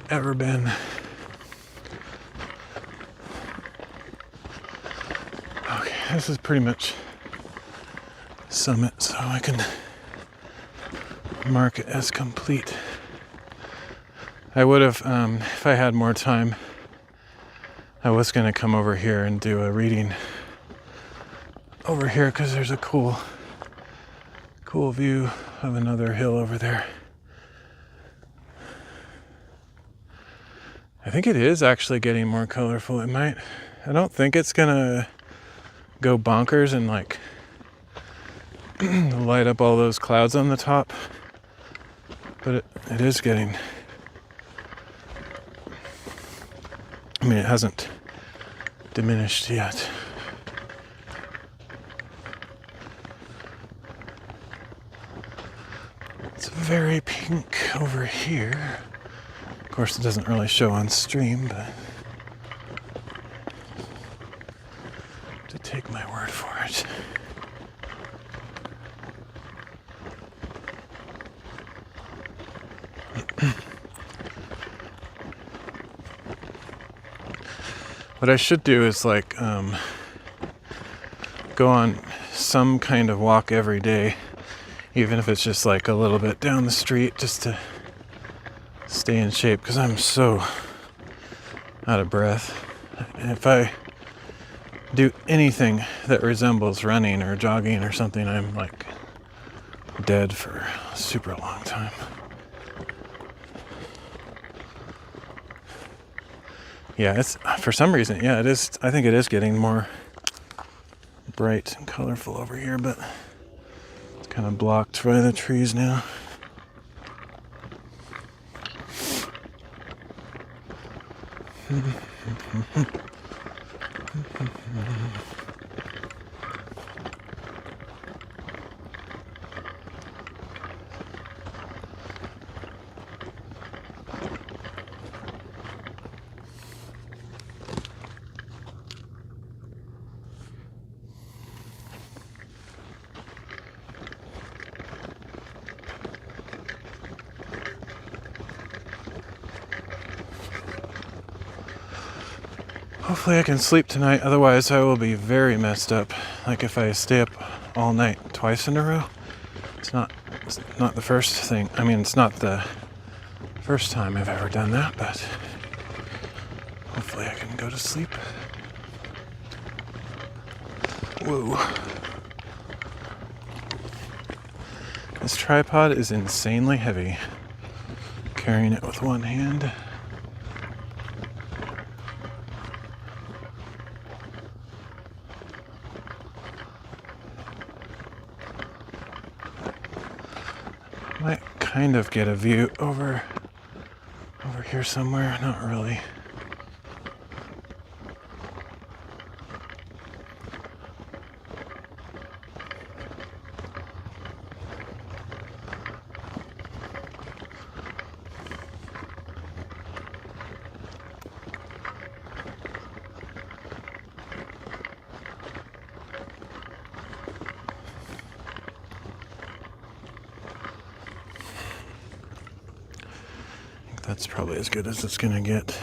Speaker 1: ever been. Okay, this is pretty much summit, so I can mark it as complete. I would have, if I had more time, I was going to come over here and do a reading over here because there's a cool view of another hill over there. I think it is actually getting more colorful. It might. I don't think it's gonna go bonkers and light up all those clouds on the top, but it is getting. I mean, it hasn't diminished yet. It's very pink over here. Of course, it doesn't really show on stream, but to take my word for it. What I should do is go on some kind of walk every day, even if it's just a little bit down the street, just to stay in shape, because I'm so out of breath. And if I do anything that resembles running or jogging or something, I'm dead for a super long time. Yeah, it's for some reason, yeah, it is. I think it is getting more bright and colorful over here, but it's kind of blocked by the trees now. Hopefully I can sleep tonight, otherwise I will be very messed up. If I stay up all night twice in a row. It's not the first thing. I mean, it's not the first time I've ever done that, but hopefully I can go to sleep. Whoa. This tripod is insanely heavy. Carrying it with one hand. Might kind of get a view over here somewhere, not really. That's probably as good as it's gonna get.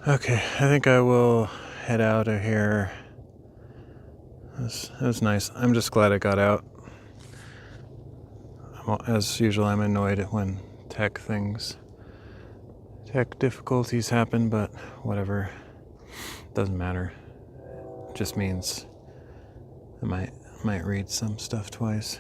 Speaker 1: Okay, I think I will head out of here. That was nice. I'm just glad it got out. As usual, I'm annoyed when tech difficulties happen, but whatever. Doesn't matter. It just means I might read some stuff twice.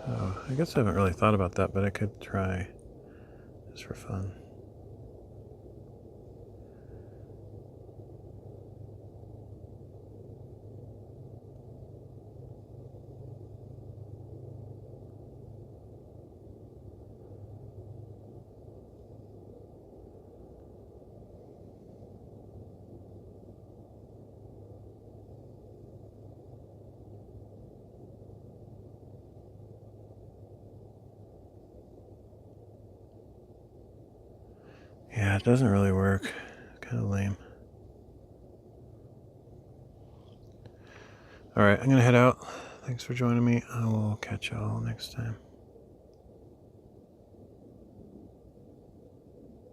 Speaker 1: Oh, I guess I haven't really thought about that, but I could try just for fun. Yeah, it doesn't really work. Kind of lame. All right, I'm going to head out. Thanks for joining me. I will catch y'all next time.